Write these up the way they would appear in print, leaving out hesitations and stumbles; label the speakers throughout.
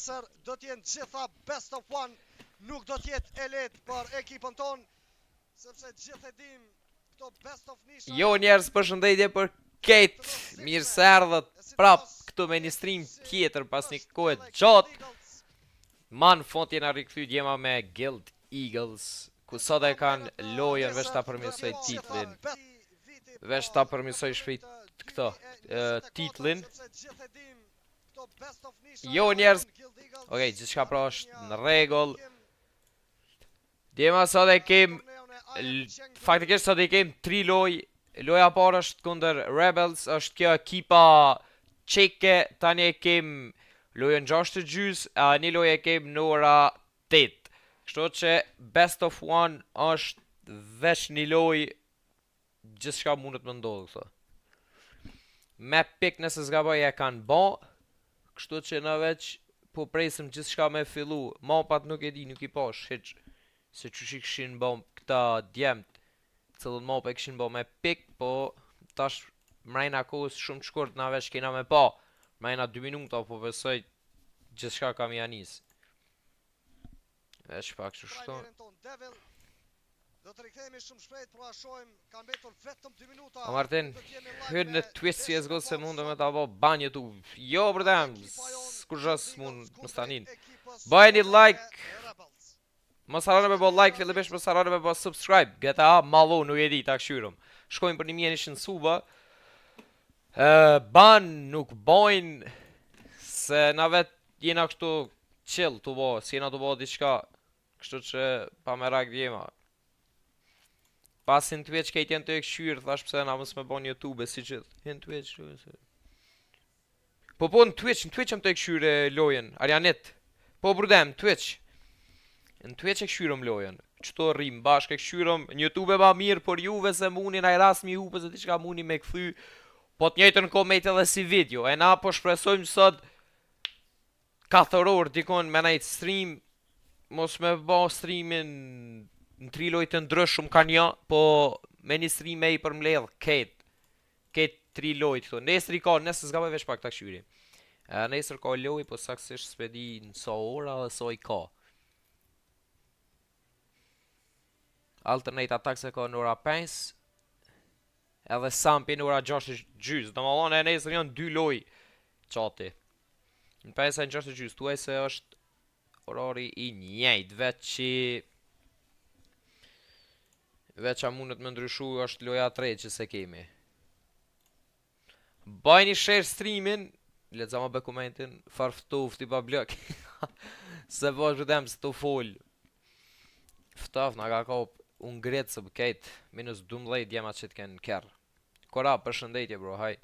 Speaker 1: nesër do t'jenë gjitha best of one, nuk do t'jetë e lehtë për ekipën tonë, sepse gjithë e dim këto best of nisha.
Speaker 2: Jo njerëz, përshëndetje për Kate, mirë se erdhët prap këtu me një stream tjetër pas një kohë gjatë. Man font jena rikthy djema me Guild Eagles, ku sot e kanë lojën veç ta përmirësoj titlin. Veç ta përmirësoj shpejt këto titlin. Jo njerëz, okej, gjithçka pra është në rregull. Djema sot e kem, faktikisht sot e kem 3 lojë. Loja parë është kundër Rebels, është kjo ekipa çeke, tani e kem lojën 6:30, a një lojë e kem në ora 8. Kështu që best of one është veç një lojë, gjithçka mundet më ndodhë këto. Me pik nëse zgaboj e kanë bo, kështu që në veç po presim gjithçka me fillu. Mapat nuk e di, nuk i pash hiç se çuçi kishin bom këta djemt. Cëllën map e këshin bo me pik, po tash mrejna kohës shumë shkurt na veç kena me pa. Mrejna 2 minuta, po besoj gjithçka kam janis. Veç pak që shton.
Speaker 1: Do të rikthehemi shumë shpejt, pra shohim kanë mbetur vetëm 2 minuta.
Speaker 2: A Martin, hyrë në Twitch CSGO se mundë me ta bo ban YouTube. Jo bërdem, s'kur zhës mund më stanin. Bëjni like. Mos harroni me bo like, fillimisht mos harroni me bo subscribe. GTA mallo nuk e di ta këshyrëm. Shkojmë për 1000 suba. Ban nuk bojnë se na vet jena këtu chill të bo, si jena të bo diçka. Kështu që pa me rak djema. Pasin Twitch kejt jenë të e këshyrë, thash pëse na mos me bo një YouTube si gjithë. Jenë Twitch. Po në Twitch jam të e këshyrë lojen, Arianet. Po burdem, Twitch. Në Twitch e këshyrëm lojen, qëto rrim bashkë e këshyrëm, në YouTube e ba mirë, por juve se munin a i ras mi hupe, se ti qka muni me këthy, po të njëjtën komet edhe si video, e na po shpresojmë sot 4 orë dikon me najtë stream, mos me ba streamin në 3 lojtë të ndryshëm ka një, po me një stream e i përmledh ketë 3 lojtë këto, nesër i ka, nesër s'ga me veç pak të këshyri, nesër ka loj, po saksisht s'pedi në sa ora dhe sa i ka. Alternate attack se ka në ora 5 edhe Sampi në ora 6:30. Do më thonë e nesër janë 2 loj qati. Në 5 e në 6:30. Tuaj se është orari i njejt. Veç a mundet me ndryshu është loja 3 që se kemi. Bajni share streamin. Letëza ma be komentin. Farftoft i pa blok. Se vash vëdem se të fol. Ftaf nga ka kop. Unë gretë së bëkejt, minus 12 djemat që të kënë kërë. Kora, përshëndetje bro, haj.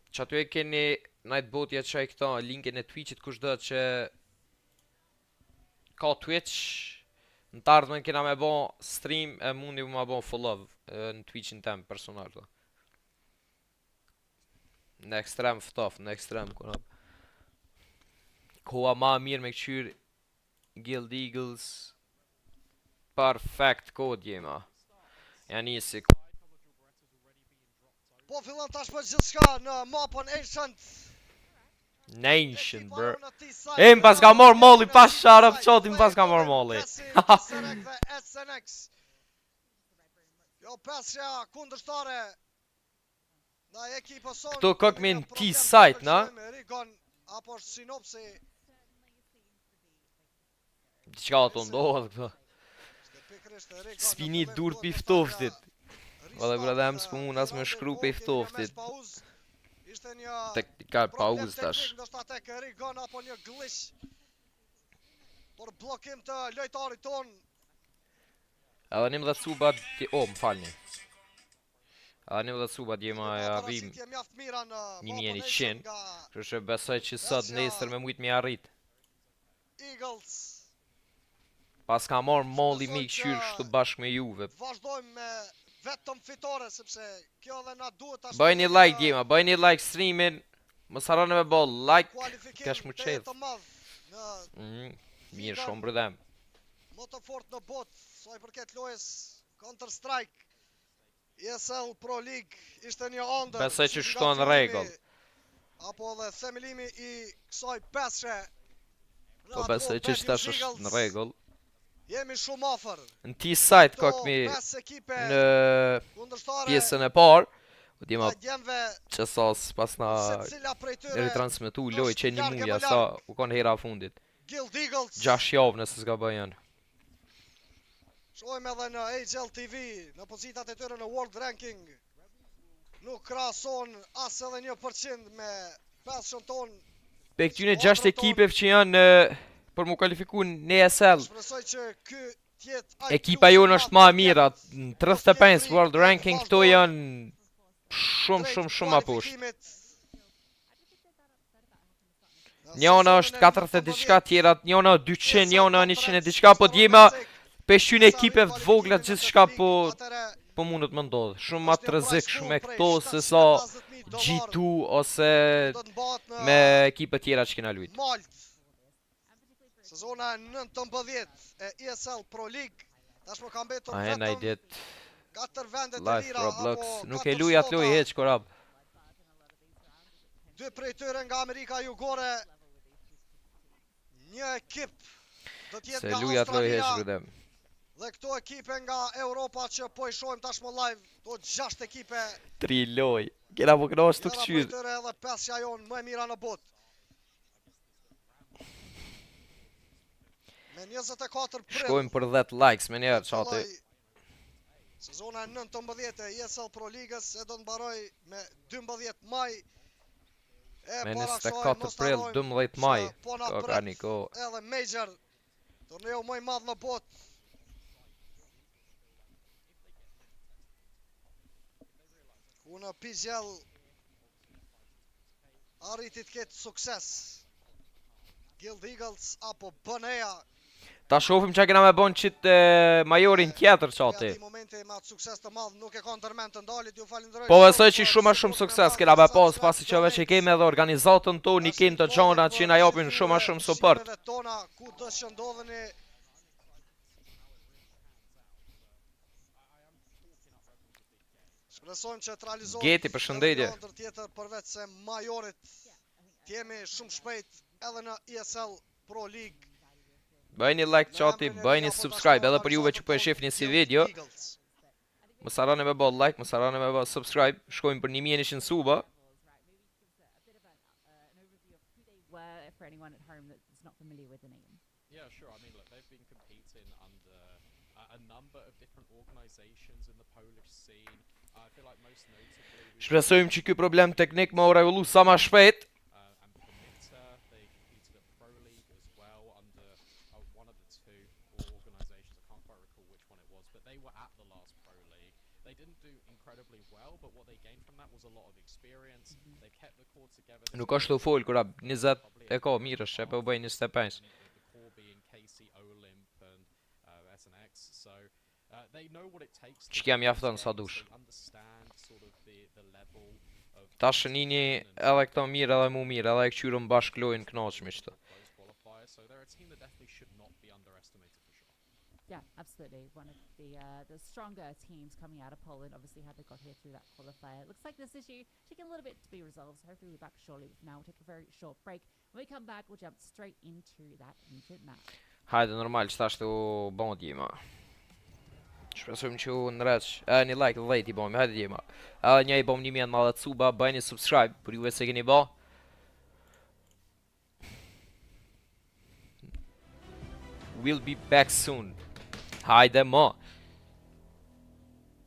Speaker 2: Që aty e keni Nightbotja që e këta linkin e Twitchit kush dhe që ka Twitch. Në të ardhmen kena me bo stream e mundi me bo follow në Twitchin tem personal. Në ekstrem ftaf, në ekstrem. Koha ma mirë me këqyr Guild Eagles. Perfect kod jema. Ja nisi.
Speaker 1: Po fillon tash për gjithçka në mapën Ancient.
Speaker 2: Nation, bro. Im pas ka mor molli pas sharap çotim pas ka mor molli.
Speaker 1: Jo pesja kundërshtare. Na ekipa son.
Speaker 2: Këto kok me në T-site, na?
Speaker 1: Apo sinopsi.
Speaker 2: Diçka ato ndodh këto. Spini dur pi ftoftit. Valla bradem s'po mund as me shkru pe ftoftit. Tek ka pauzë tash.
Speaker 1: Ndoshta tek Rigon apo një glitch. Por bllokim të lojtarit ton.
Speaker 2: Edhe nim dha suba, më falni. Edhe nim dha suba djema e arrim 1100. Kështu që besoj që sot nesër me mujt mi arrit.
Speaker 1: Eagles.
Speaker 2: Pas ka marrë molli mi këshyrë kështu bashkë me juve.
Speaker 1: Vazhdojmë me vetëm fitore, sepse kjo dhe na duhet ashtu.
Speaker 2: Bëjni like djema, bëjni like streamin. Mos harroni me bë like, kash mu qedh. Mirë shumë bredem.
Speaker 1: Më të fort në bot, sa i përket lojës Counter Strike ESL Pro League ishte një ëndër.
Speaker 2: Besoj që shkon rregull.
Speaker 1: apo edhe themelimi I kësaj peshe.
Speaker 2: Po besoj që qëta është në regull.
Speaker 1: Jemi shumë afër.
Speaker 2: Në ti sajt ka këmi në pjesën e parë, u dima që sas pas na retransmitu loj që një muja sa u konë hera fundit. 6 javë nëse s'ka bëjën.
Speaker 1: Shojmë edhe në HLTV, në pozitat e tyre në World Ranking. Nuk krahason as edhe 1% me peshën ton.
Speaker 2: Pe këtyne 6 ekipe që janë për mu kvalifiku në ESL.
Speaker 1: Shpresoj që ky tjetë
Speaker 2: ekipa jonë është ma mira. Në 35 World Ranking këto janë shumë ma poshtë. Njona është 40 diçka, tjera njona 200, njona 100 diçka, po djema peshqyne ekipeve të vogla gjithë shka po mundet më ndodhë. Shumë ma të rrezikshme me këto se sa G2 ose me ekipe tjera që kena lujt.
Speaker 1: Sezona 19 e ESL Pro League tashmë ka mbetur
Speaker 2: vetëm
Speaker 1: 4 vende të
Speaker 2: Live
Speaker 1: lira
Speaker 2: Roblox,
Speaker 1: apo
Speaker 2: nuk e luj atë luj heq korab.
Speaker 1: 2 prej tyre nga Amerika Jugore. Një ekip do të jetë nga
Speaker 2: luj atë luj heq
Speaker 1: Australia.
Speaker 2: rrydem.
Speaker 1: Dhe këto ekipe nga Europa që po I shohim tashmë live, to 6 ekipe.
Speaker 2: 3 loj. Kena po këna është të këqyr.
Speaker 1: Njëra prej tyre edhe pesja jonë më e mira në botë. Me 24 prill.
Speaker 2: Shkojmë për 10 likes me njerë qati.
Speaker 1: Sezona 19 e ESL Pro Ligës e do të mbaroj me 12 maj.
Speaker 2: Me 24 prill, 12 maj. Ka një ko.
Speaker 1: Edhe Major, torneo më I madh në botë. Ku në PGL arriti të ketë sukses. Guild Eagles apo BNEA.
Speaker 2: Ta shofim që kena me bon qitë majorin tjetër qati. Po besoj që shumë sukses kena me pas pasi që veç I kemi edhe organizatën tonë, I kemi të gjana që na japin shumë support. Geti për shëndetje.
Speaker 1: Përveç se majorit jemi shumë shpejt edhe në ESL Pro League.
Speaker 2: Bëjni like qati, bëjni subscribe edhe për juve që po e shifni si video. Mos harroni me bë like, mos harroni me bë subscribe. Shkojmë për 1100 suba.
Speaker 3: For anyone at home that's not familiar with the name.
Speaker 4: Yeah, sure. I mean, look, they've been competing under a number of different organizations in the Polish scene. I feel like most notably
Speaker 2: Shpresojmë që ky problem teknik më u rregullu sa më shpejt.
Speaker 4: and PERA, they competed at Pro League as well under one of the two organizations. I can't quite recall which one it was, but they were at the last Pro League. They didn't do incredibly well, but what they gained from that was a lot of experience. They kept the core together.
Speaker 2: Nuk është të fol kurab 20 e ka mirë është, po bëj 25.
Speaker 4: The core being KC Olymp and SNX. So they know what it takes.
Speaker 2: Që kem jafton sa dush.
Speaker 4: Understand sort of the level of
Speaker 2: Tash nini edhe këto mirë edhe mu mirë, edhe e këqyrën bashkë lojnë knaqmi qëtë.
Speaker 4: those qualifiers. So they're a team that definitely should not be underestimated for sure.
Speaker 3: Yeah, absolutely. One of the stronger teams coming out of Poland. Obviously, how they got here through that qualifier. It looks like this issue taking a little bit to be resolved. So hopefully we're back shortly. Now we'll take a very short break. When we come back, we'll jump straight into that ancient map.
Speaker 2: Hajde normal që tash të bon djema. Shpresojmë që u nreq. Një like dhe i bom, hajde djema. Edhe një I bom 1000 madhe të suba, bëjni subscribe për juve se keni ba. We'll be back soon. Hajde ma.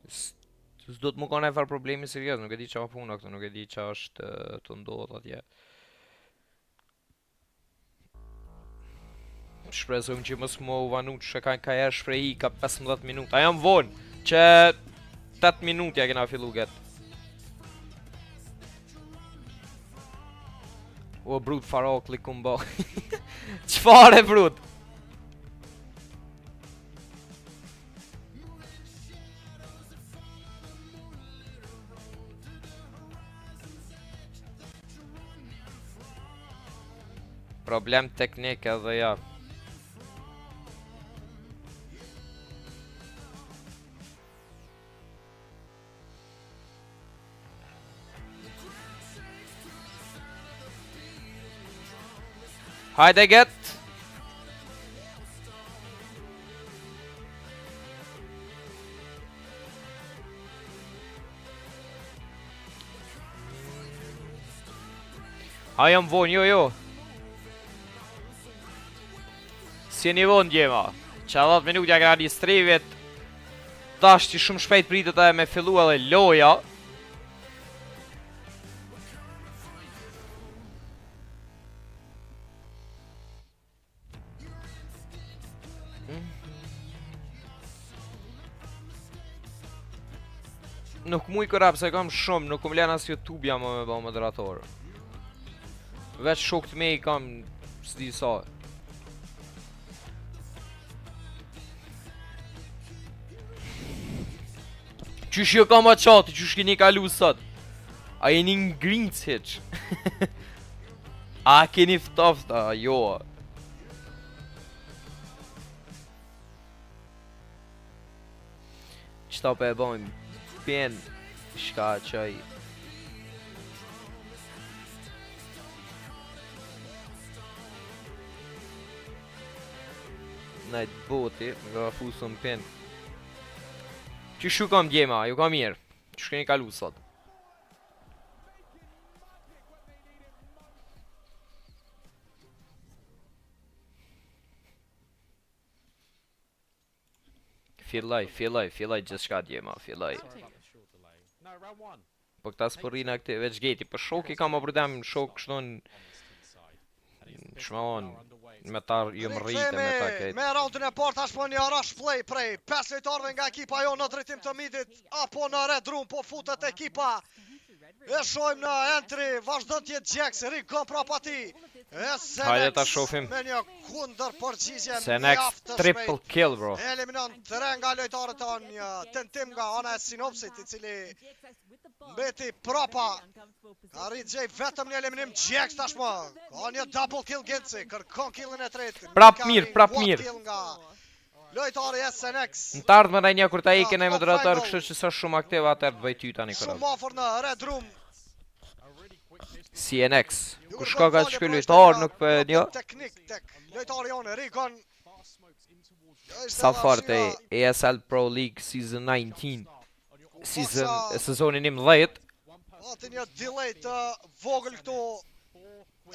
Speaker 2: S'do të më ka nefar problemi serios, nuk e di qa puna këtu, nuk e di qa është të ndodh atje. Shpresojmë që mos më u vanu që ka herë shprehi ka 15 minuta. Jam vonë që 8 minutja kena fillu get. O brut faro klikum bo. Qfare brut? Problem teknik edhe ja. Hajde get. Haja më vonë, jo. Si një vonë djema. Që 10 minutja ka një strivit. Tash që shumë shpejt pritet e me fillu edhe loja. Nuk muj kërap se kam shumë, nuk më len as YouTube jam me ba moderator. Veç shok të me i kam s'di sa. Qysh jo kam atë qati, qysh keni kalu sot? A jeni ngrinc heq? A keni ftofta, jo. Qëta pe e bojmë? Pen, shka qaj. Najt boti, me ka fusu në pen. Qyshu kam djema, ju kam mirë. Qysh keni kalu sot? Fillaj gjithë shka djema, fillaj. Po këta s'përrina këti veç geti, për shoki ka më përdem shok kështon shmallon me ta jëm rritë me ta këtë.
Speaker 1: Me raundin e parë tash po një rush play prej 5 lojtarëve nga ekipa jo në drejtim të midit apo në red room po futet ekipa. E shojmë në entry, vazhdo t'jetë Gjex, Rigon prapa ti.
Speaker 2: Hajde ta shofim.
Speaker 1: Me një kundër përgjigje
Speaker 2: Senex triple kill, bro.
Speaker 1: Eliminon 3 nga lojtarët tonë, një tentim nga ana e Sinopsit, i cili mbeti prapa. Ka rrit gjej vetëm një eliminim Gjex tashmë. Ka një double kill Genci, kërkon killin e tretë.
Speaker 2: Prap mirë.
Speaker 1: Lojtari e Senex.
Speaker 2: Në të ardhme në një kur ta ikin e moderator, kështu që sa shumë aktiv atër të bëj ty tani kërë.
Speaker 1: Shumë ofër në red room.
Speaker 2: CNX. Kur shka ka të shkuj lojtar, nuk për një.
Speaker 1: Teknik tek lojtari jonë, Rigon.
Speaker 2: Sa fart e ESL Pro League Season 19. Sezonin 11.
Speaker 1: Ati një delay të vogël këtu.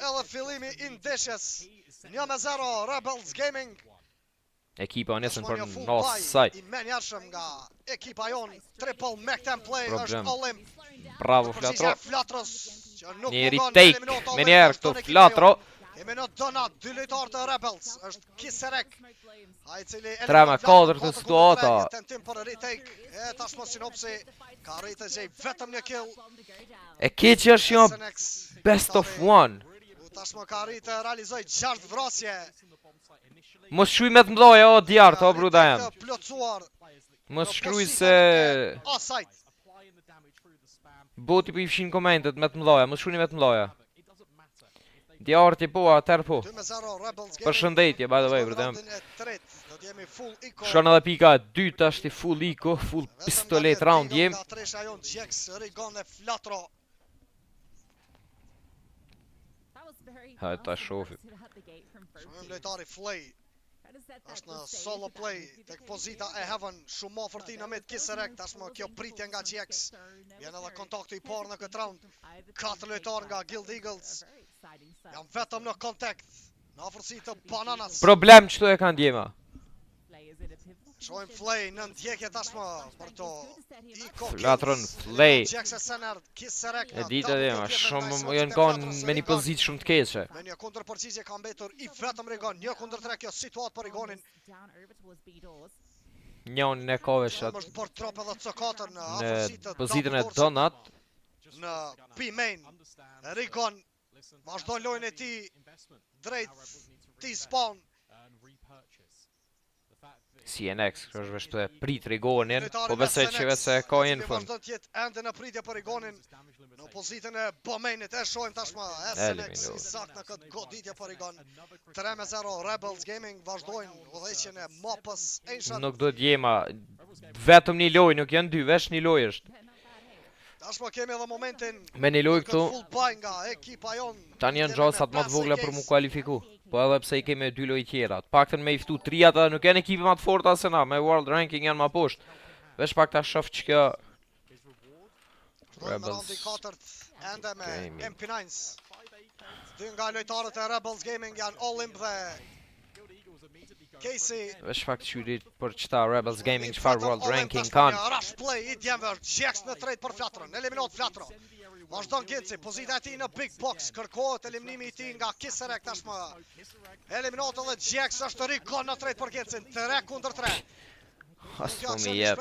Speaker 1: Edhe fillimi i ndeshjes. 1-0 Rebels Gaming.
Speaker 2: Ekipa nesën për nësë saj.
Speaker 1: I menjarshëm nga ekipa jonë. Triple Mac Templay është Olimp.
Speaker 2: Bravo Flatro.
Speaker 1: Flatros.
Speaker 2: Njeri take me njerë këtu Flatro.
Speaker 1: Kemi në donat, 2 lojtarë të Rebels. Është Kiserek.
Speaker 2: 3-4 të situata.
Speaker 1: Tentim për retake. E tashmo Sinopsi. Ka rritë gjej vetëm një kill.
Speaker 2: E keqë është jo best of one.
Speaker 1: Tashmo ka rritë realizoj 6 vrasje.
Speaker 2: Mos shkruj me të mdoja o djartë o bruda jem. Mos shkruj se boti për i fshin komentet me të mdoja. Mos shkruj me të mdoja. Djartë i po, atër po. Për shëndetje, by the way, bruda jem. Shkon edhe pika 2 është i full iko, full pistolet round jem. Hajde ta shofi.
Speaker 1: Shumë lojtari Flay. Është në solo play, tek pozita e Heaven, shumë ofër ti në mid Kiserek, tashmë kjo pritje nga GX. Vjen edhe kontakti i parë në këtë round. 4 lojtarë nga Guild Eagles. Jam vetëm në kontakt, në afërsi të bananas.
Speaker 2: Problem qëto e kanë djema.
Speaker 1: Shojmë Flay në ndjekje tashmë për to.
Speaker 2: Flatron Flay.
Speaker 1: GX e Senerd, Kiserek.
Speaker 2: E ditë djema, shumë janë kanë me një pozit shumë të keqe.
Speaker 1: Me një kundër përgjigje ka mbetur i vetëm Rigon, 1-3 kjo situatë për Rigonin.
Speaker 2: Njën e koveshat
Speaker 1: është për trop edhe cokatër në afërsi të
Speaker 2: pozitën e donat.
Speaker 1: Në P-main, Rigon vazhdojnë lojnë e ti drejt T-spawn.
Speaker 2: CNX, kërë është vështu e prit Rigonin, po besoj që vese ka info.
Speaker 1: Vazhdo tjetë endë në pritje për Rigonin në pozitën e B-mainit, e shojmë tashma SNX i sakt në këtë goditje për Rigon. 3-0 Rebels Gaming vazhdojnë udhëheqjen e mapës Ancient.
Speaker 2: Nuk do t'jema, vetëm një loj, nuk janë dy, vesh një loj është.
Speaker 1: Tashma kemi edhe momentin
Speaker 2: Me një lojë këtu,
Speaker 1: full buy nga ekipa jon.
Speaker 2: tani janë gjasat më të vogla për mu kualifiku. Po edhe pse i kemi 2 lojë tjera. Të paktën me i ftu 3 ata nuk janë ekipe më të forta se na, me world ranking janë më poshtë. Veç pak ta shoh që kjo Rebels
Speaker 1: ende me
Speaker 2: Gaming.
Speaker 1: MP9s. Dy nga lojtarët e Rebels Gaming janë Olymp dhe Casey.
Speaker 2: veç fakt qyri për çta Rebels Gaming çfarë world ranking kanë.
Speaker 1: Rush play i Denver, Jax në trade për Flatrën, eliminot Flatro. Vazhdon Genci, pozita e tij në big box, kërkohet eliminimi i tij nga Kiserek tashmë. Eliminot edhe Jax është rikon në trade për Gencin, 3 kundër 3.
Speaker 2: As po mi jep.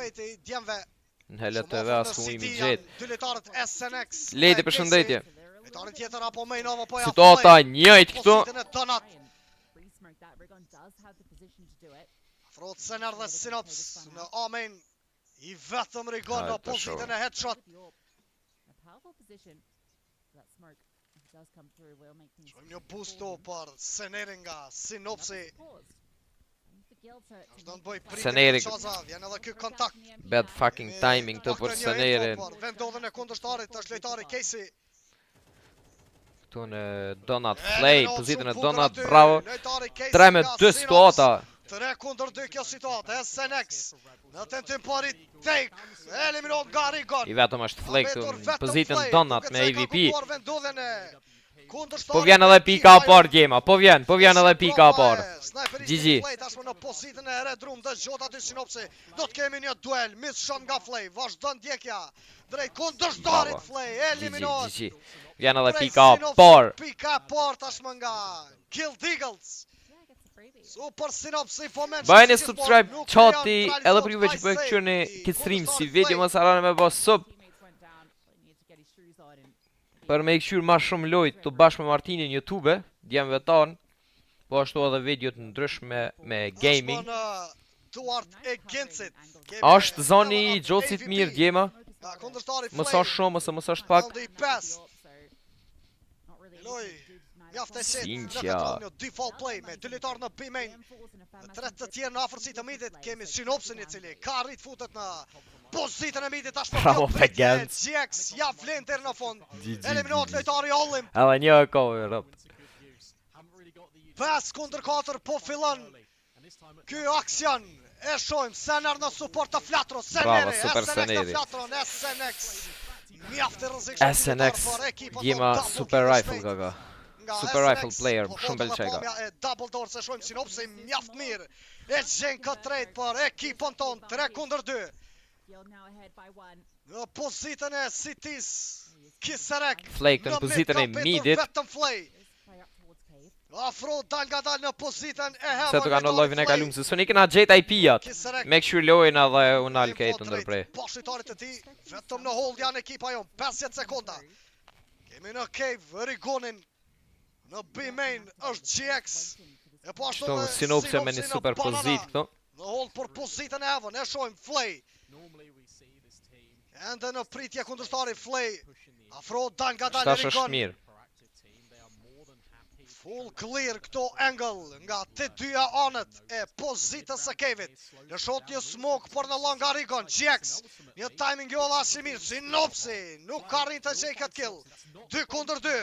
Speaker 2: Në LTV as po mi gjet.
Speaker 1: Dy lojtarët SNX.
Speaker 2: Lejtë përshëndetje.
Speaker 1: Lojtari tjetër apo Mainova po ja.
Speaker 2: Situata njëjtë këtu.
Speaker 1: Pozitën e Donat. Afrohet Sener dhe Sinops në Amen. I vetëm Rigon në pozitën e headshot. Shojmë një boosto për Senerin nga Sinopsi. Vazhdon bëj
Speaker 2: Seneri.
Speaker 1: Vjen edhe ky kontakt.
Speaker 2: Bad fucking timing të për Senerin.
Speaker 1: Vendodhen e kundërshtarit është lojtari Casey.
Speaker 2: Këtu në Donat Flay, pozitën e Donat, bravo. 3 me 2 situata.
Speaker 1: 3 kundër 2 kjo situatë, SNX. Në tentim pari take, eliminot nga Rigon.
Speaker 2: I vetëm është Flay këtu në pozitën Donat me AVP.
Speaker 1: Po
Speaker 2: vjen edhe pika a parë gjema, po vjen edhe pika a parë. GG.
Speaker 1: Tashmë në pozitën e Redrum dhe gjot aty Sinopsi. Do të kemi një duel, miss shot nga Flay, vazhdon ndjekja. Drejt kundërshtarit Flay, eliminot.
Speaker 2: GG. Vjen edhe pika a parë.
Speaker 1: Pika a parë tashmë nga Guild Eagles. Super Sinopsi po mention.
Speaker 2: Bëjeni subscribe chati edhe për juve që po e këqyrni këtë stream si video mos harroni me bë sub. Për me i këshyrë ma shumë lojt të bashkë me Martinin YouTube, djemëve tanë, po ashtu edhe videot në ndryshme me gaming. Ashtë zoni i gjocit mirë djema, mës është shumë, mësë është pak. Sinqja.
Speaker 1: Tre të tjerë në afërsi të midit, kemi Sinopsin I cili ka rrit futet në pozitën e midit ashtu.
Speaker 2: Bravo Vegens.
Speaker 1: GX ja vlen deri në fund. Eliminot lojtari Olymp.
Speaker 2: Edhe një kohë rrop.
Speaker 1: 5 kundër 4 po fillon. Ky aksion e shohim Sener në suport të Flatro.
Speaker 2: Bravo, super Seneri.
Speaker 1: SNX. Mjaft e rrezikshëm.
Speaker 2: SNX gjema super rifle gaga. Super rifle player, shumë belqega.
Speaker 1: Double door se shohim Sinopsi mjaft mirë. E gjen këtë trade për ekipën ton 3 kundër 2. Në pozitën e Cities Kiserek.
Speaker 2: Flake në pozitën e midit.
Speaker 1: Afro dal nga dal në pozitën e Heaven.
Speaker 2: Se të kanë live-in e kalumë, se së një këna gjet IP-at. Make sure lojnë edhe unë alkejtë ndërprej.
Speaker 1: Bashkëtarit e ti, vetëm në hold janë ekipa jonë, 50 sekonda. Kemi në cave, Rigonin. Në B-main është GX.
Speaker 2: Qëto Sinopse me një super pozit këto.
Speaker 1: Në hold për pozitën e Heaven, e shojmë Flay. Ende në pritje kundërshtari Flay. Afro dal nga dal
Speaker 2: Qëtash është
Speaker 1: Rigon.
Speaker 2: mirë.
Speaker 1: Full clear këto angle nga të dyja anët e pozitës së cave-it. Në shot një smoke për në long nga Rigon, GX. Një timing jo dha si mirë, Sinopsi nuk ka rrinë të gjej këtë kill. 2 kundër 2.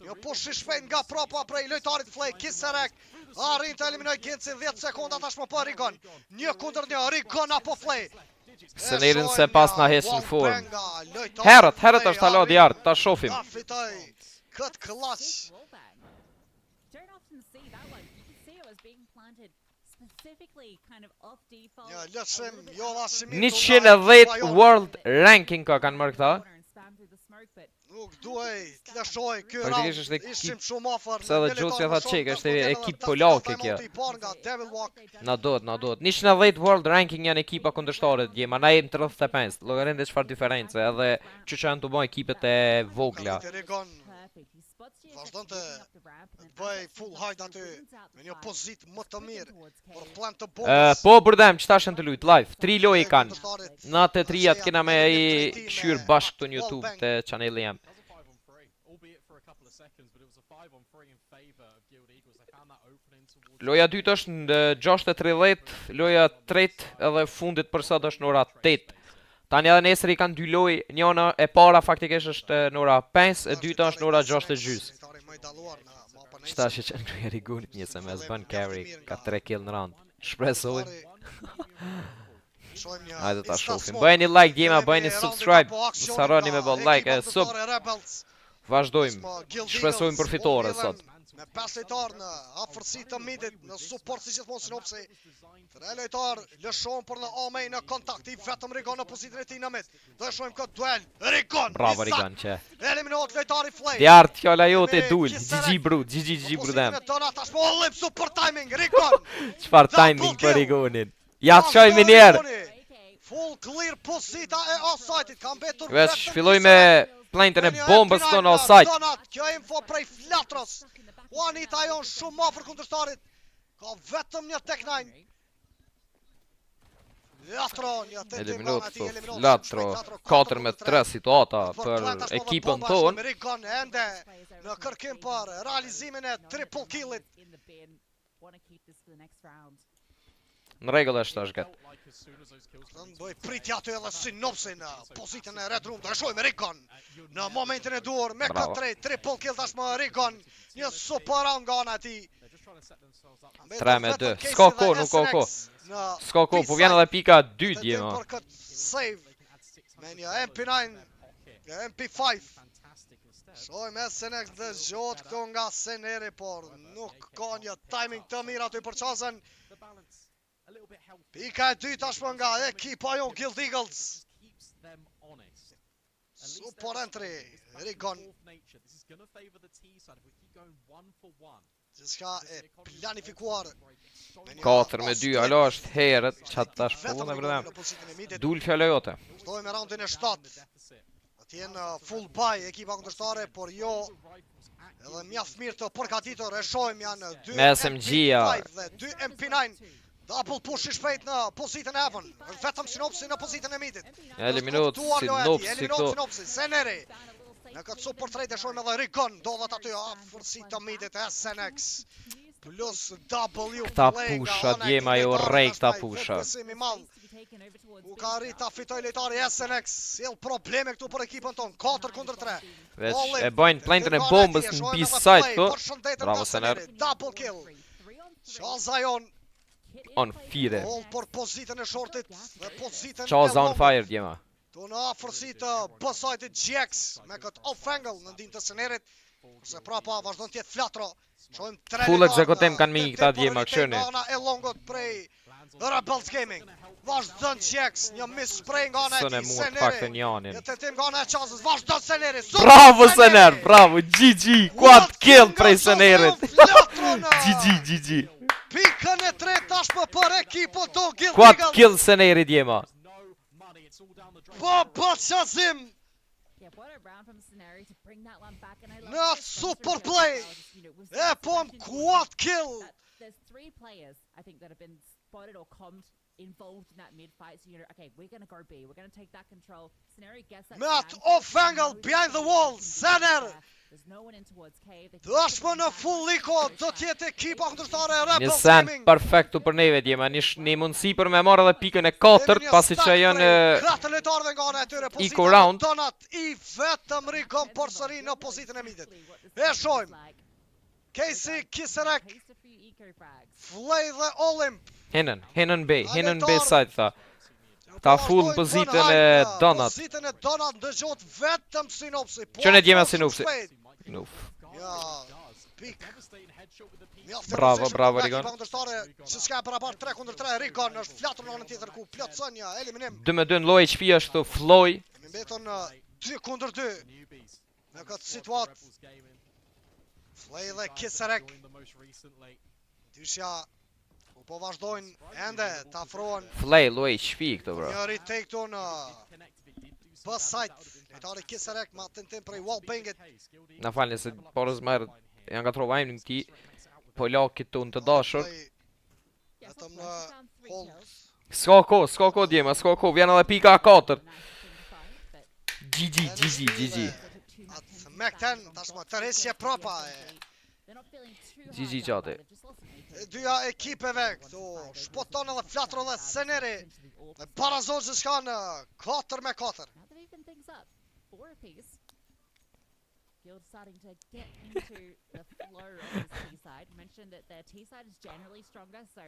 Speaker 1: Një push I shpejt nga propa prej lojtarit Flay, Kiserek. Arrin të eliminoj Gencin 10 sekonda tashmë për Rigon. 1 kundër 1, Rigon apo Flay.
Speaker 2: Senerin se pas na hes në form. Herët është halo djartë, ta shofim.
Speaker 1: Ta fitoj këtë këllaq. Ja, lëshim, jo dha si mirë.
Speaker 2: 110 world ranking ka kanë mërë këta.
Speaker 1: Nuk duhej të lëshoj ky
Speaker 2: Praktikisht
Speaker 1: round.
Speaker 2: është
Speaker 1: Ishim
Speaker 2: ekip,
Speaker 1: shumë afër.
Speaker 2: se dhe Gjocja tha qek, është ekip polake kjo. Na do të. 110 world ranking janë ekipa kundërshtare djema, na jem 35, llogarende çfarë diferencë, edhe që janë të bëjnë ekipet e vogla.
Speaker 1: Vazhdon të bëj full hide aty me një pozit më të mirë për plan të bombës.
Speaker 2: Po bërdem, që tashen të lujt live, 3 loje kanë. Na të 3-at kena me I këshyrë bashkë të në YouTube të channeli jem. Loja 2 është në 6:30, loja 3 edhe fundit për sot është në ora 8. Tani edhe nesër i kanë dy loj, njëna e para faktikisht është në ora 5, e dyta është në ora 6:30. Qëta që që në Rigunit një SMS bën carry, ka 3 kill në round. Shpresojnë. Hajde ta shofim. Bëjni like djema, bëjni subscribe. Mos harroni me bë like e sub. Vazhdojmë. Shpresojmë për fitore sot.
Speaker 1: Me 5 lojtar në afërsi të midit, në suport si gjithmonë sinopsi. 3 lojtar lëshon për në Omej në kontakt i vetëm Rigon në pozitën e tij në mid. Do e shohim këtë duel. Rigon.
Speaker 2: Bravo Rigon që.
Speaker 1: Eliminohet lojtari Flay.
Speaker 2: Djart fjala jote dul. GG bro, GG bro dem.
Speaker 1: Tashmë lip super timing Rigon.
Speaker 2: Çfarë timing për Rigonin? Ja të shojmë një herë.
Speaker 1: Full clear pozita e offside-it. Ka mbetur.
Speaker 2: Vesh filloj me plantën e bombës tonë offside.
Speaker 1: Kjo info prej Flatros. Juanita jon shumë afër kundërshtarit. Ka vetëm një tek 9. Latro, një tentim
Speaker 2: eliminot Latro, 4-3 situata për ekipën tonë.
Speaker 1: Rigon ende në kërkim për realizimin e triple killit.
Speaker 2: Në rregull është tash gat.
Speaker 1: Do i pritja aty edhe sinopsin në pozitën e Red Room. Do e shohim Rigon në momentin e duhur me këtë triple kill tashmë Rigon. Një super round nga ana e tij.
Speaker 2: 3-2. S'ka kohë, nuk ka kohë. S'ka kohë, po vjen edhe pika 2 djema.
Speaker 1: Për këtë save me një MP9, MP5. Shohim SNX dëgjohet këtu nga Seneri, por nuk ka një timing të mirë aty për çazën. Pika e 2 tashmë nga ekipa jon Guild Eagles. Super entry, Rigon. Gjithçka e planifikuar.
Speaker 2: 4-2, alo është herët, çat tash punë vërtet. Dul fjala jote.
Speaker 1: Vazhdojmë me raundin e 7. Atje në full buy ekipa kundërshtare, por jo edhe mjaft mirë të përgatitur. E shohim janë 2
Speaker 2: me SMG-ja
Speaker 1: dhe 2 MP9. Double push i shpejt në pozitën e Avon. Vetëm Sinopsi në pozitën e midit.
Speaker 2: Eliminot
Speaker 1: Sinopsi, Seneri. Në këtë super trade e shohim edhe Rigon. Dodhat aty afërsi të midit SNX. Plus W.
Speaker 2: Këta pusha djema jo rej këta pusha.
Speaker 1: U ka arrit ta fitoj lojtari SNX. Sjell probleme këtu për ekipën ton. 4-3.
Speaker 2: Veç e bajnë plantën e bombës në B-side këtu. Bravo Sener.
Speaker 1: Double kill. Shazajon
Speaker 2: on fire.
Speaker 1: Por pozitën e shortit dhe pozitën
Speaker 2: Chaza on fire djema.
Speaker 1: Tu në afërsi të B-side-it GX me këtë off angle në ndim të Senerit. Se prapa vazhdon të jetë Flatro. Shohim 3
Speaker 2: full exekutim kanë mi këta djema këshëni.
Speaker 1: Ana e longot prej Rebels Gaming. Vazhdon GX, një miss spray nga ana e tij Seneri. Një tentim nga ana e Chazës, vazhdon Seneri.
Speaker 2: Bravo Sener, bravo, GG, quad kill prej Senerit. GG.
Speaker 1: Pikën e 3 tashmë për ekipën to Guild Eagles.
Speaker 2: Quad kill Seneri djema.
Speaker 1: Po qazim. Në super play. E po më quad kill.
Speaker 3: There's 3 players I think that have been spotted or commed involved in that mid fight. So you're okay, we're gonna go B, we're gonna take that control. Scenario gets that.
Speaker 1: Met off angle behind the wall, Sener.
Speaker 3: There's no one in towards cave.
Speaker 1: Dashmë në full liko do të jetë ekipa kundërshtar e Rebels
Speaker 2: Një sen
Speaker 1: Gaming.
Speaker 2: perfektu për neve djema, një mundësi për me marrë edhe pikën e 4, pasi që janë Eco round.
Speaker 1: Donat i vetëm Rigon përsëri në pozitën e midit. E shohim. Casey Kiserek, Flay dhe Olymp.
Speaker 2: Hinën B side tha. Ta full në pozitën e Donat.
Speaker 1: Pozitën e Donat dëgjohet vetëm Sinopsi.
Speaker 2: Qënë e djema Sinopsi.
Speaker 1: Ja, pik.
Speaker 2: Bravo Rigon.
Speaker 1: Që s'ka për apart 3-3, Rigon është flatur në anën tjetër ku plotson një eliminim.
Speaker 2: 2-2 në loj HP është të Floy.
Speaker 1: Kemi mbeton 2-2 në këtë situatë. Flay dhe Kiserek. Dyshja po vazhdojnë ende të afrohen.
Speaker 2: Flay loj HP këto bro.
Speaker 1: Një retake këtu në B-side. Lojtari Kiserek ma tentim prej wallbangit.
Speaker 2: Na falni se porës merë janë nga trova në këti. Po lakit të unë të dashur.
Speaker 1: Vetëm në hold.
Speaker 2: S'ka ko djema, s'ka ko, vjen edhe pika 4. GG.
Speaker 1: Atë Mekten, tashmë të resje propa.
Speaker 2: GG qate.
Speaker 1: dyja ekipeve këtu shpoton edhe flatro dhe Seneri dhe Barazot që shka në 4-4.
Speaker 3: Now they've evened things up. 4 apiece. Guild starting to get into the flow of this T-side. Mentioned that their T-side is generally stronger, so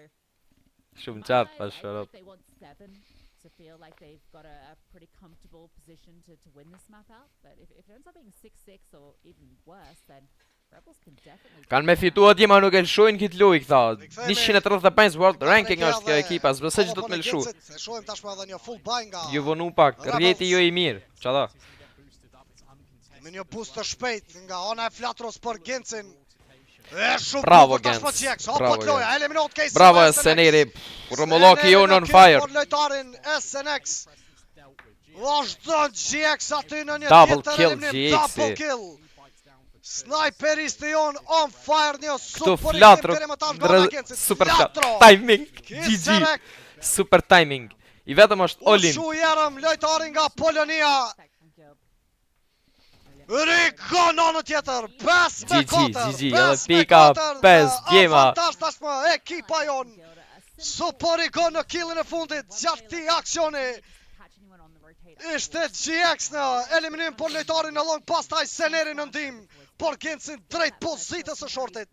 Speaker 2: Shumë
Speaker 3: my
Speaker 2: qatë
Speaker 3: side,
Speaker 2: pa
Speaker 3: I
Speaker 2: shut up.
Speaker 3: think they want 7 to feel like they've got a pretty comfortable position to win this map out. But if it ends up being 6-6 or even worse, then Rebels can definitely...
Speaker 2: Kanë me fitu atje ma nuk e lëshojnë këtë loj këta. 135 world ranking është kjo ekipa, s'besoj që do të me lëshu.
Speaker 1: E shohim tashmë edhe një full buy nga
Speaker 2: Ju vonu pak, rjeti jo i mirë. Qa da?
Speaker 1: me një boost të shpejt nga ana e flatros për Gencin. E shumë
Speaker 2: Bravo,
Speaker 1: bukur tashmë
Speaker 2: Genc.
Speaker 1: Gjex.
Speaker 2: Bravo,
Speaker 1: Hopot loja,
Speaker 2: Genc.
Speaker 1: eliminot Casey.
Speaker 2: Bravo Seneri, Romoloki jo on fire.
Speaker 1: Për lojtarin SNX. Vazhdon Gjex aty në një
Speaker 2: Double
Speaker 1: tjetër
Speaker 2: kill,
Speaker 1: eliminim.
Speaker 2: Gjeksi.
Speaker 1: Double kill. Sniperisti jon on fire, një
Speaker 2: Këtu
Speaker 1: super
Speaker 2: flatro,
Speaker 1: Gencit.
Speaker 2: super flatro. Timing, GG.
Speaker 1: Kiserek.
Speaker 2: Super timing. I vetëm është Olim.
Speaker 1: Ushu jerëm lojtarin nga Polonia. Rigon në tjetër, 5-4.
Speaker 2: GG, edhe pika 5 gjema.
Speaker 1: Avantash tashmë ekipa jon. Super Rigon në killin e fundit gjatë këtij aksioni. Ishte GX në eliminim por lojtarin në long, pastaj Seneri në ndim, por Gencin drejt pozitës së shortit.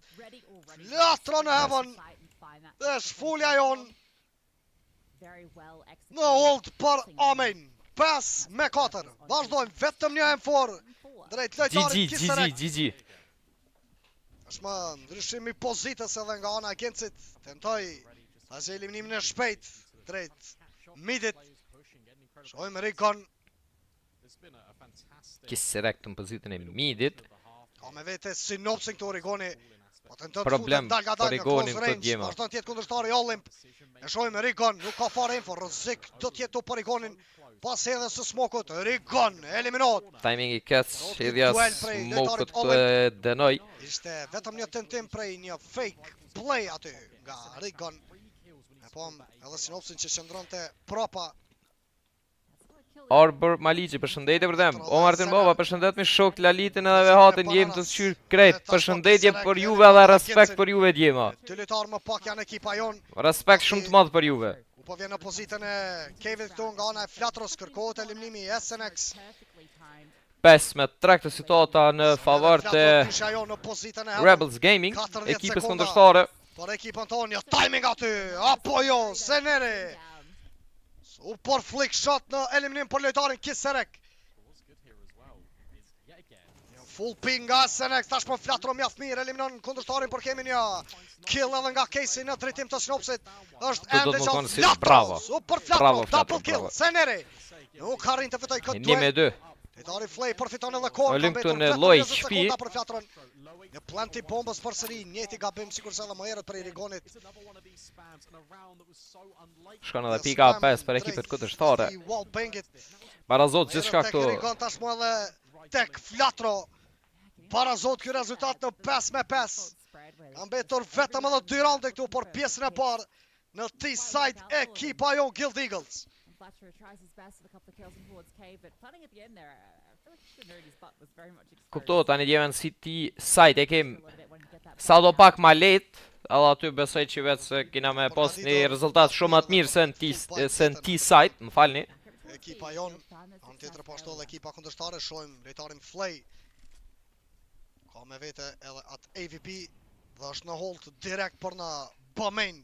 Speaker 1: Flatro në heaven. Është fulja jon në hold për Amen. 5-4. Vazhdojmë vetëm një M4 drejt lojtarit Kiserek.
Speaker 2: GG.
Speaker 1: Është më ndryshim i pozitës edhe nga ana e Gencit. Tentoi ta zë eliminimin e shpejt drejt midit. Shojmë Rikon.
Speaker 2: Kiserek të në pozitën e midit.
Speaker 1: Ka me vete sinopsin këtu Rikoni. Po tenton
Speaker 2: Problem
Speaker 1: dal nga dal në
Speaker 2: Rigonin
Speaker 1: close
Speaker 2: këtë
Speaker 1: range.
Speaker 2: djema.
Speaker 1: Vazhdon të jetë kundërshtari Olymp. E shojmë Rikon, nuk ka fare info, rrezik do të jetë për Rikonin. Pas edhe së smokut, Rikon eliminohet.
Speaker 2: Timing i keq, hedhja smokut të dënoj.
Speaker 1: Ishte vetëm një tentim prej një fake play aty nga Rikon. E po edhe sinopsin që qëndronte propa.
Speaker 2: Arbor Malici, përshëndetje për them. O Martin Bova, përshëndet me shok të Lalitin edhe Vehatin, jem të shqyr krejt. Përshëndetje për juve dhe respekt për juve djema.
Speaker 1: Dy lojtarë më pak janë ekipa jon.
Speaker 2: Respekt shumë të madh për juve.
Speaker 1: Po vjen në pozitën e Kevit këtu nga ana e flatros, kërkohet eliminimi i SNX.
Speaker 2: 5-3 këtë situata në favor të Rebels Gaming, ekipës kundërshtare.
Speaker 1: Por ekipën tonë, një timing aty, apo jo, Seneri. Super flick shot në eliminim për lojtarin Kiserek. Full ping nga SNX, tashmë flatro mjaft mirë, eliminon kundërshtarin por kemi një kill edhe nga Casey në drejtim të sinopsit. Është ende gjatë flatro, super flatro, double kill, Seneri. Nuk arrin të fitoj këtë duel.
Speaker 2: 1-2.
Speaker 1: Lojtari Flay përfiton edhe kohën.
Speaker 2: Olim këtu në loj Shqpi.
Speaker 1: Një planti bombës përsëri, njëti gabim sikurse edhe më herët për Rigonit.
Speaker 2: Shkon edhe pika 5 për ekipet kundërshtare. Barazot gjithçka këtu.
Speaker 1: Rigon tashmë edhe tek flatro. Barazot ky rezultat në 5-5. Ka mbetur vetëm edhe 2 raunde këtu, por pjesën e parë në T-side ekipa jo Guild Eagles.
Speaker 2: Kuptohet tani djemen si T-side e kem sa do pak ma let, edhe aty besoj që vetë se kina me pos një rezultat shumë atë mirë se në T-side, më falni.
Speaker 1: Ekipa jon, anë tjetër po ashtu edhe ekipa kundërshtare, shohim lojtarin Flay. Ka me vete edhe atë AVP dhe është në hold direkt për në Bamain.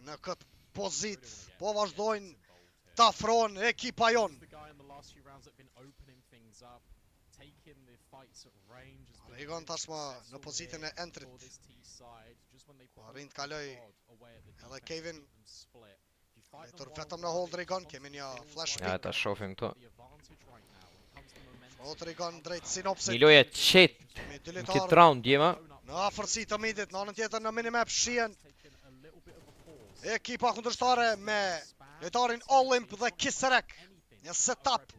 Speaker 1: Në këtë pozit, po vazhdojnë të afron ekipa jon. Rigon tashma në pozitën e entrit. Arrin të kaloj edhe Kevin. Vetur vetëm në hold Rigon, kemi një flash pick.
Speaker 2: Ja, ta shofim këtu.
Speaker 1: Frot Rigon drejt sinopsit.
Speaker 2: Një loje qetë në këtë round djema.
Speaker 1: Në afërsi të midit, në anën tjetër në minimap shien. Ekipa kundërshtare me lojtarin Olymp dhe Kiserek. Një setup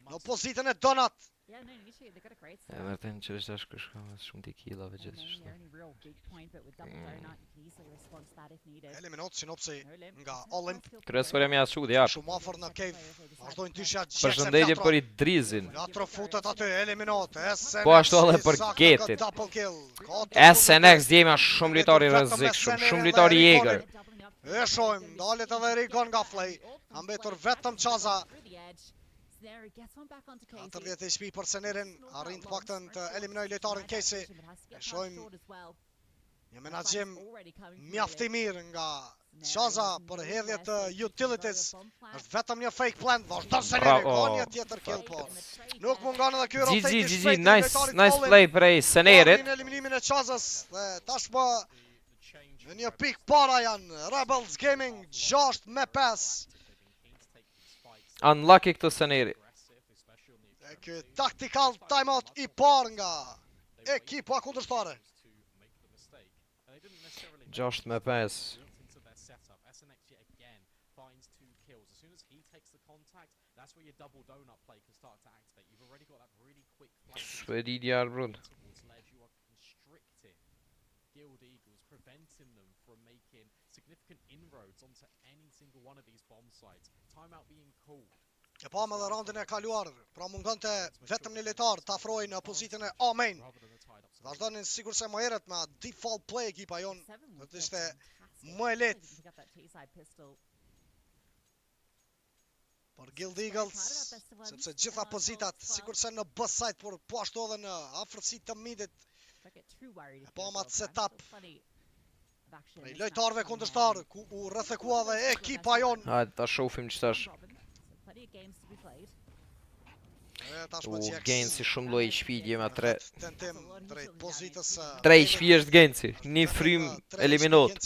Speaker 1: në pozitën e Donat.
Speaker 3: Yeah, no issue. They got a great
Speaker 2: E
Speaker 3: start.
Speaker 2: vërtet që është shkëshka shumë t'i killave
Speaker 3: And then
Speaker 2: gjithashtu.
Speaker 3: the only real big point, but with double donut, you can easily respond to that if needed.
Speaker 1: Eliminot sinopsi
Speaker 3: No limp.
Speaker 1: nga Olymp.
Speaker 2: Kryesorja mja shudi, ja.
Speaker 1: Shumë afër në cave. Vazhdojnë dyshja gjekse
Speaker 2: Përshëndetje
Speaker 1: Flatro.
Speaker 2: për i drizin.
Speaker 1: Flatro futet aty, eliminot. SNX
Speaker 2: Po ashtu edhe për
Speaker 1: saktë
Speaker 2: Getin.
Speaker 1: ka double kill.
Speaker 2: SNX djema shumë lojtari rrezikshëm, shumë lojtari jeger.
Speaker 1: E shojmë, dalet edhe Rigon nga Flay. Ka mbetur vetëm Qaza. 40 HP për Senerin, arrin të paktën të eliminoj lojtarin Casey. E shojmë një menaxhim mjaft i mirë nga Qaza për hedhje të utilities. Është vetëm një fake plant, vazhdon Seneri, ka një tjetër kill po. Nuk mungon edhe ky rotate i shpejt.
Speaker 2: Nice play prej Senerit.
Speaker 1: Në eliminimin e Qazës dhe tashmë në një pik para janë Rebels Gaming 6-5.
Speaker 2: Unlucky këtë Seneri.
Speaker 1: E ky tactical timeout i parë nga ekipa kundërshtare.
Speaker 2: 6-5. Shpedi djarë brun.
Speaker 4: Guild Eagles, preventing them from making significant inroads onto any single one of these bomb sites. Timeout being called.
Speaker 1: E pa me dhe randin e kaluar, pra mungon të vetëm një lojtar të afrojnë në pozitën e A-main. Vazhdonin sigur se më herët me default play ekipa jonë, do të ishte më e lehtë për Guild Eagles, sepse gjitha pozitat, sigur se në B side, por po ashtu edhe në afërsi të midit, e pa ma të setup prej lojtarve kundërshtar, ku u rrethekua dhe ekipa jonë.
Speaker 2: Hajde ta shofim që tash. Genci shumë loj HP djema 3.
Speaker 1: Tentim drejt pozitës
Speaker 2: 3 HP është Genci. Një frym eliminot.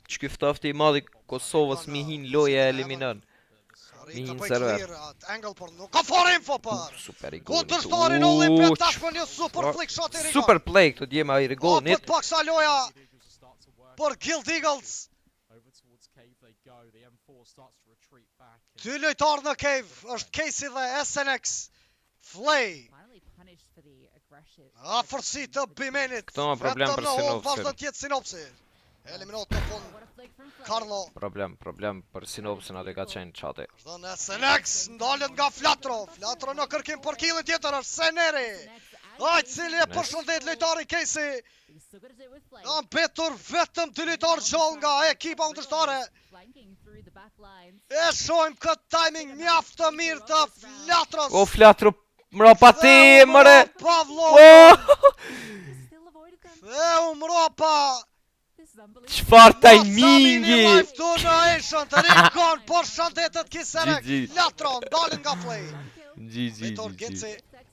Speaker 2: Që ky ftofti i madh i Kosovës mi hin loja e eliminon. Mi hin server.
Speaker 1: Angle por nuk ka fare info për.
Speaker 2: Super i gollit.
Speaker 1: Kundërshtarin Olympia tashmë një super flick shot i Rigon.
Speaker 2: Super play këtu djema i Rigonit.
Speaker 1: Pak sa loja për Guild Eagles. Dy lojtar në cave, është Casey dhe SNX. Flay. Afërsi të bimenit.
Speaker 2: Këto ma problem për Sinopsi.
Speaker 1: Vazhdo tjetë Sinopsi. Eliminot në fund. Carlo.
Speaker 2: Problem për Sinopsin atë ka qenë qate.
Speaker 1: Vazhdo në SNX, ndalët nga Flatro. Flatro në kërkim për killin tjetër është Seneri. Ai cili e përshëndet lojtari Casey. Ka mbetur vetëm dy lojtarë gjallë nga ekipa kundërshtare. E shojmë këtë timing mjaft të mirë të Flatros.
Speaker 2: O Flatro mrapa ti mëre.
Speaker 1: Dhe u mrapa.
Speaker 2: Qfar tajmingi.
Speaker 1: Lajftu në eshën të Rigon por shëndetet Kiserek. Flatro ndalën nga Flay.
Speaker 2: GG.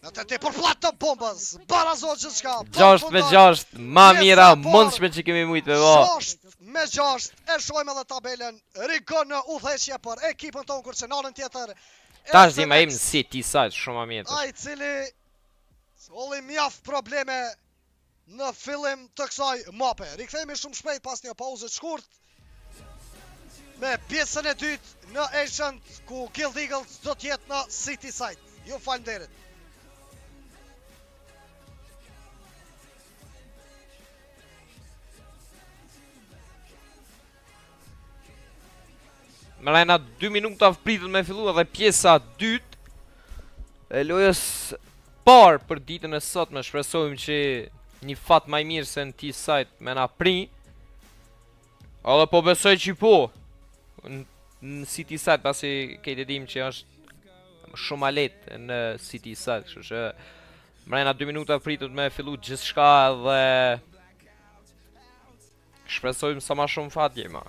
Speaker 1: Në të te për flat të bombës, barazot që shka
Speaker 2: 6-6, ma mira, mundshme që kemi mujtë me va
Speaker 1: 6-6, e shojmë edhe tabelen Rigon në udheshje për ekipën tonë kërse në anën tjetër
Speaker 2: Tash dhima im në City side, shumë ma mjetër
Speaker 1: ai cili solli mjaft probleme në fillim të kësaj mape. Rikthehemi shumë shpejt pas një pauze të shkurt me pjesën e dytë në Ancient ku Guild Eagles do t'jetë në City side. Ju falenderit.
Speaker 2: Me lajna 2 minuta pritën me fillu edhe pjesa 2 e lojës parë për ditën e sot me shpresojmë që një fat maj mirë se në ti sajt me na pri edhe po besoj që po në City sajt pasi kejtë dim që është shumë alet në City sajt kështu që me lajna 2 minuta pritën me fillu gjithë shka edhe shpresojmë sa ma shumë fat jema.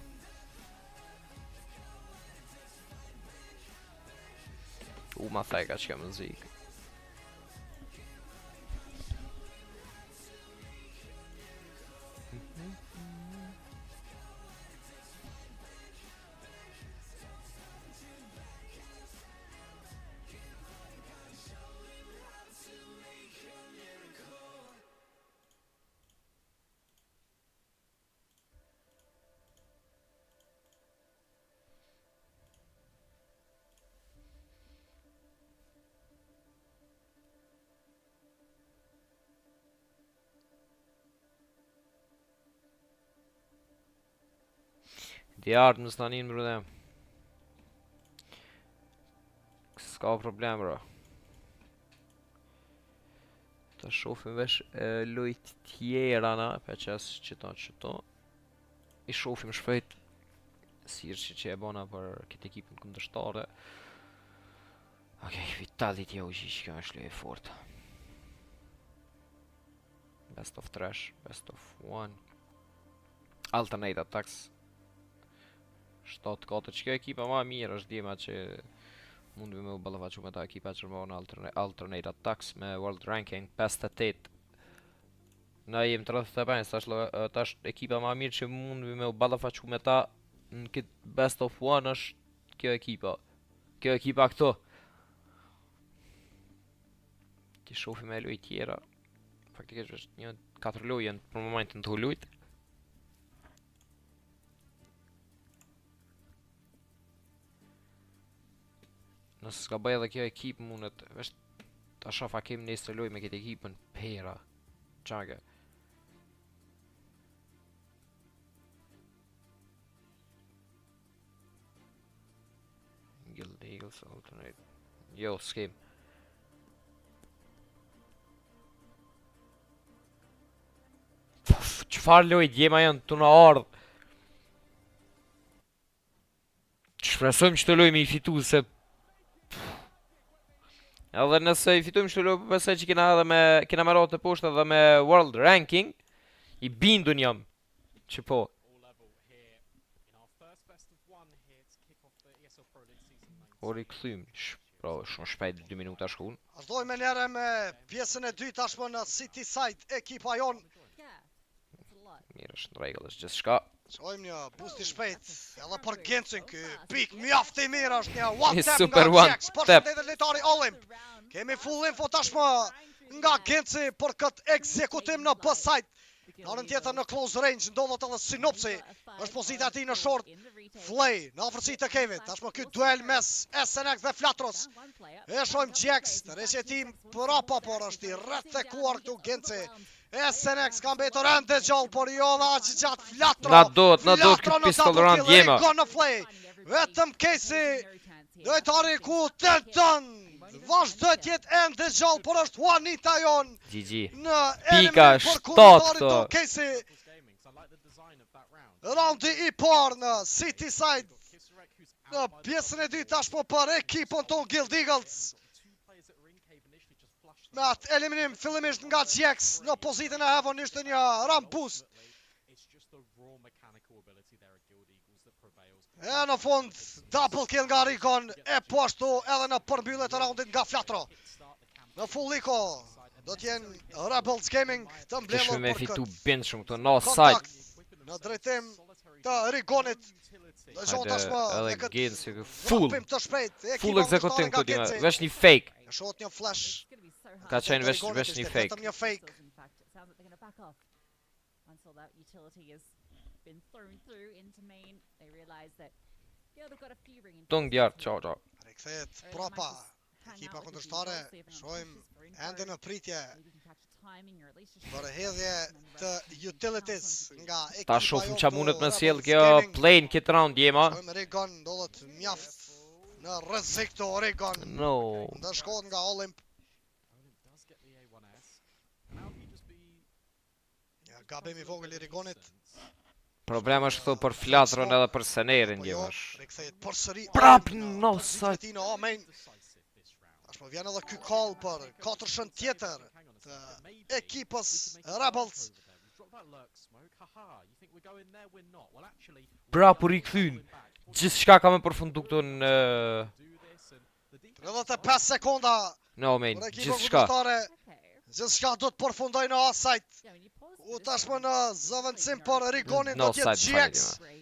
Speaker 2: Ma theka që ka muzikë Djartë më stanin brune. S'ka problem bro. Ta shofim vesh lojt tjera na, pa qes qëto. I shofim shpejt sirë që e bona për këtë ekipin kundërshtare. Okej, Vitalit jo që kjo është lojë fort. Best of trash, best of one. Alternate attacks. 7-4, që kjo ekipa ma mirë është djema që mund me u ballafaqu me ta ekipa që më alternate attacks me world ranking 58. Na jem 35, tash ekipa ma mirë që mund me u ballafaqu me ta në këtë best of one është kjo ekipa. Kjo ekipa këto. Ti shofi me lojë tjera. Faktikisht është një 4 lojën për momentin të lujt. Nëse s'ka bëj edhe kjo ekip mundet, është ta shofa kem nesër loj me këtë ekipën PERA. Çage. Guild Eagles alternate. Jo, s'kem. Çfarë loj djema janë të na ardh? Shpresojmë që të loj me i fitu se edhe nëse i fitojmë shtë lojë përse që kena me rotë të poshtë edhe me world ranking, i bindun jam, që po. Ori këthym, shumë shpejt 2 minuta shkun.
Speaker 1: Vazhdojmë me njëre me pjesën e 2 tashmë në City Side, ekipa jonë.
Speaker 2: Mirë është në regull, është gjithë shka.
Speaker 1: Qojmë një boost i shpejt, edhe për Gencin kë pik mjaft i mirë është një one tap
Speaker 2: Super
Speaker 1: nga
Speaker 2: one
Speaker 1: Jax, për
Speaker 2: tap.
Speaker 1: shëndetit litari Olymp. Kemi full info tashmë nga Genci për këtë ekzekutim në B-side. Në anën tjetër në close range ndodhet edhe Sinopsi, është pozita ti në short. Flay në afërsi të Kevit, tashmë ky duel mes SNX dhe Flatros. E shojmë Jax, të reqetim prapa, por është i rrethekuar këtu Genci. SNX ka mbetur ende gjallë, por jo dhe aq gjatë Flatro.
Speaker 2: Na do të këtë pistol rand jema.
Speaker 1: Vetëm Casey, dojtari ku tenton. Vazhdo t'jetë ende gjallë, por është Juanita jonë.
Speaker 2: GG.
Speaker 1: Në
Speaker 2: Pika
Speaker 1: elimin për
Speaker 2: 7
Speaker 1: kundërtarit
Speaker 2: këto.
Speaker 1: të Casey. Raundi i parë në City Side. Në pjesën e 2 tashmë për ekipën ton Guild Eagles. Me atë eliminim fillimisht nga Jax në pozitën e Heaven ishte një ramp boost. E në fund double kill nga Rikon, e po ashtu edhe në përmbyllet të raundit nga Flatro. Në full liko do t'jenë Rebels Gaming të mbledhur
Speaker 2: Kishme me
Speaker 1: për
Speaker 2: fitu
Speaker 1: këtë
Speaker 2: bind shumë këto no
Speaker 1: kontakt
Speaker 2: side.
Speaker 1: në drejtim të Rikonit. Dhe gjohën tashmë
Speaker 2: Hajde
Speaker 1: me
Speaker 2: edhe
Speaker 1: këtë
Speaker 2: Genci full.
Speaker 1: rapim të shpejt.
Speaker 2: Full ekzekutim këtu dima. Vesh një fake.
Speaker 1: E shohet një flash.
Speaker 2: Ka qenë vesh një fake.
Speaker 1: Vetëm një fake.
Speaker 2: Tung djartë, qao.
Speaker 1: Rikthehet prapa. Ekipa kundërshtare, shojmë ende në pritje për hedhje të utilities nga ekipa
Speaker 2: Ta shofim qa mundet me sjell kjo plane këtë round jema.
Speaker 1: Shojmë Rigon, ndodhet mjaft në rrezik të Rigon.
Speaker 2: No.
Speaker 1: Ndë shkohet nga Olymp. Ja, gabim i vogël i Rigonit.
Speaker 2: Problem është këto për Flatron edhe për Senerin
Speaker 1: Po jo,
Speaker 2: djemash.
Speaker 1: rikthehet përsëri.
Speaker 2: Prap
Speaker 1: Olymp
Speaker 2: no
Speaker 1: në
Speaker 2: side.
Speaker 1: Tino Omen. Tashmë vjen edhe ky call për 4-shën tjetër të ekipës Rebels.
Speaker 2: Prap u rikthyn. Gjithë shka ka me përfundu këto në...
Speaker 1: 35 sekonda
Speaker 2: No man,
Speaker 1: për ekipën
Speaker 2: gjithë shka.
Speaker 1: kundërshtare. Gjithë shka do të përfundoj në asajt. U tashmë në zëvendësim për Rigonin do
Speaker 2: No
Speaker 1: t'jetë
Speaker 2: side
Speaker 1: Jax.
Speaker 2: fare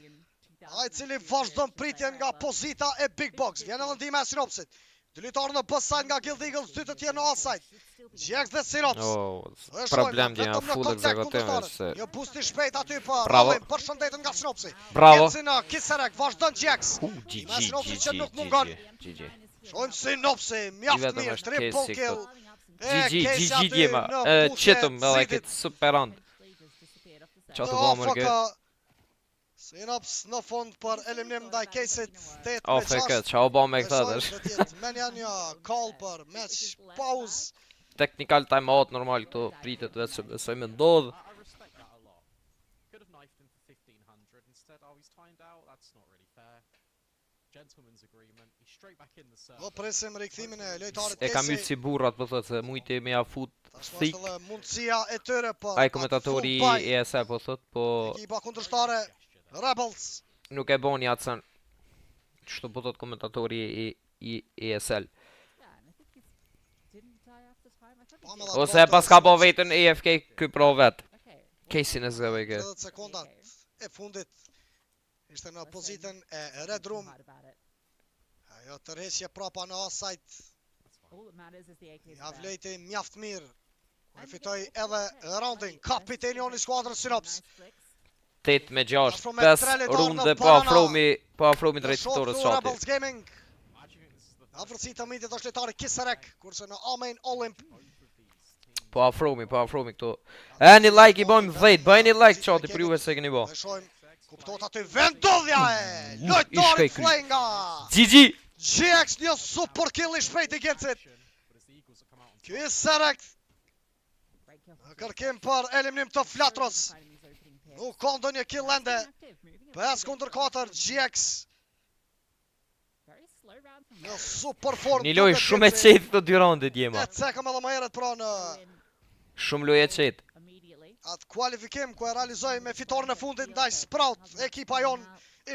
Speaker 1: Ai cili vazhdon pritjen nga pozita e Big Box. Vjen edhe ndihma e Sinopsit. Dy lojtarë në B-side nga Guild Eagles, dy të tjerë në A-side. Jax dhe Sinops.
Speaker 2: Oh, problem djema, full ekzekutim se...
Speaker 1: Një boost i shpejt aty për
Speaker 2: Bravo.
Speaker 1: Olymp, për shëndetin nga Sinopsi.
Speaker 2: Bravo.
Speaker 1: Genci në Kiserek, vazhdon Jax.
Speaker 2: GG.
Speaker 1: Shojmë Sinopsi, mjaft mirë, triple kill.
Speaker 2: GG djema, qëtëm edhe këtë super round. Qa të bëmë mërgë?
Speaker 1: Synops në fund për eliminim ndaj Kesit 8
Speaker 2: O,
Speaker 1: me
Speaker 2: fe
Speaker 1: 6.
Speaker 2: këtë, qa o ba me këta
Speaker 1: Besoj
Speaker 2: dërsh.
Speaker 1: do t'jetë menja një call për match pause.
Speaker 2: Technical time out normal këto pritet vetë se besoj me ndodh.
Speaker 4: I respect that a lot. Could have knifed him for 1500. Instead, oh, he's timed out. That's not really fair. Gentleman's agreement. He's straight back in the
Speaker 1: Do
Speaker 4: circle.
Speaker 1: presim rikthimin e lojtarit
Speaker 2: E kam
Speaker 1: Kesi.
Speaker 2: mytë si burrat po thot se mujti me ja fut
Speaker 1: Tashmë
Speaker 2: thick.
Speaker 1: është edhe mundësia e tyre për
Speaker 2: Ai
Speaker 1: atë
Speaker 2: komentatori
Speaker 1: full buy.
Speaker 2: i ESA po thot, po
Speaker 1: Ekipa kundërshtare Rebels.
Speaker 2: nuk e boni atë sen. Çto po thot komentatori i ESL. Ose e pas ka bo vetën AFK ky pro vet. Casey në zëve kë.
Speaker 1: 30 sekondat e fundit. Ishte në pozitën e Red Room. Ajo tërheqje prapa në offside. Ja vlejti mjaft mirë. E fitoj edhe roundin. Kapitenioni skuadrës Synops.
Speaker 2: 8 me 6, 5 runde po afromi drejt fitores shati.
Speaker 1: Rebels Gaming. Afërsi të midit është lojtari Kisarek, kurse në Amen Olymp.
Speaker 2: Po afromi këto. E një like i bojmë 10, bëjni like qati për juve se keni bo.
Speaker 1: Ne shohim kuptot aty vendodhja e lojtarit
Speaker 2: kry.
Speaker 1: Flenga.
Speaker 2: GG!
Speaker 1: GX një super kill i shpejt i Gencit. Kisarek. Në kërkim për eliminim të Flatros. Nuk ka ndonjë kill ende. 5-4 GX. Në super form.
Speaker 2: Një loj shumë e qetë të dy roundit jema.
Speaker 1: E cekëm edhe më herët pra në
Speaker 2: Shumë loj e qetë.
Speaker 1: atë kualifikim ku e realizoj me fitoren e fundit ndaj Sprout. Ekipa jon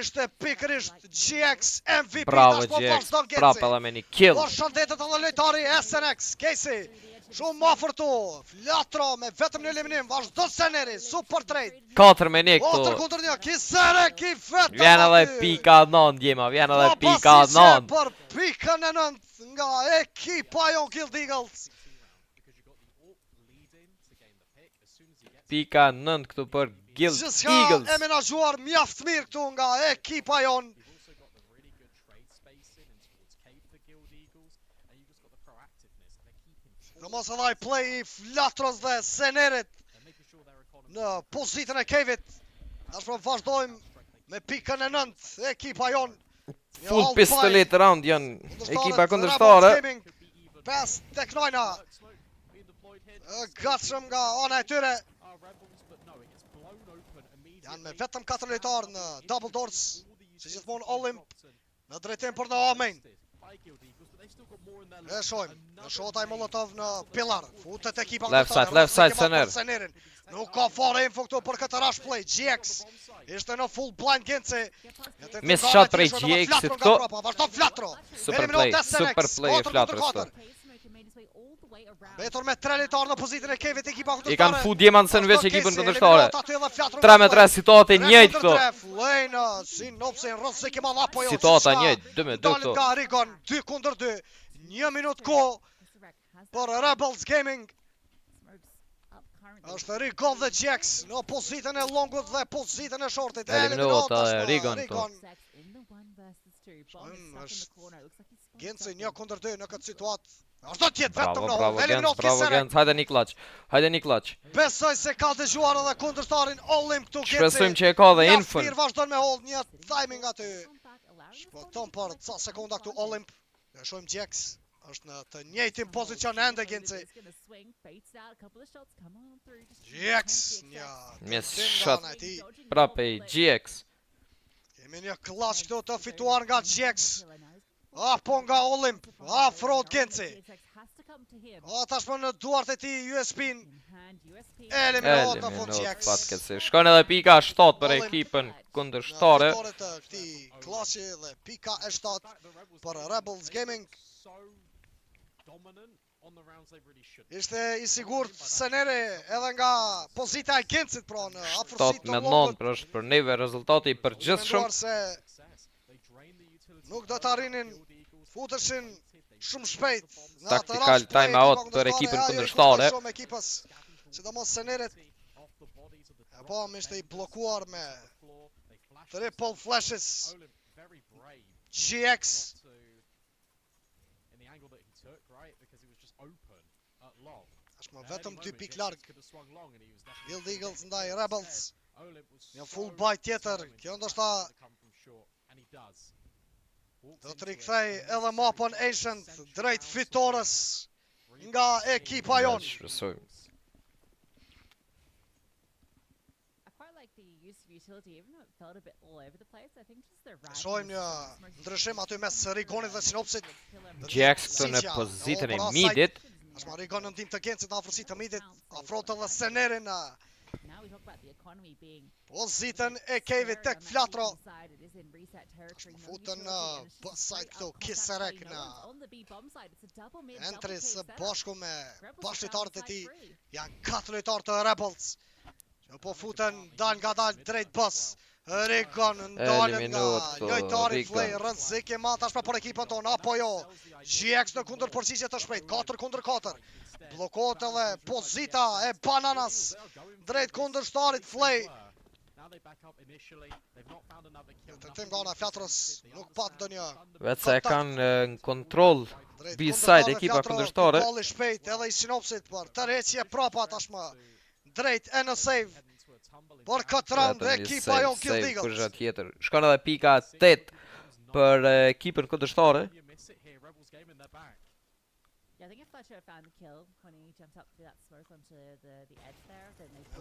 Speaker 1: ishte pikërisht GX MVP.
Speaker 2: Bravo
Speaker 1: Tashpo
Speaker 2: GX,
Speaker 1: vazhdon Genci.
Speaker 2: prap edhe me një kill.
Speaker 1: Por shëndetet edhe lojtari SNX, Casey. Shumë ma fërtu, Flatro me vetëm një eliminim, vazhdo Seneri, super trade.
Speaker 2: 4 me 1
Speaker 1: 4
Speaker 2: këto.
Speaker 1: kundër 1, Kisarek i vetëm
Speaker 2: Vjen edhe
Speaker 1: aty.
Speaker 2: pika 9 jema, vjen edhe pika
Speaker 1: Pasisje
Speaker 2: 9.
Speaker 1: për pikën e 9 nga ekipa jon Guild Eagles.
Speaker 2: Pika 9 këtu për Guild
Speaker 1: Gjithçka
Speaker 2: Eagles.
Speaker 1: e menaxhuar mjaft mirë këtu nga ekipa jon. Në mos edhe i play i Flatros dhe Senerit në pozitën e Kevit. Tashmë vazhdojmë me pikën e 9 ekipa jon. Një
Speaker 2: Full
Speaker 1: all
Speaker 2: pistolet
Speaker 1: fight.
Speaker 2: round janë
Speaker 1: Kundërshtarët
Speaker 2: ekipa
Speaker 1: Rebels
Speaker 2: kundërshtare.
Speaker 1: Gaming, 5 tek 9. Gatshëm nga ana e tyre. Janë me vetëm 4 lojtarë në double doors. Si gjithmonë Olymp në drejtim për në Amen. E shojmë, në shotaj Molotov në Pilar. Futet ekipa
Speaker 2: Left side, left side, Sener.
Speaker 1: Senerin. Nuk ka fare info këtu për këtë rush play. GX ishte në full blind Genci.
Speaker 2: Miss shot prej GX-it këto.
Speaker 1: Vazhdo Flatro.
Speaker 2: Super play e Flatros këto.
Speaker 1: Betur me 3 lojtarë në pozitën e Kevit ekipa kundërstare.
Speaker 2: I kanë fut djemant se në veç ekipën kundërshtare. 3 me 3 situate njëjtë këto.
Speaker 1: Flejnë, si nopsin rësë kema lapo jo.
Speaker 2: Situata njëjtë, 2 me 2
Speaker 1: Dalit
Speaker 2: këto.
Speaker 1: nga Rigon, 2 kundër 2. 1 minut ko për Rebels Gaming. Është Rigon dhe GX në pozitën e longut dhe pozitën e shortit.
Speaker 2: Eliminot Rigon këto.
Speaker 1: Genci 1 kundër 2 në këtë situatë. Ashtë do tjetë vetëm
Speaker 2: Bravo,
Speaker 1: në
Speaker 2: bravo Gent,
Speaker 1: eliminot
Speaker 2: bravo
Speaker 1: Kisarek.
Speaker 2: Gent. Hajde një clutch. Hajde një clutch.
Speaker 1: Besoj se ka dëgjuar edhe kundërshtarin Olymp këtu Genci.
Speaker 2: Shpresojmë që e ka dhe
Speaker 1: Mjaft
Speaker 2: infën.
Speaker 1: mirë vazhdon me hold një timing aty. Shpëton për ca sekonda këtu Olymp. Ne shohim GX është në të njëjtin pozicion ende Genci. GX një
Speaker 2: Mes
Speaker 1: tim nga
Speaker 2: shot
Speaker 1: ana e tij.
Speaker 2: prape i GX.
Speaker 1: Kemi një clutch këtu të fituar nga GX. Apo nga Olymp. Afrot Genci. Tashmë në duart e tij USB-n. Eliminot në fund
Speaker 2: Eliminot
Speaker 1: GX.
Speaker 2: fatkesi. Shkon edhe pika 7 për ekipën kundërshtare.
Speaker 1: Në të këtij klashi dhe pika e 7 për Rebels Gaming. Ishte i sigurt Seneri edhe nga pozita e Gencit pra në afërsi
Speaker 2: 7 me 9 për është për neve rezultati i përgjithshëm.
Speaker 1: se nuk do të arrinin futeshin shumë shpejt në atë
Speaker 2: Tactical
Speaker 1: rush play,
Speaker 2: time out
Speaker 1: ekipa
Speaker 2: për ekipën
Speaker 1: ajo i
Speaker 2: kundërshtare.
Speaker 1: kushton shumë ekipës, sidomos Senerit. E po ishte i bllokuar me triple flashes. GX Tashmë vetëm 2 pikë larg. Guild Eagles ndaj Rebels. Një full buy tjetër. Kjo ndoshta do të rikthej edhe mapën Ancient drejt fitores nga ekipa jon.
Speaker 2: Shpresoj.
Speaker 1: Shohim një ndryshim aty mes Rigonit dhe Sinopsit.
Speaker 2: Jax këtu në pozitën e midit.
Speaker 1: Tashmë Rigon në ndim të Gencit në afërsi të midit. Afrohet edhe Senerin. Pozitën e Kevit tek Flatro. Futën bësajt këtu Kiserek në entris bashku me bashkëtarët e tij. Janë 4 lojtarë të Rebels. Që po futën dal nga dal drejt bës. Rigon ndalen nga lojtari Flay, rrezik i madh tashmë për ekipën tonë, apo jo? GX në kundër përgjigje të shpejt, 4 kundër 4. Bllokohet edhe pozita e Bananas drejt kundërshtarit Flay. Tentim nga ana Flatros nuk pat ndonjë.
Speaker 2: Vetë se e kanë në kontroll B-side ekipa kundërshtare.
Speaker 1: Balli shpejt edhe i Sinopsit për tërheqje prapa tashmë drejt e në save. Por këtë round ekipa jon Guild Eagles.
Speaker 2: Kërgjë tjetër. Shkon edhe pika 8 për ekipën kundërshtare.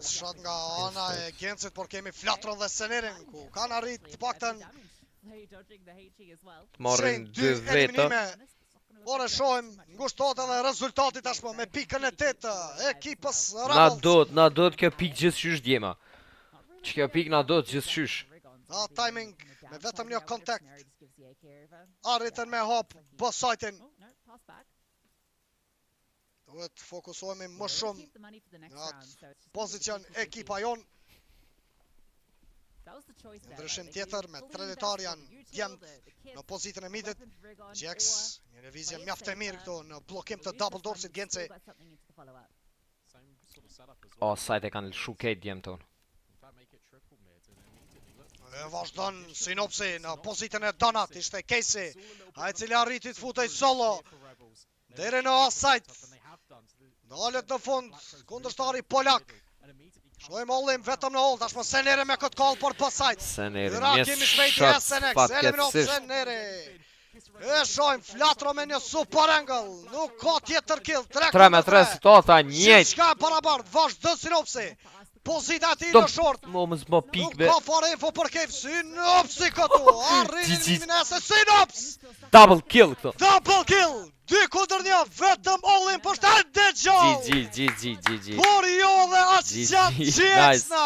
Speaker 1: Shot nga ana e Gencit, por kemi Flatron dhe Senerin ku kanë arrit paktën
Speaker 2: Marrin 2 veta.
Speaker 1: Por e shohim ngushtohet edhe rezultati tashmë me pikën e 8 ekipës Rebels.
Speaker 2: Na do të kjo pikë gjithçysh djema. Që kjo pikë na do të gjithçysh.
Speaker 1: Timing me vetëm një kontakt. Arritën me hop bësajtin. Duhet fokusohemi më shumë në atë pozicion ekipa jon. Ndryshim tjetër me 3 lojtarë janë djemt në pozitën e midit. Jax, një lëvizje mjaft e mirë këtu në bllokim të double doorsit Genci.
Speaker 2: Sajt e kanë lëshu kejt djemë tonë.
Speaker 1: Vazhdon Sinopsi në pozitën e Donat, ishte Casey, ai cili arriti të futej solo deri në offside. Dalet në fund kundërshtari polak. Shohim Ollim vetëm në hold, tashmë Senere me këtë call për pasajt.
Speaker 2: Senere, një shot
Speaker 1: fatkeqësisht. E shohim Flatro me një super angle, nuk ka tjetër kill.
Speaker 2: 3 me 3 situata njëjtë.
Speaker 1: Çka parabart, vazhdo Sinopsi. Pozita ti në short.
Speaker 2: Momës më pikve.
Speaker 1: Nuk ka fare info për Kev. Sinopsi këtu. Arrin eliminese Sinops.
Speaker 2: Double kill këtu.
Speaker 1: Double kill. 2 kundër 1, vetëm Ollim për shtat dhe gjallë.
Speaker 2: GG.
Speaker 1: Por jo dhe aqë gjatë GX në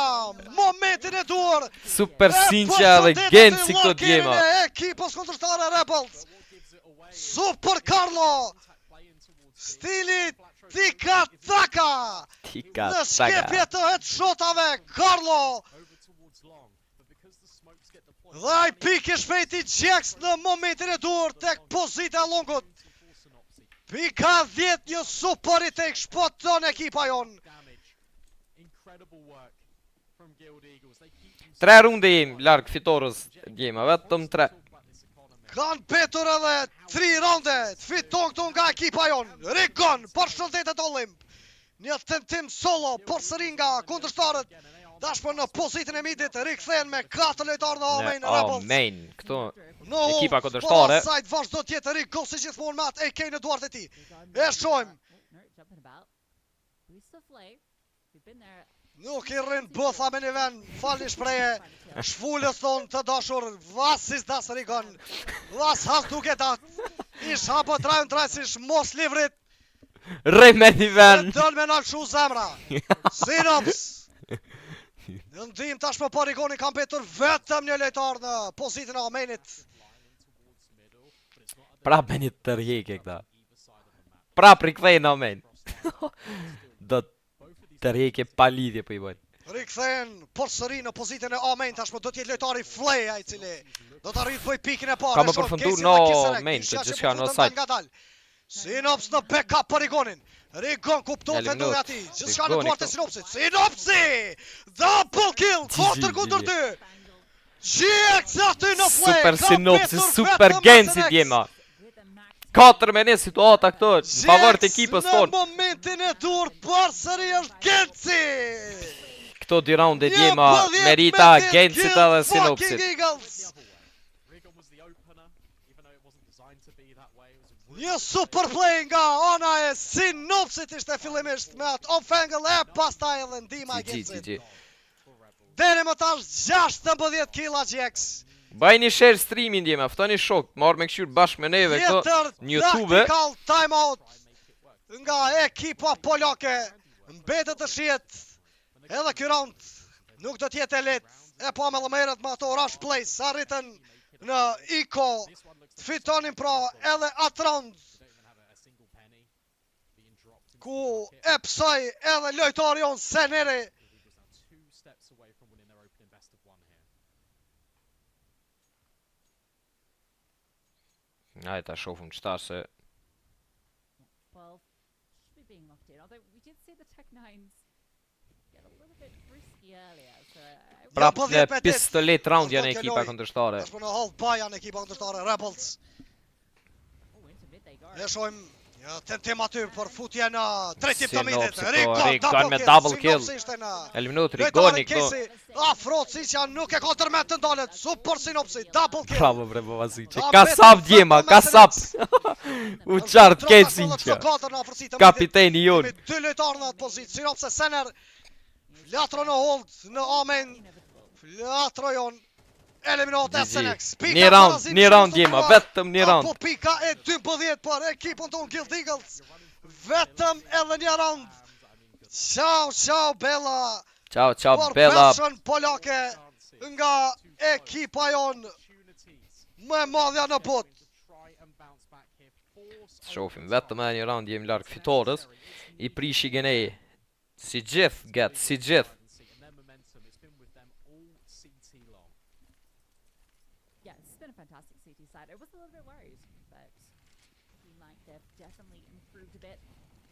Speaker 1: momentin e duar.
Speaker 2: Super Sinqa dhe Genci këto djema.
Speaker 1: Ekipës kundërshtare Rebels. Super Carlo. Stili Tika-taka. Në shkepje të headshotave Carlo. Dhe ai pikë shpejti GX në momentin e duar tek pozita e longut. Pika 10 një super i tek shpoton ekipa jon.
Speaker 2: 3 runde jem larg fitores djema, vetëm 3.
Speaker 1: Kanë petur edhe 3 raunde të fiton këtu nga ekipa jon. Rigon për shëndetet Ollimp. Një tentim solo përsëri nga kundërshtarët. Dashmë në pozitën e midit rikthehen me 4 lojtarë në Main Rebels.
Speaker 2: Main, këtu ekipa kundërshtare.
Speaker 1: Sajt vazhdo tjetër Rigon si gjithmonë me atë AK në duart e tij. E shohim. Nuk i rrin bëtha me një vend, falni shpreje. Shfullës thonë të dashur, vasis das Rigon. Vas has duke dat. Ish hapo trajën trajësish mos livrit.
Speaker 2: Rej me një vend.
Speaker 1: Dëll me nalëshu zemra. Sinops. Në ndim tashmë për Rigoni kam petur vetëm një lojtar në pozitën e Amenit.
Speaker 2: Prap me një tërjekje këta. Prap rikthejnë Amen. Do tërjekje pa lidhje për i bojnë.
Speaker 1: Rikthehen përsëri në pozitën e Amen, tashmë do t'jetë lojtari Flay ai cili do të arrit bëj pikën e parë.
Speaker 2: Ka më përfundu në Amen, të gjithka në sajt.
Speaker 1: Sinops në backup për Rigonin. Rigon kupton të ndonë ati. Gjithka në duart e Sinopsit. Sinopsi! Double kill! 4 kundër 2! GX aty në Flay!
Speaker 2: Super Sinopsi, super Genci djema. 4 me një situata këto, në favor të ekipës
Speaker 1: Në
Speaker 2: tonë.
Speaker 1: momentin e dur, përsëri është Genci!
Speaker 2: Këto dy raunde djema merita Gencit edhe Sinopsit.
Speaker 1: Një super play nga ona e Sinopsit ishte fillimisht me atë off angle e pastaj edhe ndihma e Gencit. Deri më tash 16 killa Gjex.
Speaker 2: Bajni share streamin djema, ftoni shok, marrë me këshyrë bashkë me neve këto në YouTube.
Speaker 1: Tactical timeout nga ekipa polake. Mbetet të shihet edhe ky round nuk do t'jetë e lehtë. E pa me lëmerët me ato rush plays, arritën në Iko, fitonin pra edhe atë round ku e psoj edhe lojtari on Seneri.
Speaker 2: Hajde ta shohim çfarë se
Speaker 3: Well, should be being locked in. Although we did see the Tech Nines get a little bit frisky earlier. So
Speaker 2: prap në pistolet round janë ekipa kundërshtare.
Speaker 1: Është në hold by janë ekipa kundërshtare Rebels.
Speaker 3: into mid they go.
Speaker 1: Ne shohim një tentim aty për futje në drejtim të midit.
Speaker 2: Rigon me double kill. Eliminot Rigoni këto.
Speaker 1: Afro Cicia nuk e ka tërmet të ndalet. Super Sinopsi, double kill.
Speaker 2: Bravo bre Bovazic. Ka sap djema, ka sap. U çart ke Cicia. Kapiteni jon.
Speaker 1: Me dy lojtarë në atë pozitë. Sinopse Sener flatro në hold në Amen. Flatro jon. Eliminot SNX.
Speaker 2: Një round djema, vetëm një round.
Speaker 1: Po pika e 12 për ekipën tonë Guild Eagles. Vetëm edhe një round. Ciao Bella.
Speaker 2: Ciao Bella.
Speaker 1: Për polake nga ekipa jon më madhja në botë.
Speaker 2: Shofim vetëm edhe një round jemi larg fitores. I prishi gjenej. Si gjithë.
Speaker 3: Yeah, it's been a fantastic CT side. I was a little bit worried, but seem like they've definitely improved a bit.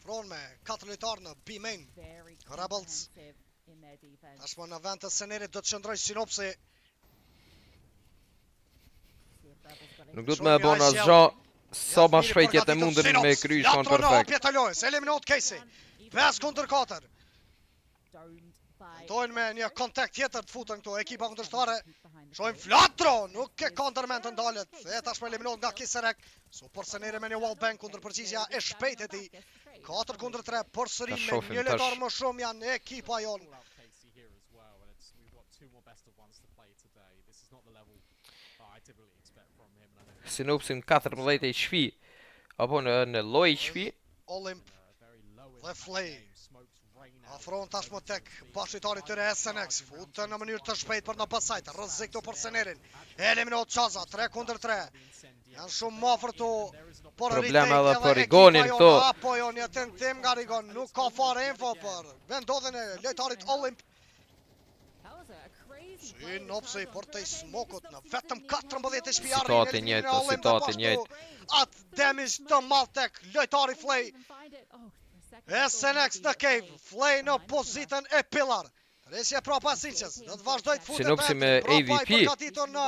Speaker 1: Fron me 4 lojtarë në B-main.
Speaker 3: Very
Speaker 1: Rebels.
Speaker 3: comprehensive in their defense.
Speaker 1: Tashmë në vend të Senerit do të qëndroj Sinopsi.
Speaker 3: See if Rebels got
Speaker 2: Nuk do të më e bon asgjë. Sa më shpejt jetë mundën me kry shkon perfekt.
Speaker 1: Pjeta lojës, eliminot Casey. 5 kundër 4.
Speaker 3: domed by
Speaker 1: Dojnë me një kontakt tjetër të futën këtu ekipa kundërshtare. Shohim Flatro, nuk e ka ndërmend të ndalet. E tashmë eliminot nga Kiserek. Super Seneri me një wallbang kundër përgjigja e shpejt e tij. 4 kundër 3, përsëri me një lojtar më shumë janë ekipa jon.
Speaker 2: Sinopsim 14 e shpi. Apo në loj shpi.
Speaker 1: Olymp dhe Flay afron tashmë tek bashkëtari tyre SNX. Futën në mënyrë të shpejt për në pasajt. Rrezik këtu për Senerin. Eliminot Chaza, 3 kundër 3. Janë shumë më afër këtu.
Speaker 2: Probleme edhe për Rigonin këtu.
Speaker 1: Apo jo një tentim nga Rigon. Nuk ka fare info për vendodhjen e lojtarit Olymp.
Speaker 3: that was a crazy
Speaker 1: Sinopsi për të smokut në vetëm 14 e shpijarë.
Speaker 2: Situatë njëjtë, situatë njëjtë.
Speaker 1: Atë damage të madh tek lojtari Flay. SNX në cave, Flay në pozitën e pillar. Resje prapa Sinqes, do të vazhdoj të futet
Speaker 2: Sinopsi me AVP.
Speaker 1: Përgatitur në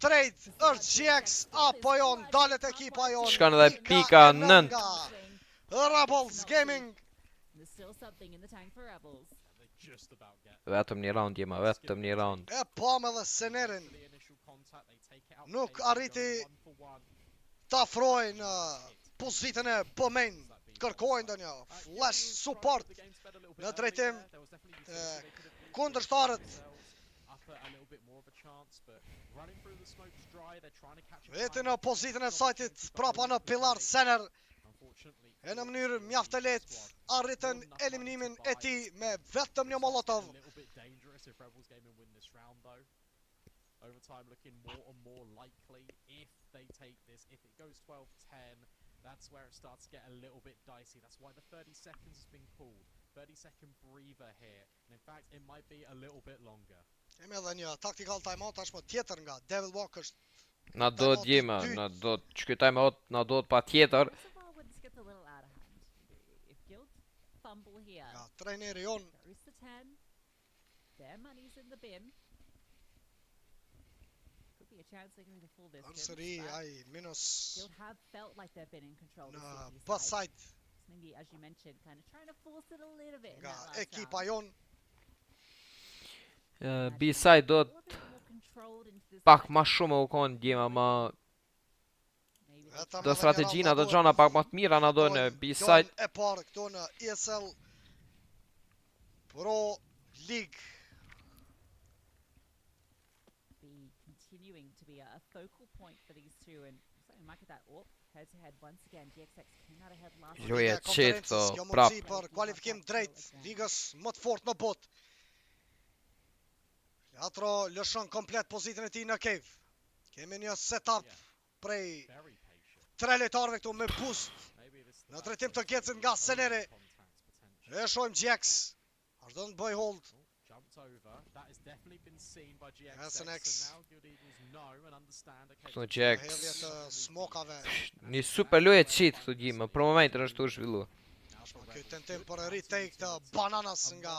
Speaker 1: trade është GX apo jo ndalet ekipa jon.
Speaker 2: Shkan edhe pika 9.
Speaker 1: Rebels Gaming.
Speaker 3: There's still something in the tank for Rebels.
Speaker 2: Vetëm një round jema, vetëm një round.
Speaker 1: E pam edhe Senerin. Nuk arriti ta afrojnë në pozitën e B-main. Kërkojnë ndonjë flash support në drejtim kundërshtarët. Veti në pozitën e sajtit prapa në pillar Sener. E në mënyrë mjaft të lehtë arritën eliminimin e tij me vetëm një molotov.
Speaker 4: Overtime looking more and more likely if they take this. If it goes 12-10, that's where it starts to get a little bit dicey. That's why the 30 seconds has been called. 30-second breather here. And in fact, it might be a little bit longer.
Speaker 1: Kemi edhe një tactical timeout tashmë tjetër nga Devil Walkers.
Speaker 2: Na do të jema, na do të shkytaj me hot, na do të pa tjetër.
Speaker 3: First of all, when this gets a little out of hand, if Guild fumble here,
Speaker 1: Nga trejneri jon.
Speaker 3: goes to 10, their money's in the bin. Could be a chance they can do the full distance.
Speaker 1: Sëri, ai, minus
Speaker 3: Still have felt like they've been in control
Speaker 1: në
Speaker 3: of the
Speaker 1: bus
Speaker 3: side.
Speaker 1: side
Speaker 3: Maybe, as you mentioned, kind of trying to force it a little bit in
Speaker 1: nga
Speaker 3: that last
Speaker 1: ekipa
Speaker 3: round.
Speaker 1: jon.
Speaker 2: B-side do
Speaker 3: A little bit more controlled into this
Speaker 2: pak
Speaker 3: match.
Speaker 2: ma shumë u konë djema ma
Speaker 3: Maybe
Speaker 1: Vetëm
Speaker 2: do
Speaker 1: edhe
Speaker 2: strategjina
Speaker 1: një
Speaker 2: do
Speaker 1: radhë
Speaker 2: gjona pak ma të mira na do në
Speaker 1: Dojnë
Speaker 2: B-side.
Speaker 1: e parë këto në ESL Pro League.
Speaker 3: be continuing to be a focal point for these two, and so we might get that head to head once again. GXX came out ahead last
Speaker 2: Jo,
Speaker 1: Liga
Speaker 2: je
Speaker 1: e
Speaker 2: qetë
Speaker 1: konferencës,
Speaker 2: këto,
Speaker 1: kjo
Speaker 2: prap.
Speaker 1: mundësi për kualifikim drejt ligës më të fortë në botë. Flatro lëshon komplet pozitën e tij në cave. Kemi një setup prej
Speaker 4: Very patient.
Speaker 1: 3 lojtarëve këtu me boost
Speaker 4: Maybe this
Speaker 1: në drejtim të Gecit nga Seneri. E shohim GX. Vazhdon të bëj hold.
Speaker 4: Jumped over. That has definitely been seen by GXX.
Speaker 1: SNX.
Speaker 4: So now Guild Eagles know and understand. Okay,
Speaker 2: Këto
Speaker 1: Hedhje
Speaker 2: GX.
Speaker 1: të smokave.
Speaker 2: Një super loje qetë këto gjima, për momentin është u zhvillu.
Speaker 1: Ky tentim për retake të bananas nga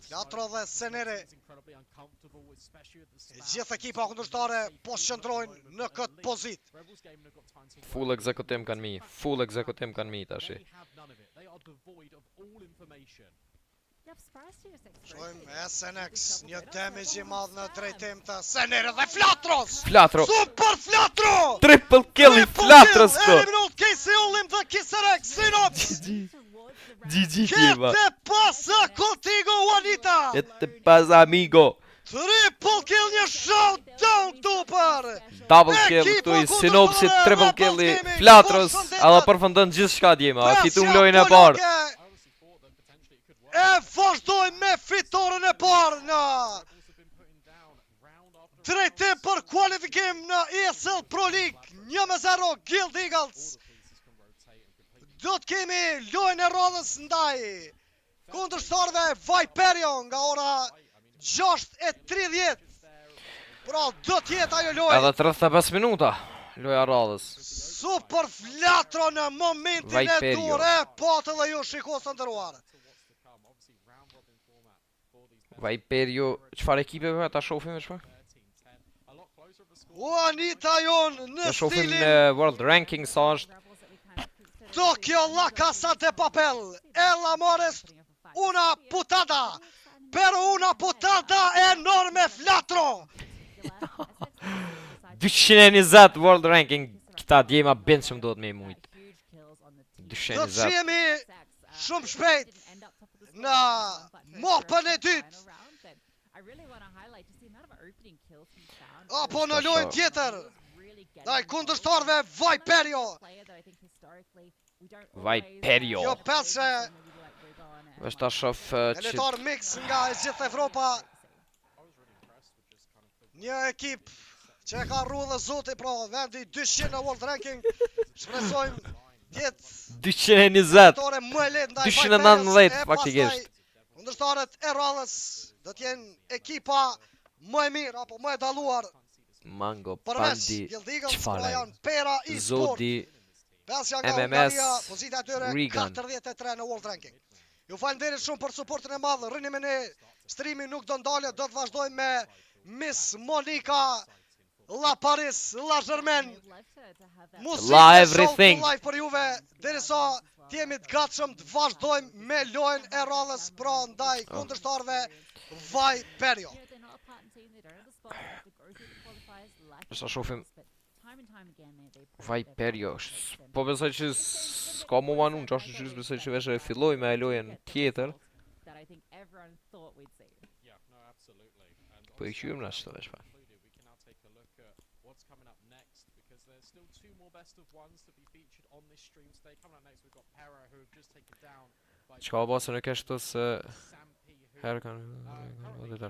Speaker 1: Flatro dhe Seneri. E gjithë ekipa kundërshtare po shndrojnë në këtë pozitë.
Speaker 2: Full exekutim kanë mi, full exekutim kanë mi tashi.
Speaker 3: Yep, surprised to your
Speaker 1: Shohim SNX, një damage I madh në drejtim të Seneri dhe Flatros.
Speaker 2: Flatro,
Speaker 1: Super Flatro!
Speaker 2: triple kill I Flatros këto.
Speaker 1: Eliminot KC Ullim dhe Kiserek, Synops!
Speaker 2: GG gjima.
Speaker 1: Kete pasa contigo Juanita!
Speaker 2: Jete pas amigo.
Speaker 1: Triple kill, një showdown këtu për
Speaker 2: Double kill këtu I Synopsit, triple kill I Flatros. Alla përfundon gjithë shka djema, fitum lojën e parë.
Speaker 1: E vazhdojnë me fitoren e parë në drejtim për kualifikim në ESL Pro League 1-0 Guild Eagles. Do të kemi lojën e radhës ndaj kundërshtarëve Viperio nga ora 6:30. Pra do të jetë ajo lojë.
Speaker 2: Edhe 35 minuta, loja radhës.
Speaker 1: Super Flatro në momentin e
Speaker 2: Viperio.
Speaker 1: dure, po të dhe ju shikos të ndëruar.
Speaker 2: Viperio, qëfar ekipe për ta shofim e qëfar?
Speaker 1: Juanita jon në
Speaker 2: Ta shofim
Speaker 1: stilin
Speaker 2: në World Ranking sa është.
Speaker 1: Tokyo La Casa de Papel, El Amores una putada, pero una putada enorme Flatro.
Speaker 2: 220 World Ranking, këta djema bëndë që më do të me I mujtë.
Speaker 1: Do të
Speaker 2: 220.
Speaker 1: shihemi shumë shpejt në mopën e dytë. Apo në lojën tjetër, ndaj kundërshtarëve Viperio.
Speaker 2: Viperio.
Speaker 1: Kjo pesë
Speaker 2: Vështë ta shof që...
Speaker 1: lojtar mix nga e gjithë Evropa. Një ekip që e ka rru dhe zoti, pra vendi 200 në World Ranking. Shpresojmë tjetë
Speaker 2: 220.
Speaker 1: tore më e lehtë ndaj
Speaker 2: 219
Speaker 1: Viperios,
Speaker 2: faktikisht.
Speaker 1: Kundërshtarët e radhës do t'jenë ekipa më e mirë apo më e dalluar
Speaker 2: Mango,
Speaker 1: përveç
Speaker 2: Pandi,
Speaker 1: Guild Eagles,
Speaker 2: qëfare?
Speaker 1: pra janë PERA ESPORTS.
Speaker 2: Zodi,
Speaker 1: Pesja nga
Speaker 2: MMS,
Speaker 1: Hungaria, pozita e tyre
Speaker 2: Regan.
Speaker 1: 43 në World Ranking. Ju falenderit shumë për suportin e madh. Rrini me ne, streami nuk do ndalet, do të vazhdojmë me Miss Monica La Paris, La Germaine.
Speaker 2: La everything.
Speaker 1: Live për juve, derisa të jemi të gatshëm të vazhdojmë me lojën e radhës pra ndaj kundërshtarëve Viperio.
Speaker 2: Sa shofim Viperio. Po besoj që s'ka mu manu, në qashtë qyrës besoj që veshe filloj me e lojën tjetër. Po I qyrëm në qëtë vesh pa. Qka o basë në keshtë të se... Herë kanë...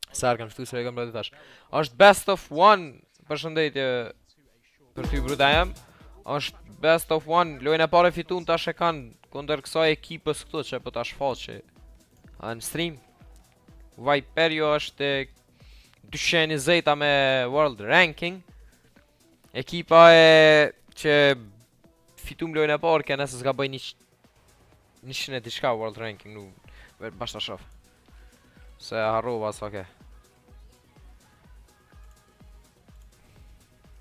Speaker 2: Serë kanë fëtu se e kanë brati tash. Është best of one, përshëndetje për ty bruda jem. Është best of one, lojën e pare fitun tash e kanë kundër kësaj ekipës këtu që po tash faqe. A në stream. Viperio është 220 me World Ranking. Ekipa e që fitum lojën e parë kene se s'ka bëj 100 e diçka World Ranking, nuk bashkë ta shof. Se harrova s'ka ke.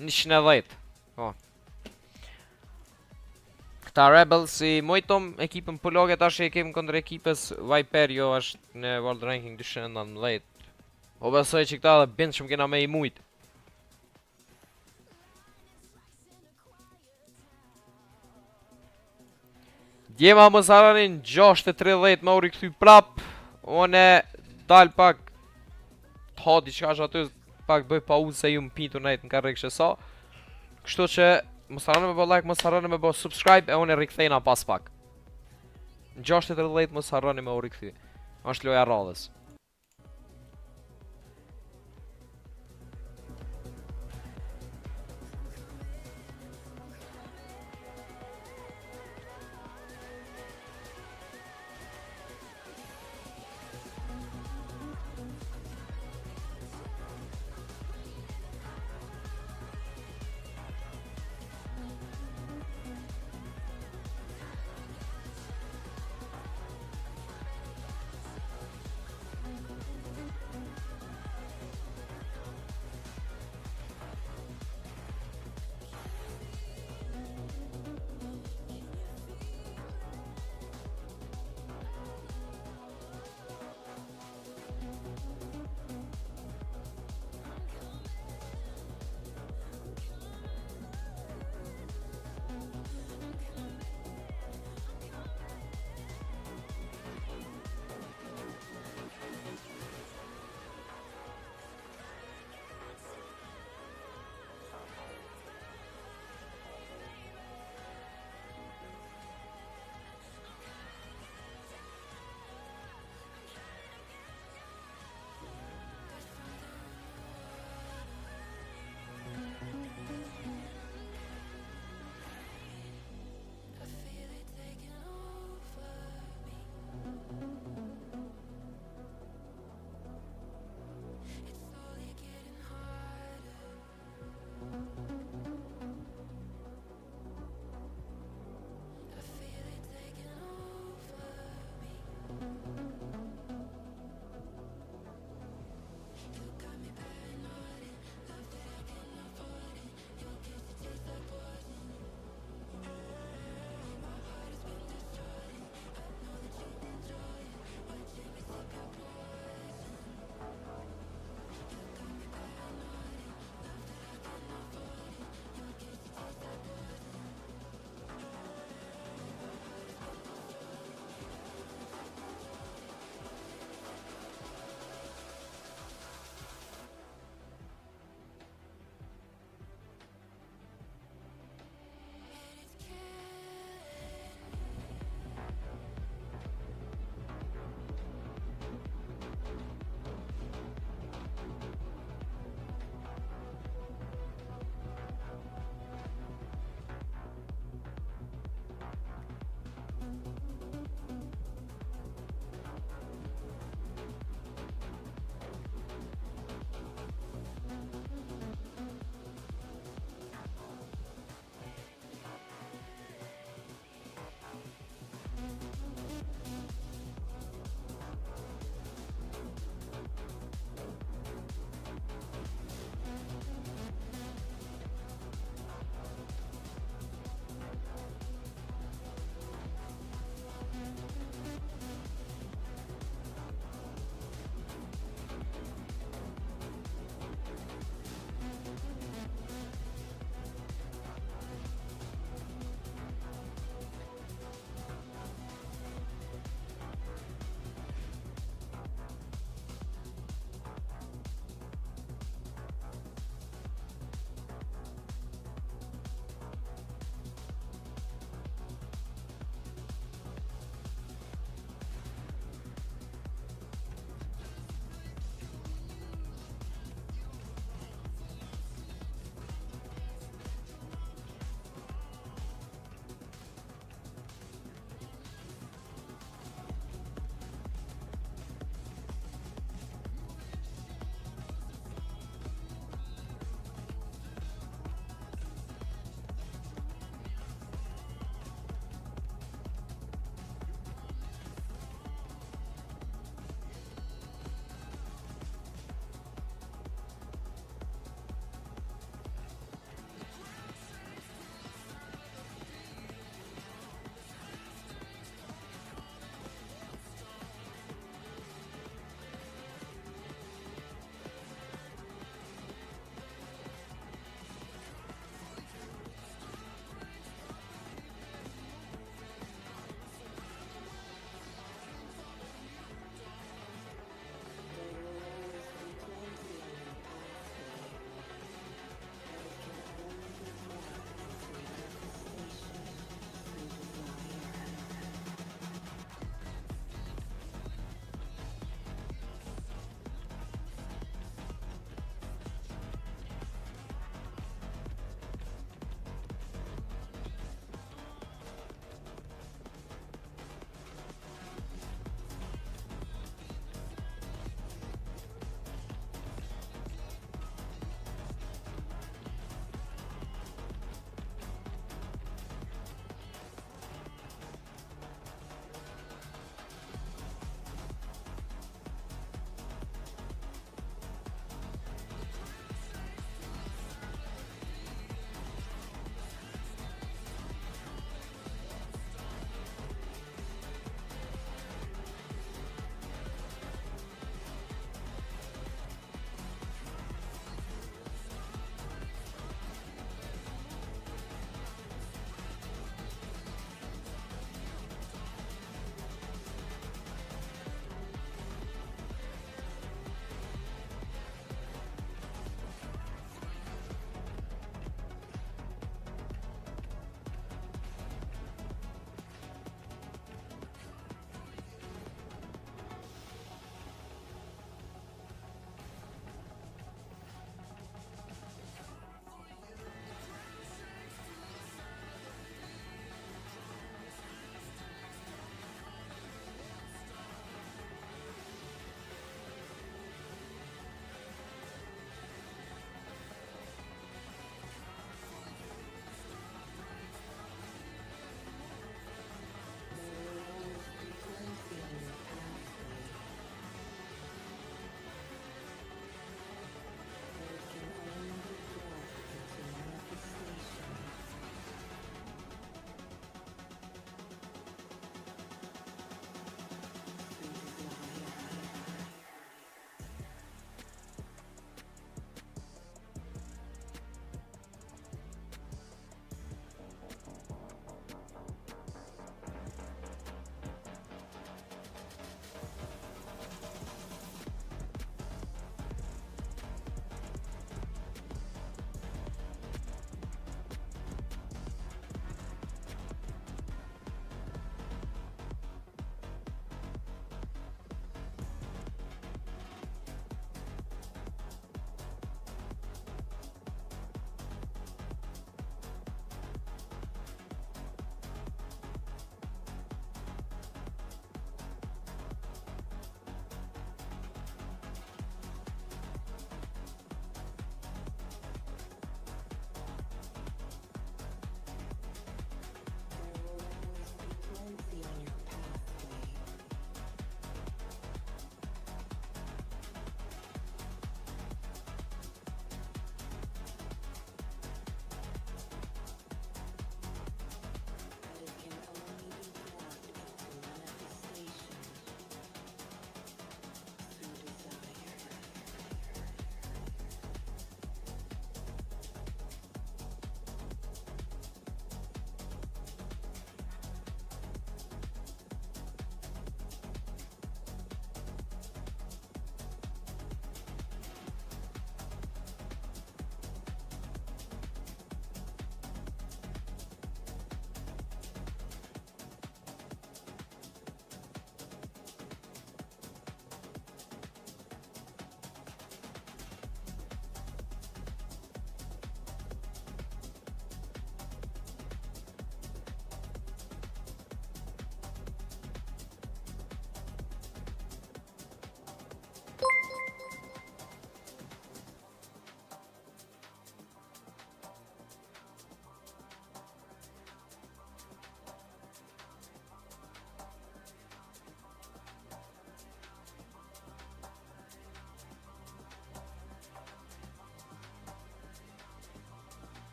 Speaker 2: 110. Po. Këta Rebels i mojtom ekipën Pologe tash e kemë kundër ekipës Viper, jo është në World Ranking 219. Po besoj që këta dhe bindë shumë kena me i mujt. Djema më saranin 6:30 më u rikthy prap. One dal pak të ha diçka që aty pak bëj pauzë se ju më pitu nejt në karrikë që sa. Kështu që mos harroni me bë like, mos harroni me bë subscribe e unë rikthejna pas pak. 6:30 mos harroni me u rikthy. Është loja radhës.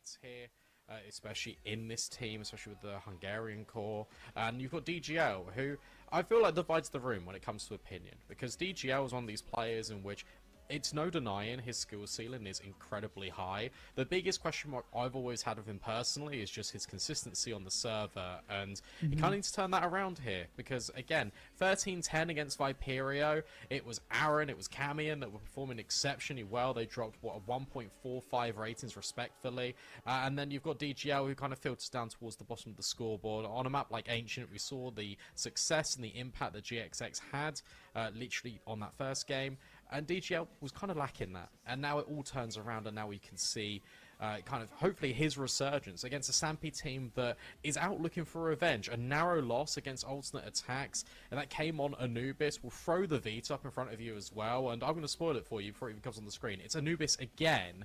Speaker 4: fights here, especially in this team, especially with the Hungarian core. And you've got DGL, who I feel like divides the room when it comes to opinion, because DGL is one of these players in which it's no denying his skill ceiling is incredibly high. The biggest question mark I've always had with him personally is just his consistency on the server, and he kind of needs to turn that around here, because again, 13-10 against Viperio, it was Aaron, it was Camion that were performing exceptionally well. They dropped, what, 1.45 ratings respectfully, and then you've got DGL, who kind of filters down towards the bottom of the scoreboard. On a map like Ancient, we saw the success and the impact that GXX had, literally on that first game, and DGL was kind of lacking that, and now it all turns around, and now we can see kind of hopefully his resurgence against a Sampi team that is out looking for revenge. A narrow loss against Alternate Attacks, and that came on Anubis. We'll throw the Vita up in front of you as well, and I'm going to spoil it for you before it even comes on the screen. It's Anubis again,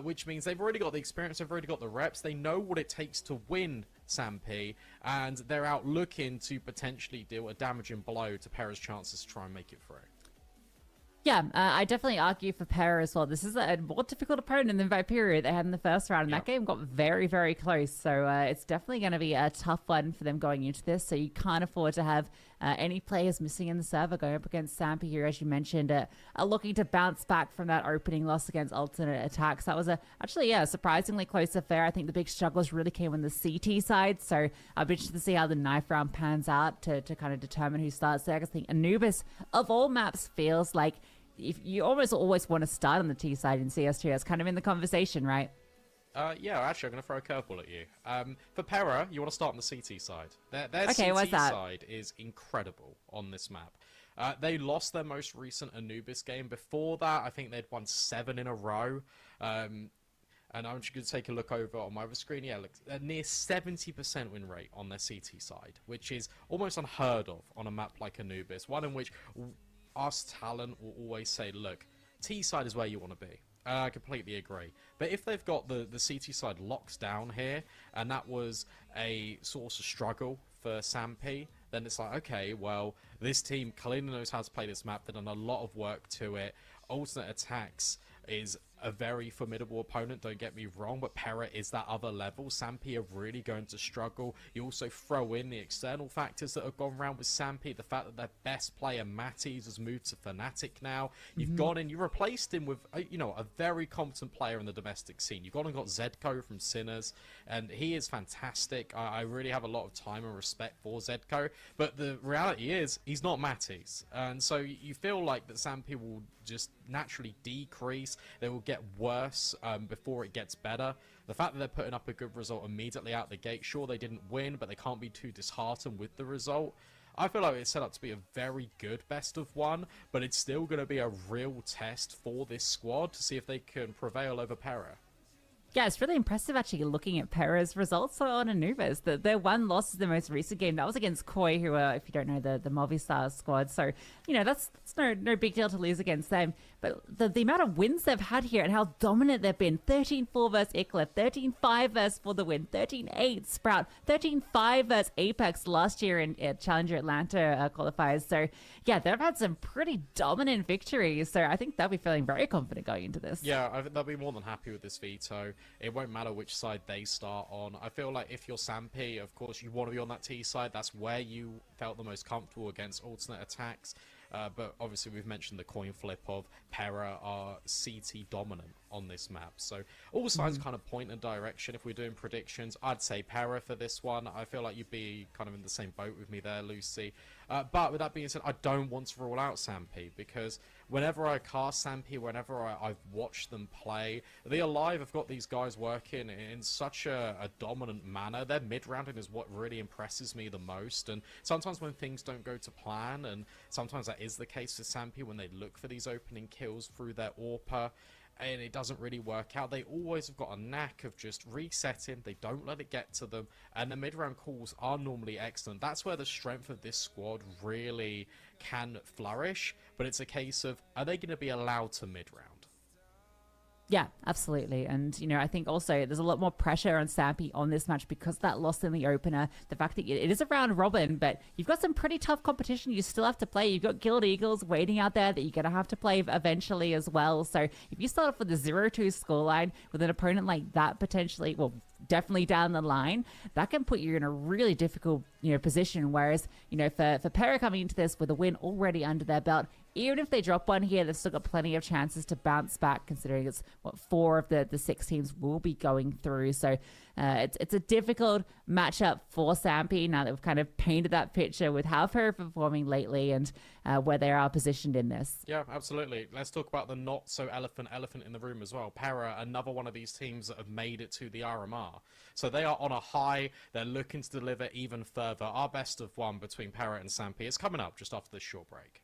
Speaker 4: which means they've already got the experience, they've already got the reps, they know what it takes to win Sampi, and they're out looking to potentially deal a damaging blow to PERA's chances to try and make it through.
Speaker 3: Yeah, I definitely argue for PERA as well. This is a more difficult opponent than Viperio they had in the first round, and that game got very, very close. So it's definitely going to be a tough one for them going into this. So you can't afford to have any players missing in the server going up against Sampi here, as you mentioned, are looking to bounce back from that opening loss against Alternate Attacks. That was actually a surprisingly close affair. I think the big struggles really came on the CT side. So I'll be interested to see how the knife round pans out to kind of determine who starts there. I think Anubis, of all maps, feels like if you almost always want to start on the T side in CS2. That's kind of in the conversation, right?
Speaker 4: Yeah, actually, I'm going to throw a curveball at you. For PERA, you want to start on the CT side. Their
Speaker 3: okay,
Speaker 4: CT
Speaker 3: what's that?
Speaker 4: side is incredible on this map. They lost their most recent Anubis game. Before that, I think they'd won 7 in a row. And I'm just going to take a look over on my other screen. Yeah, look, a near 70% win rate on their CT side, which is almost unheard of on a map like Anubis. One in which us talent will always say, look, T side is where you want to be. I completely agree. But if they've got the CT side locked down here, and that was a source of struggle for Sampi, then it's like, okay, well, this team clearly knows how to play this map. They've done a lot of work to it. Alternate Attacks is a very formidable opponent, don't get me wrong, but PERA is that other level. Sampi are really going to struggle. You also throw in the external factors that have gone around with Sampi, the fact that their best player, Matties, has moved to Fnatic now. You've gone in, you replaced him with, a very competent player in the domestic scene. You've gone and got Zedko from Sinners, and he is fantastic. I really have a lot of time and respect for Zedko, but the reality is, he's not Matties. And so you feel like that Sampi will just naturally decrease. They will get worse before it gets better. The fact that they're putting up a good result immediately out the gate, sure, they didn't win, but they can't be too disheartened with the result. I feel like it's set up to be a very good best of one, but it's still going to be a real test for this squad to see if they can prevail over PERA.
Speaker 3: Yeah, it's really impressive actually looking at PERA's results on Anubis. Their one loss is the most recent game. That was against Koi, who are, if you don't know, the Movistar squad. So, that's no big deal to lose against them. But the amount of wins they've had here and how dominant they've been. 13-4 versus Iclip, 13-5 versus For the Win, 13-8 Sprout, 13-5 versus Apex last year in Challenger Atlanta qualifiers. So, yeah, they've had some pretty dominant victories. So I think they'll be feeling very confident going into this.
Speaker 4: Yeah, I think they'll be more than happy with this veto. It won't matter which side they start on. I feel like if you're Sampi, of course, you want to be on that T side. That's where you felt the most comfortable against Alternate Attacks. But obviously, we've mentioned the coin flip of PERA are CT dominant on this map. So all sides kind of point a direction. If we're doing predictions, I'd say PERA for this one. I feel like you'd be kind of in the same boat with me there, Lucy. But with that being said, I don't want to rule out Sampi, because whenever I cast Sampi, whenever I've watched them play, the Alive have got these guys working in such a dominant manner. Their mid-rounding is what really impresses me the most. And sometimes when things don't go to plan, and sometimes that is the case for Sampi when they look for these opening kills through their AWPer, and it doesn't really work out, they always have got a knack of just resetting. They don't let it get to them, and the mid-round calls are normally excellent. That's where the strength of this squad really can flourish, but it's a case of, are they going to be allowed to mid-round?
Speaker 3: Yeah, absolutely. And, you know, I think also there's a lot more pressure on Sampi on this match because that loss in the opener, the fact that it is a round robin, but you've got some pretty tough competition you still have to play. You've got Guild Eagles waiting out there that you're going to have to play eventually as well. So if you start off with a 0-2 scoreline with an opponent like that potentially, well, definitely down the line, that can put you in a really difficult, you know, position. Whereas, you know, for PERA coming into this with a win already under their belt, even if they drop one here, they've still got plenty of chances to bounce back, considering it's what 4 of the 6 teams will be going through. So it's a difficult matchup for Sampi now that we've kind of painted that picture with how PERA performing lately and where they are positioned in this.
Speaker 4: Yeah, absolutely. Let's talk about the not so elephant in the room as well. PERA, another one of these teams that have made it to the RMR. So they are on a high. They're looking to deliver even further. Our best of one between PERA and Sampi is coming up just after this short break.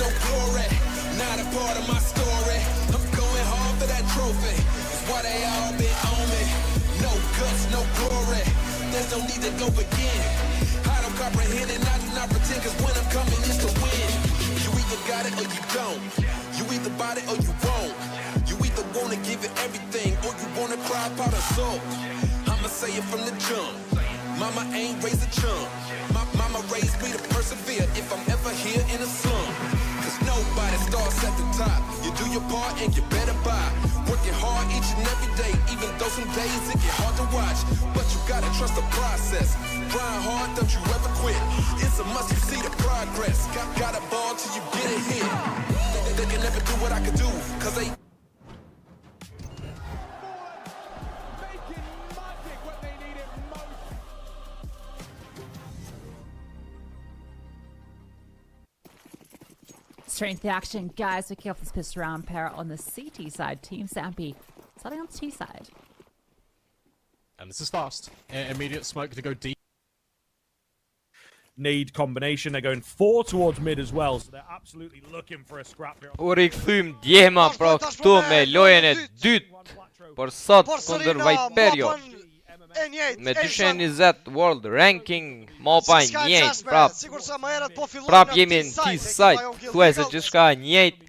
Speaker 5: No glory, not a part of my story. I'm going hard for that trophy. That's why they all been on me. No guts, no glory. There's no need to go begin. I don't comprehend it, I do not pretend, cause when I'm coming it's to win. You either got it or you don't. You either bought it or you won't. You either wanna give it everything or you wanna cry about a soul. I'ma say it from the jump. Mama ain't raised a chump. My mama raised me to persevere if I'm ever here in a slum. Cause nobody starts at the top. You do your part and you better buy. Working hard each and every day, even though some days it get hard to watch. But you gotta trust the process. Grind hard, don't you ever quit. It's a must, you see the progress. Got a ball till you get it hit. They can never do what I can do, cause they
Speaker 3: Straight into the action, guys. We kick off this pistol round. PERA on the CT side. Team Sampi starting on the T side.
Speaker 4: And this is fast. Immediate smoke to go deep.
Speaker 6: Need combination. They're going 4 towards mid as well, so they're absolutely looking for a scrap here.
Speaker 2: U rikthym djema pra këtu me lojën e dytë për sot kundër Viperio. Me 220 World Ranking, mapa njejt, prap jemi në T-side, thuaj se gjithçka njejt,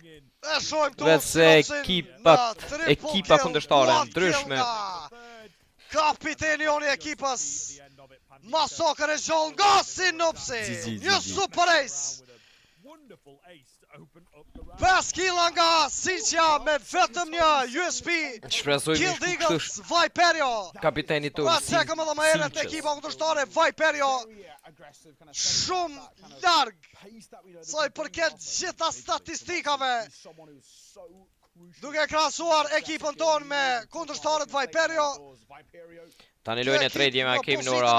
Speaker 2: vetë se ekipa kundërshtare ndryshme.
Speaker 1: Kapiteni i ekipës Masakër e gjallë nga Sinopsi. Një super ace. 5 killa nga Sinqja me vetëm një USP.
Speaker 2: Shpresojmë
Speaker 1: Guild Eagles Viperio.
Speaker 2: Kapiteni tur
Speaker 1: Sekëm edhe më herët ekipa kundërshtare Viperio shumë larg sa i përket gjitha statistikave, duke krahasuar ekipën tonë me kundërshtarët Viperio.
Speaker 2: Tani lojën e tretë jemi kemi në ora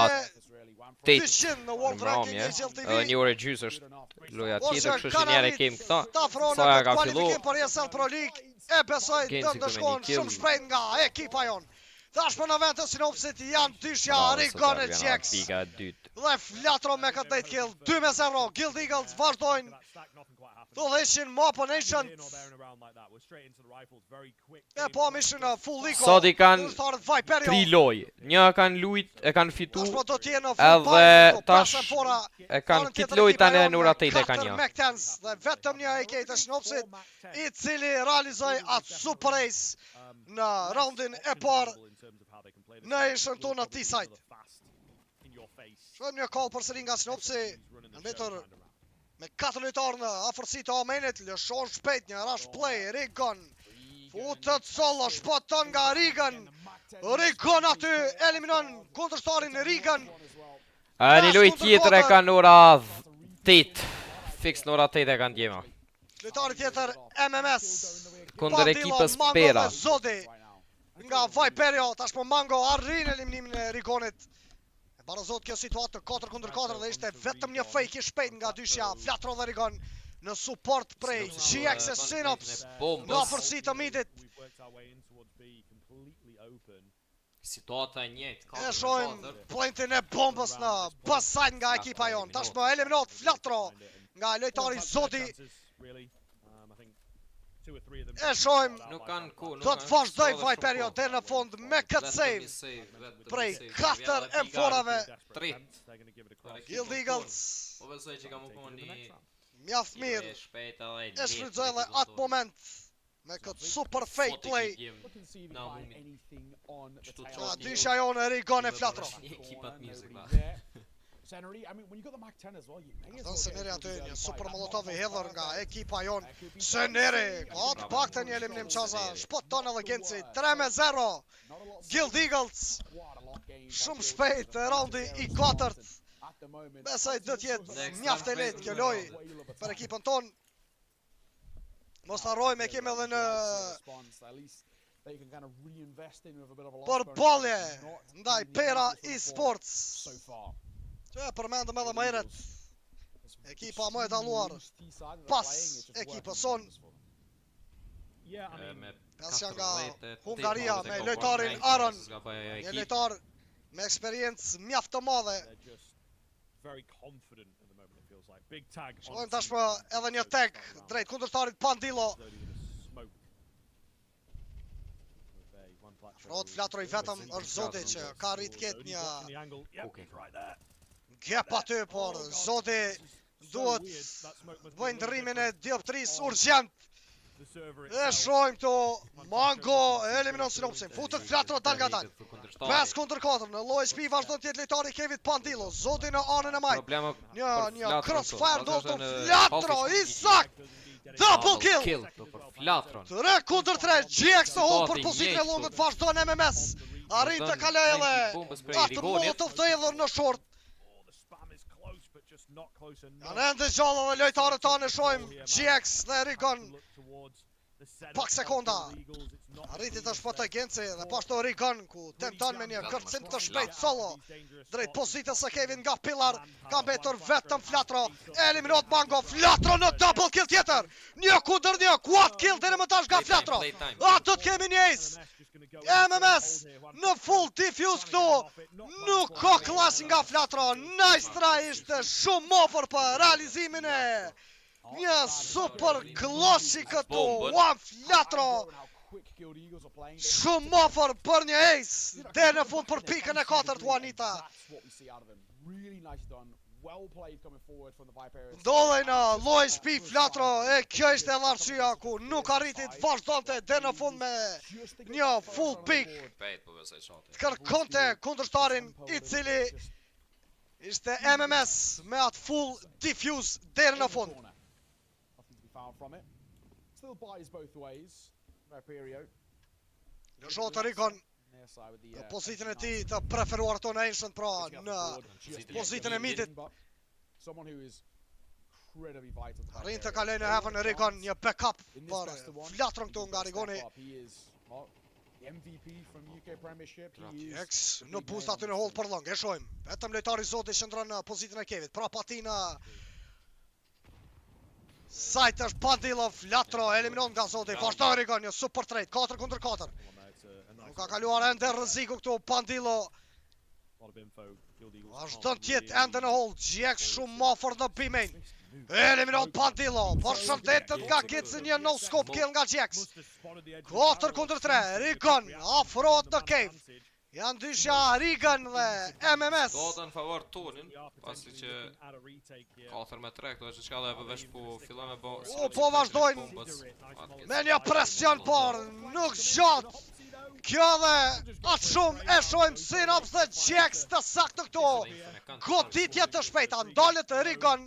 Speaker 2: 8
Speaker 1: në World Ranking e
Speaker 2: edhe një orë e gjysë është loja tjetër, kështu që njerë e kemi këta.
Speaker 1: Sa
Speaker 2: ja ka fillu.
Speaker 1: Për ESL Pro League e besoj të ndëshkon shumë shpejt nga ekipa jonë. Tash për në vend të sinopsit janë dyshja Rigon e Gjex dhe Flatro me këtë 8 kill, 2-0. Guild Eagles vazhdojnë të dheshin Mopo Nation e po mishin në full liko.
Speaker 2: Sot i kanë 3 loj, një kanë lujt, e kanë fitu, edhe tash e kanë kit loj tani në ora 8 e kanë një.
Speaker 1: Dhe vetëm një e kejtë sinopsit i cili realizoj atë super ace në raundin e parë në ishën tonë në T-side. Shojmë një call për sërin nga sinopsi, në metër me 4 lojtarë në afërsi të amenit, lëshon shpejt një rush play, Rigon, futët solo, shpoton nga Rigon, Rigon aty eliminon kundërshtarin Rigon.
Speaker 2: Një loj tjetër e kanë ora 8, fix në ora 8 e kanë djema.
Speaker 1: Lojtari tjetër MMS,
Speaker 2: kundër ekipës PERA.
Speaker 1: Nga Viperio, tash po Mango arrin eliminimin e Rigonit. E barazot kjo situatë 4-4 dhe ishte vetëm një fake i shpejt nga dyshja Flatro dhe Rigon në support prej GX e Synops në afërsi të midit.
Speaker 2: Situata e njëjtë.
Speaker 1: E shojmë pointin e bombës në bassajt nga ekipa jonë. Tash po eliminot Flatro nga lojtari Zodi. E shojmë do të vazhdoj Viperio deri në fund me këtë save prej 4 M4-ave. Guild Eagles mjaft mirë e shfrytëzoi edhe atë moment me këtë super fake play. Dyshja jonë Rigon e Flatro. Seneri aty një super molotov i hedhur nga ekipa jonë. Seneri, të pakte një eliminim qaza, shpoton edhe Genci, 3-0. Guild Eagles, shumë shpejt, raundi i 4. Besoj do t'jetë mjaft e lehtë kjo loj për ekipën tonë. Mos harrojmë kemi edhe në përballje ndaj PERA ESPORTS. Që e përmendëm edhe më herët, ekipa më e dalluar pas ekipës son. Pasja nga Hungaria me lojtarin Aron, një lojtar me eksperiencë mjaft të madhe. Shkojmë tashmë edhe një tag drejt kundërshtarit Pandilo. Frot Flatro i vetëm është Zoti që ka rrit ketë një gap aty, por Zoti duhet bëjnë ndrrimin e dioptris urgjent. E shojmë këtu Mango eliminon Sinopsin, futët Flatro dal nga dal. 5-4 në loj shpi vazhdojnë tjetë lejtari Kevit Pandilo. Zoti në anën e majt, një crossfire do të Flatro i sakt. Double kill! 3-3, GX të hull për pozitin e lundët vazhdojnë MMS. Arrin të kalele atë molotov të edhur në short. Janë ende gjallë dhe lojtarët tanë shojmë GX dhe Rigon. Pak sekonda. Arriti të shpotë Genci dhe pashto Rigon ku tenton me një kërcim të shpejt solo drejt pozitës së Kevin nga Pilar. Ka mbetur vetëm Flatro. Eliminot Mango. Flatro në double kill tjetër. Një kundër një. Quad kill deri më tash nga Flatro. Atë të kemi një ace. MMS në full diffuse këtu. Nuk ka klasi nga Flatro. Nice try ishte shumë ofër për realizimin e një super klasi këtu. One Flatro. Shumë ofër për një ace. Dhe në fund për pikën e 4 Juanita. Ndodhej në loj shpi Flatro e kjo ishte lartësia ku nuk arritit vazhdonte dhe në fund me një full pick. Kërkonte kundërshtarin i cili ishte MMS me atë full diffuse dhe në fund. Lëshot të Rigon Në pozitën e tij të preferuar tonë Ancient, pra në pozitën e midit. Arrin të kalojnë e havën në Rigon, një backup për flatron këtu nga Rigoni. X në boost aty në hold për long, e shohim. Vetëm lojtari Zoti qëndron në pozitën e Kevit. Pra pati në sajt është Pandilo, flatro, eliminon nga Zoti. Vazhdon Rigon, një super trade, 4 kundër 4. Nuk ka kaluar ende rreziku këtu Pandilo. Vazhdon tjetë ende në hold, GX shumë më afër në B-main. Eliminon Pandilo, për shëndetet nga Kitsi, një no scope kill nga GX. 4 kundër 3, Rigon afrohet në cave. Janë dyshja Rigon dhe MMS.
Speaker 2: Dota në favor tonin, pasi që 4-3, këto është qka dhe vesh po fillon me bo...
Speaker 1: Po vazhdojnë me një presion, por nuk gjatë. Kjo dhe atë shumë e shojmë Synops dhe GX të saktë këto. Goditje të shpejta, ndalët Rigon.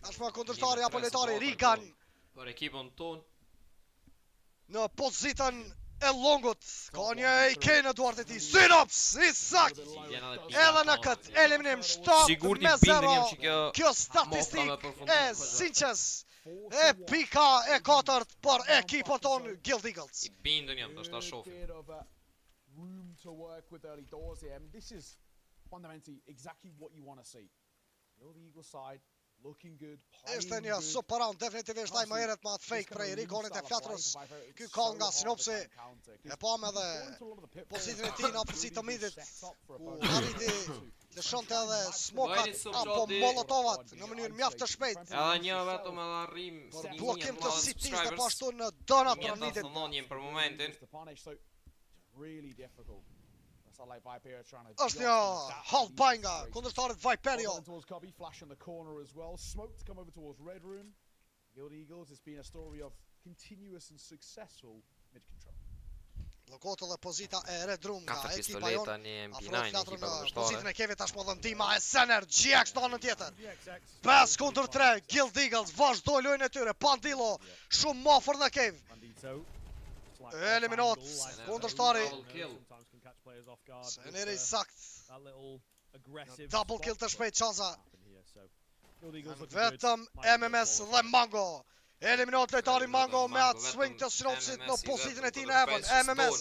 Speaker 1: Tashma kundërtari apo lojtari Rigon
Speaker 2: për ekipon ton
Speaker 1: në pozitën e longut. Ka një AK në duart e tij. Synops i sakt. Edhe në këtë eliminim 7-0. Kjo statistik e Sinqes e pika e 4 për ekipon ton Guild Eagles.
Speaker 2: I bindën jam, do shta shofim.
Speaker 1: Ishte një super round, definitivisht ai më herët me atë fake prej Rigonit e Flatros. Ky call nga Sinopsi. E pam edhe pozitën e tij në afërsi të midit, ku arriti lëshonte edhe smokat apo molotovat në mënyrë mjaft të shpejtë.
Speaker 2: Edhe një vetëm edhe arrim
Speaker 1: Për blokim të cities dhe pashtu në donat për midit.
Speaker 2: Një për momentin.
Speaker 1: Është një half buy nga kundërshtarët Viperio. Lokoto dhe pozita e Red Room nga ekipa jonë. Afrot flatrën në pozitën e Kevit tashmo dhe ndima e Sener, GX në anën tjetër. 5 kundër 3, Guild Eagles vazhdoj lojën e tyre. Pandilo shumë më afër në Kev. Eliminot kundërshtari. Seneri sakt. Double kill të shpejt Qaza. Vetëm MMS dhe Mango. Eliminot lojtari Mango me atë swing të Sinopsit në pozitën e tij në Heaven. MMS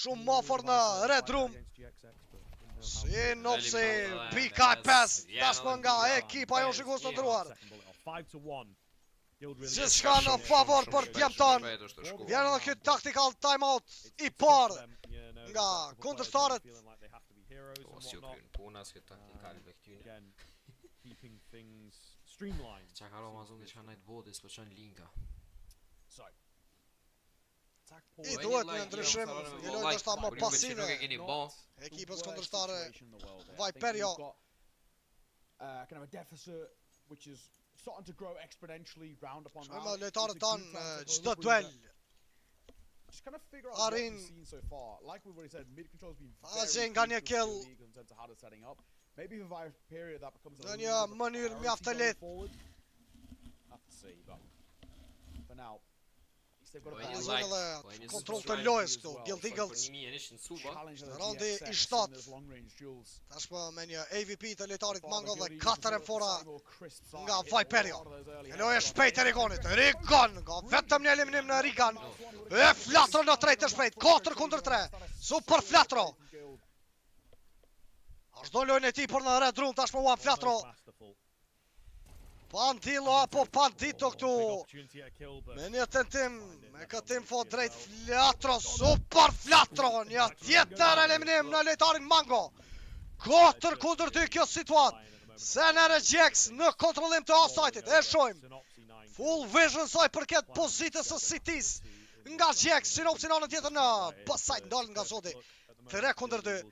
Speaker 1: shumë më afër në Red Room. Sinopsi PK5 tashmë nga ekipa jonë shikues të ndruar. Gjithçka në favor për djemton. Vjen edhe ky tactical timeout i parë nga kundërshtarët.
Speaker 2: Qa ka ro ma zonë që ka najtë bodis për qënë linka.
Speaker 1: I duhet një ndryshim, një lojnë është ta më pasive. Ekipës kundërshtare Viperio. Shme lojtarët tanë gjdo duel. Arin Azin nga një kill në një mënyrë mjaft të lehtë. Azin edhe kontrol të lojës këtu, Guild Eagles. Raundi i 7. Tashmë me një AVP të lojtarit Mango dhe 4 fora nga Viperio. E lojë shpejt e Rigonit. Rigon nga vetëm një eliminim në Rigon. E Flatro në trejt e shpejt, 4 kundër 3. Super Flatro. Ashtë do lojnë e ti për në Red Room, tashmë uam Flatro. Pandilo apo Pandito këtu. Me një tentim, me këtë info drejt Flatro, Super Flatro. Një tjetër eliminim në lojtarin Mango. 4 kundër 2 kjo situat. Sener e GX në kontrollim të offside-it, e shojmë. Full vision saj përket pozitës së cities nga GX, Sinopsin anën tjetër në beside, ndalën nga Zoti. 3 kundër 2.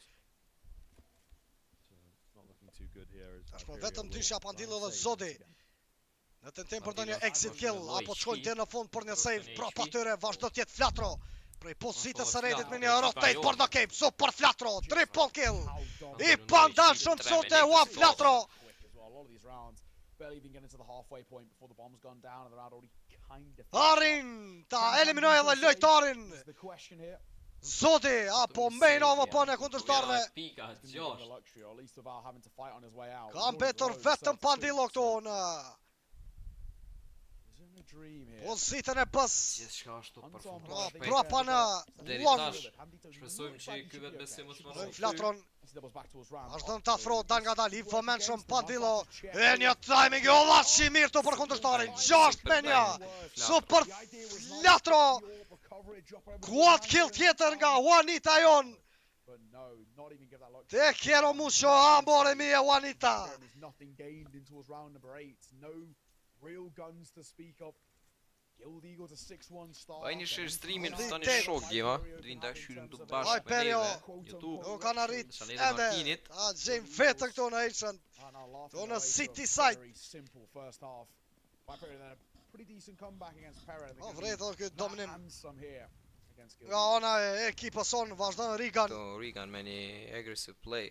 Speaker 1: Tashmë vetëm dyshja Pandilo dhe Zodi. Në tentim për një exit kill, apo të shkojnë deri në fund për një save, pra pa tyre vazhdo tjetë Flatro. Prej pozitës së redit me një rotate për në Cape, Super Flatro, triple kill. I pandan shumë të sote, uam Flatro.
Speaker 7: barely even getting to the halfway point before the bomb's gone down and they're already kind of...
Speaker 1: Arin ta eliminoj edhe lojtarin
Speaker 7: The question here.
Speaker 1: Zoti apo Mejnova po në kundërshtarëve.
Speaker 2: Pika,
Speaker 7: He's gonna be given the luxury, or at least without having to fight on his way out.
Speaker 1: Ka mbetur vetëm Pandillo këtu në pozitën e bës.
Speaker 2: Gjithçka ashtu
Speaker 1: Prapa në long.
Speaker 2: Shpresojmë që ky vetë besim mos marrë.
Speaker 1: Flatron vazhdon të afrohet dal nga dal i vëmendshëm Pandillo. E një timing i ollaçi mirë tu për kundërshtarin. 6-1. Super Flatro. Quad kill tjetër nga Juanita jon. Te quiero mucho amore mia Juanita.
Speaker 7: Nothing gained into his round number 8. No real guns to speak of. Guild Eagles a 6-1 start.
Speaker 2: Ai një share streamin tani shok gjema. Dvin ta hyrëm tu bashkë
Speaker 1: Ai
Speaker 2: me
Speaker 1: Perio.
Speaker 2: YouTube.
Speaker 1: U kanë arrit edhe. A gjejm vetën këtu në Ancient. Këtu në City Side.
Speaker 7: Simple first half. PERA then a pretty decent comeback against PERA.
Speaker 1: Vret edhe ky dominim.
Speaker 7: Against Guild.
Speaker 1: Nga ona e ekipës son vazhdon Rigan.
Speaker 2: Rigan me një aggressive play.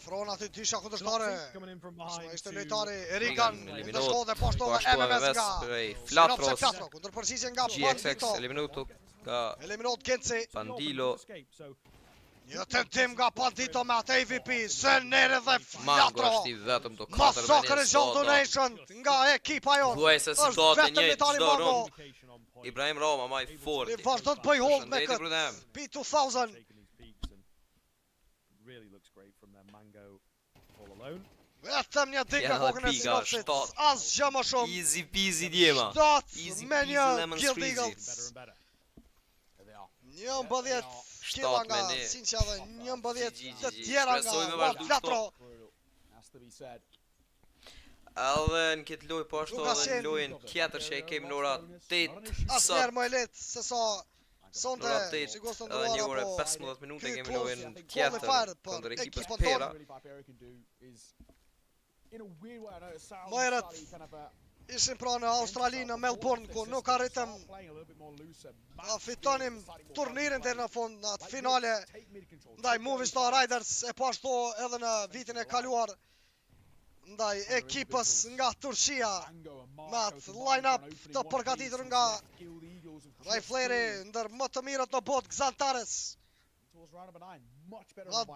Speaker 1: Afron aty dysha kundërshtare. Ishte lojtari
Speaker 2: Rigan
Speaker 1: Rigan. Ndërkohë dhe poshtu edhe MMS nga
Speaker 2: Flatros.
Speaker 1: Kundër përgjigje nga
Speaker 2: GXX eliminuto nga
Speaker 1: Eliminot Genci.
Speaker 2: Pandillo.
Speaker 1: Një tentim nga Pandito me atë AVP. Senere dhe
Speaker 2: Mango
Speaker 1: Flatro.
Speaker 2: është i vetëm do 4
Speaker 1: Massacre John Donation nga ekipa jon.
Speaker 2: Thuaj se si do të një çdo
Speaker 1: Mango.
Speaker 2: rond. Ibrahim Roma më i fortë.
Speaker 1: I vazhdon të bëj hold me këtë P2000.
Speaker 6: Really looks great from their Mango all alone.
Speaker 1: Vetëm një dik në kokën e sinopsit. Asgjë më shumë.
Speaker 2: Easy peasy djema.
Speaker 1: Easy me një Guild Eagles. 11 killa nga Sinqa dhe 11 të tjera nga Flatro.
Speaker 2: Edhe në këtë lojë po ashtu edhe në lojën tjetër që e kemi në ora 8
Speaker 1: Asnjëherë më e lehtë se sa sonte sigurisht
Speaker 2: edhe një orë 15 minuta kemi lojën tjetër kundër ekipës PERA.
Speaker 1: Më herët ishim pra në Australi, në Melbourne, ku nuk arritëm ta fitonim turnirin deri në fund, në atë finale ndaj Movistar Riders, e po ashtu edhe në vitin e kaluar ndaj ekipës nga Turqia, me atë line-up të përgatitur nga rifleri ndër më të mirët në botë Xantares.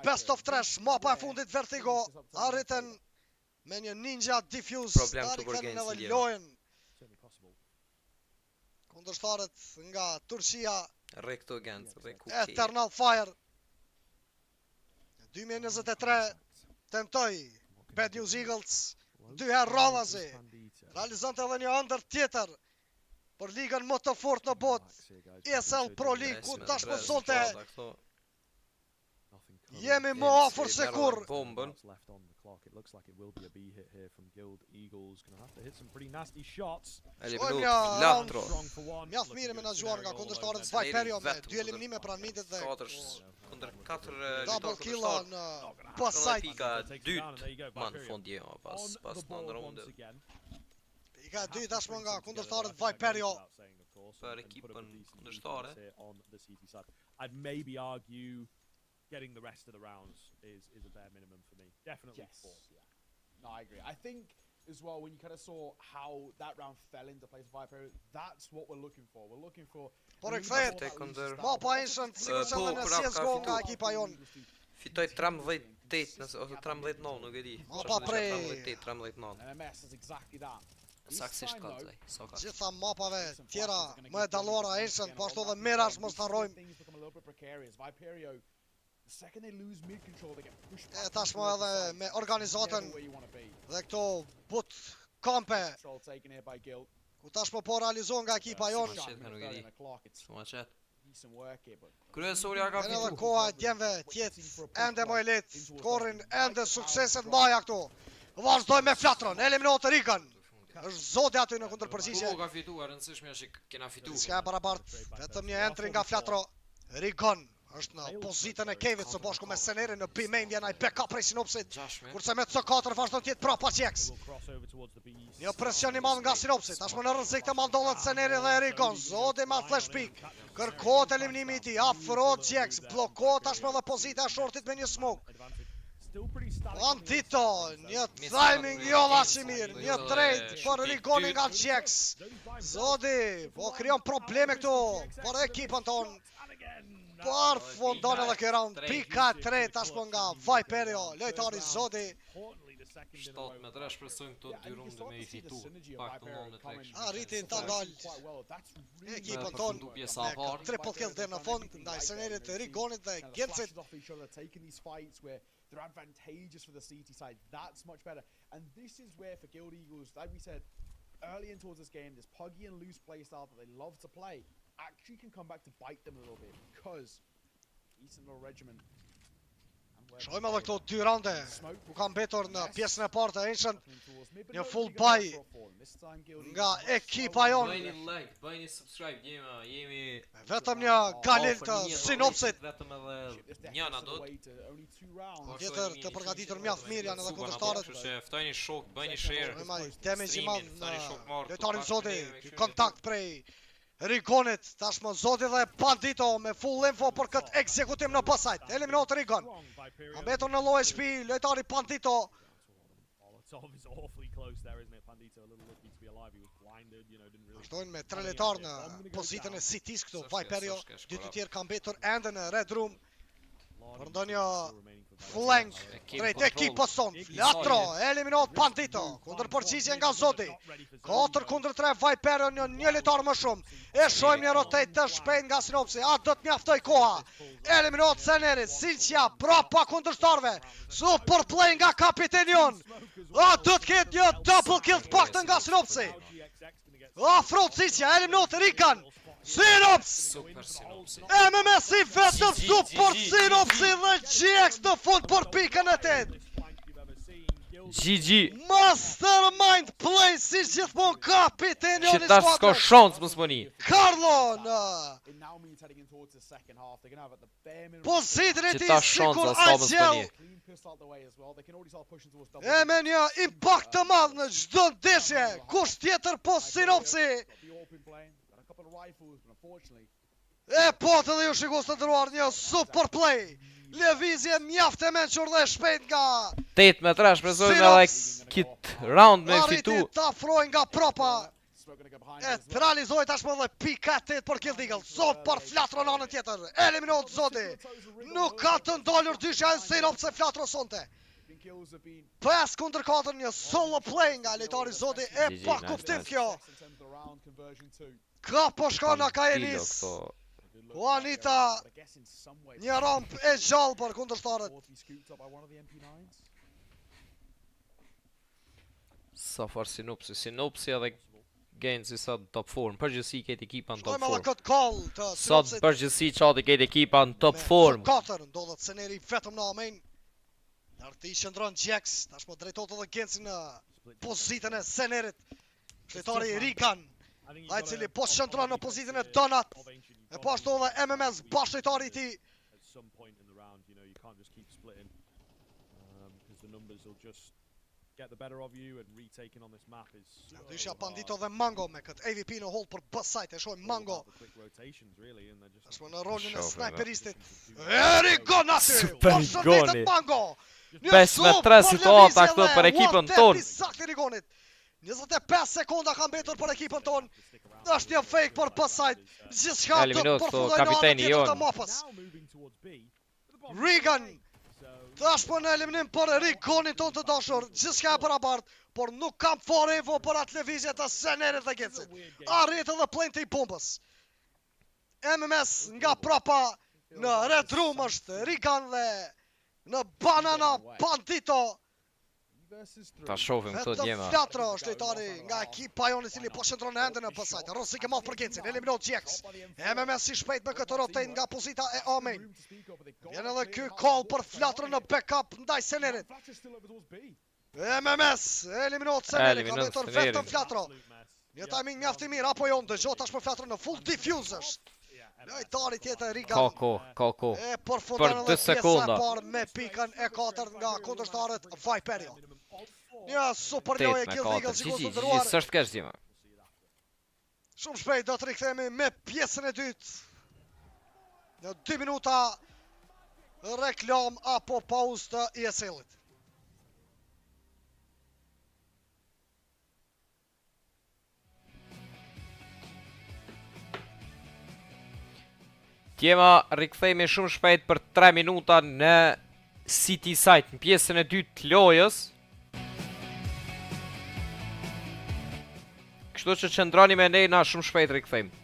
Speaker 1: Best of trash, mapa e fundit Vertigo, arritën me një Ninja Diffuse, tani kanë edhe lojën. Kundërshtarët nga Turqia,
Speaker 2: Rekto Gens,
Speaker 1: Eternal Fire. 2023 tentoi Bad News Eagles 2 herë radhazi. Realizonte edhe një ëndër tjetër për ligën më të fortë në botë, ESL Pro League, ku tashmë sonte jemi më afër se kurrë.
Speaker 2: Bombën.
Speaker 6: It looks like it will be a B hit here from Guild Eagles. Gonna have to hit some pretty nasty shots.
Speaker 2: Flatro.
Speaker 1: Mjaft mirë menaxhuar nga kundërshtarët e Viperio me 2 eliminime pranë midit dhe
Speaker 2: kundër 4
Speaker 1: double kill në pasaj.
Speaker 2: Pika 2 më në fund dje pas në rondë.
Speaker 1: Pika 2 tashmë nga kundërshtarët Viperio
Speaker 2: për ekipën kundërshtare.
Speaker 6: I'd maybe argue getting the rest of the rounds is a bare minimum for me. Definitely 4.
Speaker 7: Yeah. No, I agree. I think as well when you kind of saw how that round fell into place for Viper, that's what we're looking for. We're looking for
Speaker 1: Por e kthehet mapa Ancient sigurisht edhe në CS:GO nga ekipa jon.
Speaker 2: Fitoi 13-8 ose 13-9, nuk e di.
Speaker 1: Mapa prej
Speaker 2: 13-9.
Speaker 7: MMS is exactly that.
Speaker 2: Saksisht kallzaj.
Speaker 1: Gjitha mapave tjera më e dalluara Ancient, po ashtu edhe Mirage mos harrojmë.
Speaker 7: The second they lose mid control, they get pushed
Speaker 1: back. Tashmë edhe me organizatën dhe këto boot kampe ku tashmë po realizohen nga ekipa jon.
Speaker 2: Kryesorja ka
Speaker 1: fitu. Edhe koha e djemve tjetë ende më e lehtë. Korrin ende sukseset mbaja këtu. Vazhdoj me Flatron, eliminohet Rigan. Është zoti aty në kundërpërgjigje.
Speaker 2: Ka fituar, rëndësishme është që kena fituar.
Speaker 1: Ska e barabartë, vetëm një entry nga Flatro. Rigan është në pozitën e Kevit së bashku me Senerin në B-main vjen ai backup prej Sinopsit. Kurse me C4 vazhdon të jetë prapa Gjex. Një presion i madh nga Sinopsit. Tashmë në rrezik të maldollet Seneri dhe Rigon. Zoti me flash pick. Kërkohet eliminimi i tij. Afrohet Gjex. Bllokohet tashmë edhe pozita e shortit me një smoke.
Speaker 6: still pretty static.
Speaker 1: Bandito, një timing jo lashi mirë, një drejt për Rigonin nga Gjex. Zodi, po krijon probleme këtu për ekipën tonë. Par fundon edhe ky round, pika 3 tashmë nga Viperio, lojtari Zodi.
Speaker 2: 17 shpresojmë këto 2 runde me I fitu pak të ndonë tek.
Speaker 1: Arritin ta dalë ekipën tonë me triple kill deri në fund ndaj Senerit, Rigonit dhe Gensit.
Speaker 7: They're advantageous for the CT side. That's much better. And this is where for Guild Eagles, like we said early in towards this game, this puggy and loose play style that they love to play actually can come back to bite them a little bit because Eastern Law Regiment.
Speaker 1: Shojmë edhe këto 2 raunde ku kam mbetur në pjesën e parë të enshën. Një full buy nga ekipa jonë.
Speaker 2: Bëjni like, bëjni subscribe, jemi
Speaker 1: vetëm një galil të sinopsit.
Speaker 2: Vetëm edhe njëna do të.
Speaker 1: Tjetër të përgatitur mjaft mirë janë edhe kundërshtarët.
Speaker 2: Kështu që ftojini shok, bëjni share.
Speaker 1: Damage I madh në lojtarin Zoti, kontakt prej Rigonit, tashmë Zoti dhe Bandito me full info për këtë ekzekutim në pasajt. Eliminot Rigon. A mbetur në low HP, lojtari Bandito. Vazhdojnë me 3 lojtar në pozitën e CT's këtu, Viperio, 2 të tjerë kanë mbetur ende në Red Room. Për ndonjë flank drejt ekipës tonë. Flatro, eliminot Bandito, kundër përgjigje nga Zoti. 4-3 Viperio në një lojtar më shumë. E shojmë një rotate të shpejt nga sinopsi. A do të mjaftoj koha. Eliminot Seneri, Silcia, prapa kundërshtarve. Super play nga kapitenion. A do të ketë një double kill të paktën nga sinopsi. Afro Silcia, eliminot Rigan. Sinops! MMS I vetëm super Sinopsi dhe GX në fund për pikën e 8.
Speaker 2: GG.
Speaker 1: Mastermind play si gjithmonë kapiteni
Speaker 2: Që tash s'ka shans mos mëni.
Speaker 1: Carlo në pozitën e tij sikur Agjell. E me një impact të madh në çdo ndeshje. Kush tjetër po Sinopsi. E po të dhe ju shikos të ndëruar një super play. Lëvizje mjaft e mençur dhe shpejt nga
Speaker 2: 8-3 shpresojmë edhe kit round me fitu.
Speaker 1: Arriti të afrojnë nga propa. E të realizoj tashmë dhe pika 8 për Kill Eagle. Zot për Flatro në anën tjetër. Eliminot Zoti. Nuk ka të ndolur dysha e Sinop se Flatro sonte. 5-4 një solo play nga lojtari Zoti e pa kuptim kjo. Ka po shkon nga Kaelis. Juanita, një ramp e gjallë për kundërshtarët.
Speaker 2: Sa farë Sinopsi edhe Gensi sa top 4. Përgjithësi këtë ekipa në top 4.
Speaker 1: Shojmë edhe këtë call të
Speaker 2: Sa përgjithësi qatë këtë ekipa në top 4.
Speaker 1: 4 ndodhet Seneri vetëm në amen. Arti shëndron Gjex, tashmë drejtot edhe Gensi në pozitën e Senerit. Shtetari Rikan. Ai cili po shëndron në pozitën e Donat. E po ashtu edhe MMS bashkëtari I tij. Dysha Bandito dhe Mango me këtë AVP në hold për B-side. E shojmë Mango. Ashtu në rolin e sniperistit. Rigon aty! Përshëndetet Mango!
Speaker 2: 5-3 situata këto për ekipën tonë.
Speaker 1: 25 sekonda kanë mbetur për ekipën tonë. Është një fake për pasajt. Gjithçka do të përfundojë në anën tjetër të mapës. Regan tashmë në eliminim për Rigonin tonë të dashur. Gjithçka e barabartë, por nuk kam fare info për atë lëvizje të Senerit dhe Gensit. Arrit edhe plente I bombës. MMS nga prapa në Red Room është Rigan dhe në Banana Bandito.
Speaker 2: Ta shofim këto djema.
Speaker 1: Flatro është lojtari nga ekipa jonë I cili po shëndron ende në pasajt. Rosik e madh për Gensin, eliminot Gjex. MMS I shpejt me këtë rotate nga pozita e Amen. Vjen edhe ky call për Flatro në backup ndaj Senerit. MMS eliminot Senerit, ka mbetur vetëm Flatro. Një timing mjaft I mirë apo jo dëgjoj tashmë Flatro në full diffusers. Lojtari tjetër Rigan.
Speaker 2: Koko.
Speaker 1: E përfundon edhe pjesa e parë me pikën e 4 nga kundërshtarët Viperio. Një super lojë Kill Eagle shikoj të ndëruar.
Speaker 2: S'është keq djema.
Speaker 1: Shumë shpejt do të rikthehemi me pjesën e dytë. Në 2 minuta reklam apo pauzë të ESL-it.
Speaker 2: Tjema rikthehemi shumë shpejt për 3 minuta në City Site, në pjesën e dytë të lojës. Kështu që qëndrani me ne, na shumë shpejt rikthehemi.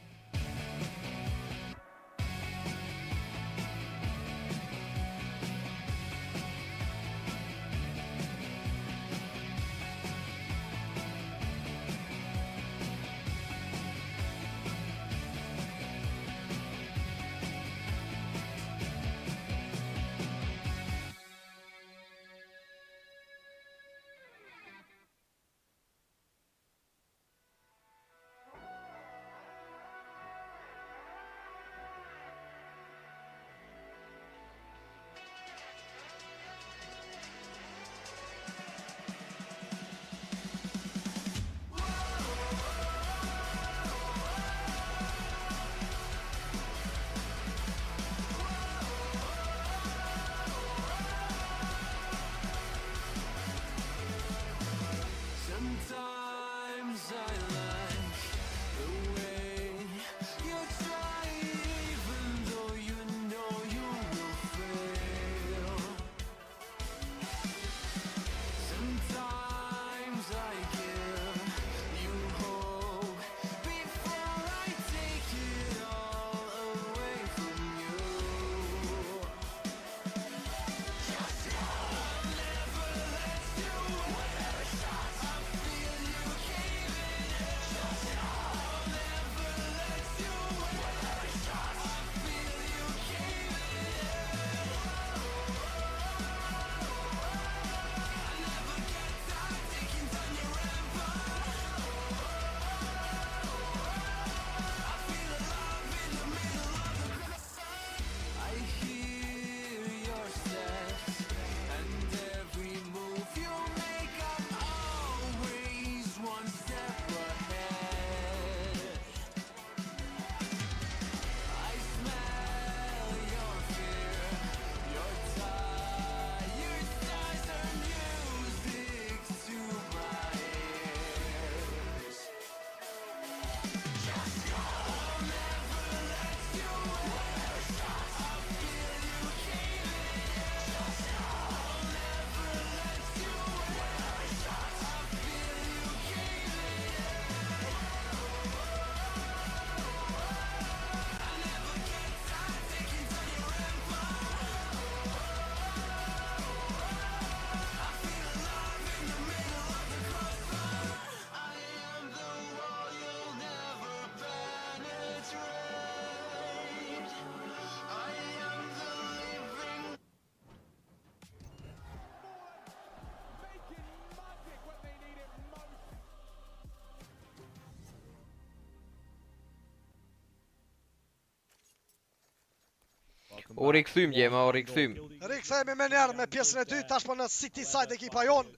Speaker 2: U rikthym Gjema, u rikthym.
Speaker 1: Rikthehemi me njerë me pjesën e dytë, tashmë në City Side ekipa jonë.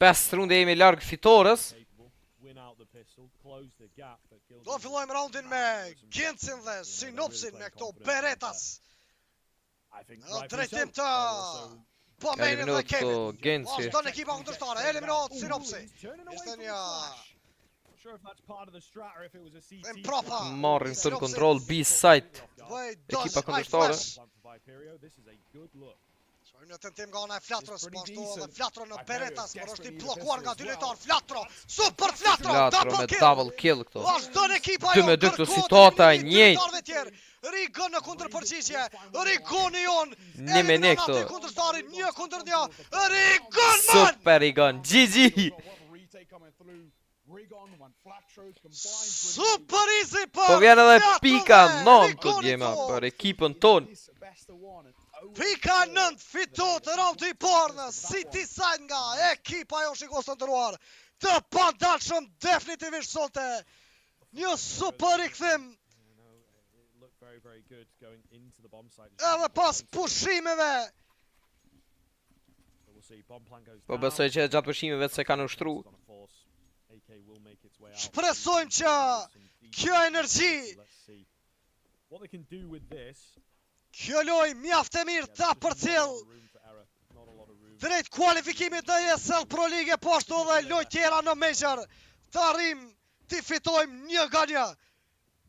Speaker 2: 5 runde jemi larg fitores.
Speaker 1: Do fillojmë raundin me Gencin dhe Synopsin me këto Beretas. Në drejtim të Pomeni dhe Kevin. Vazhdo në ekipa kundërstare, eliminohet Synopsi. Ishte një impropa.
Speaker 2: Marrin tën kontroll B-side. Ekipa kundërstare.
Speaker 1: Shojmë në tentim nga ana e Flatrës, po ashtu edhe Flatro në Beretas, por është i bllokuar nga dy lojtar. Flatro, super Flatro,
Speaker 2: Flatro me double kill këto.
Speaker 1: Vazhdo në ekipa
Speaker 2: 2-2 këto situata e njëjtë.
Speaker 1: Rigon në kundërpërgjigje, Rigon i on.
Speaker 2: 1 me 1 këto.
Speaker 1: Kundërstarin 1 kundër 1. Rigon man.
Speaker 2: Super Rigon, GG.
Speaker 1: Super easy për
Speaker 2: Po vjen edhe pika 9 të Gjema për ekipën tonë.
Speaker 1: Pika 9 fitot raundi i parë në City Side nga ekipa jo shikos të ndëruar. Të padalshëm definitivisht sote. Një super rikthim. Edhe pas pushimeve.
Speaker 2: Po besoj që gjatë pushimeve se kanë ushtru.
Speaker 1: Shpresojmë që kjo energji Kjo loj mjaft e mirë ta përcjell drejt kualifikimit në ESL Pro League po ashtu dhe loj tjera në Major. Ta arrim ti fitojmë 1-1.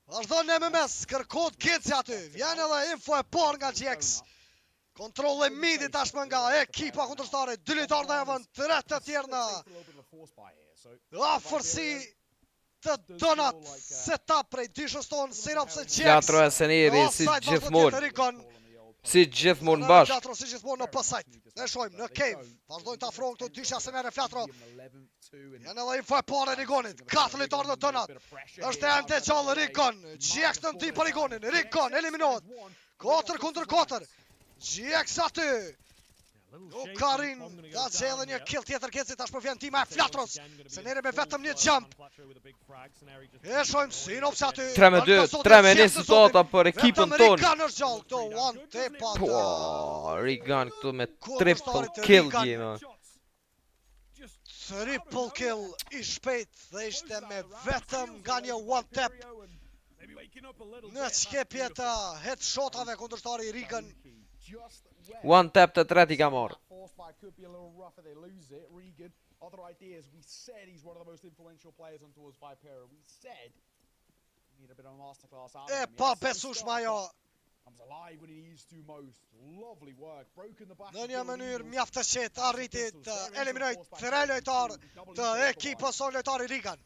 Speaker 1: Vazhdon në MMS, kërkot Kitsi aty. Vjen edhe info e par nga GX. Kontroll e midit tashmë nga ekipa kundërstare. 2 lojtarë në evën, 3 të tjerë në afërsi të donat. Setup prej dyshës tonë, sinopse GX.
Speaker 2: Flatro e Seneri si gjithmonë. Si gjithmonë bashkë.
Speaker 1: Flatro si gjithmonë në pësajt. Ne shojmë në cave. Vazhdojnë të afronë këtu dyshja Seneri Flatro. Janë edhe info e pare Rigonit. 4 lojtarë në donat. Është e ante qallë Rigon. GX në ti për Rigonin. Rigon eliminohet. 4-4. GX aty. Karin ka që edhe një kill tjetër Kitsi. Tash përvjen tima e Flatros. Seneri me vetëm një jump. E shojmë sinopse aty.
Speaker 2: 3-2 situata për ekipën tonë.
Speaker 1: Vetëm Rigan është gjallë këto. One tap atë.
Speaker 2: Rigan këtu me triple kill gjema.
Speaker 1: Triple kill i shpejt dhe ishte me vetëm nga një one tap. Në Shqipje të headshotave kundërshtari Rigan.
Speaker 2: One tap të treti ka marrë.
Speaker 7: Other ideas, we said he's one of the most influential players on tours by PERA. We said we need a bit of a masterclass out of him.
Speaker 1: E pa besueshme ajo.
Speaker 7: Comes alive when he needs to most. Lovely work. Broken the back.
Speaker 1: Në një mënyrë mjaft të qetë arriti të eliminojë 3 lojtarë të ekipës son lojtari Rigan.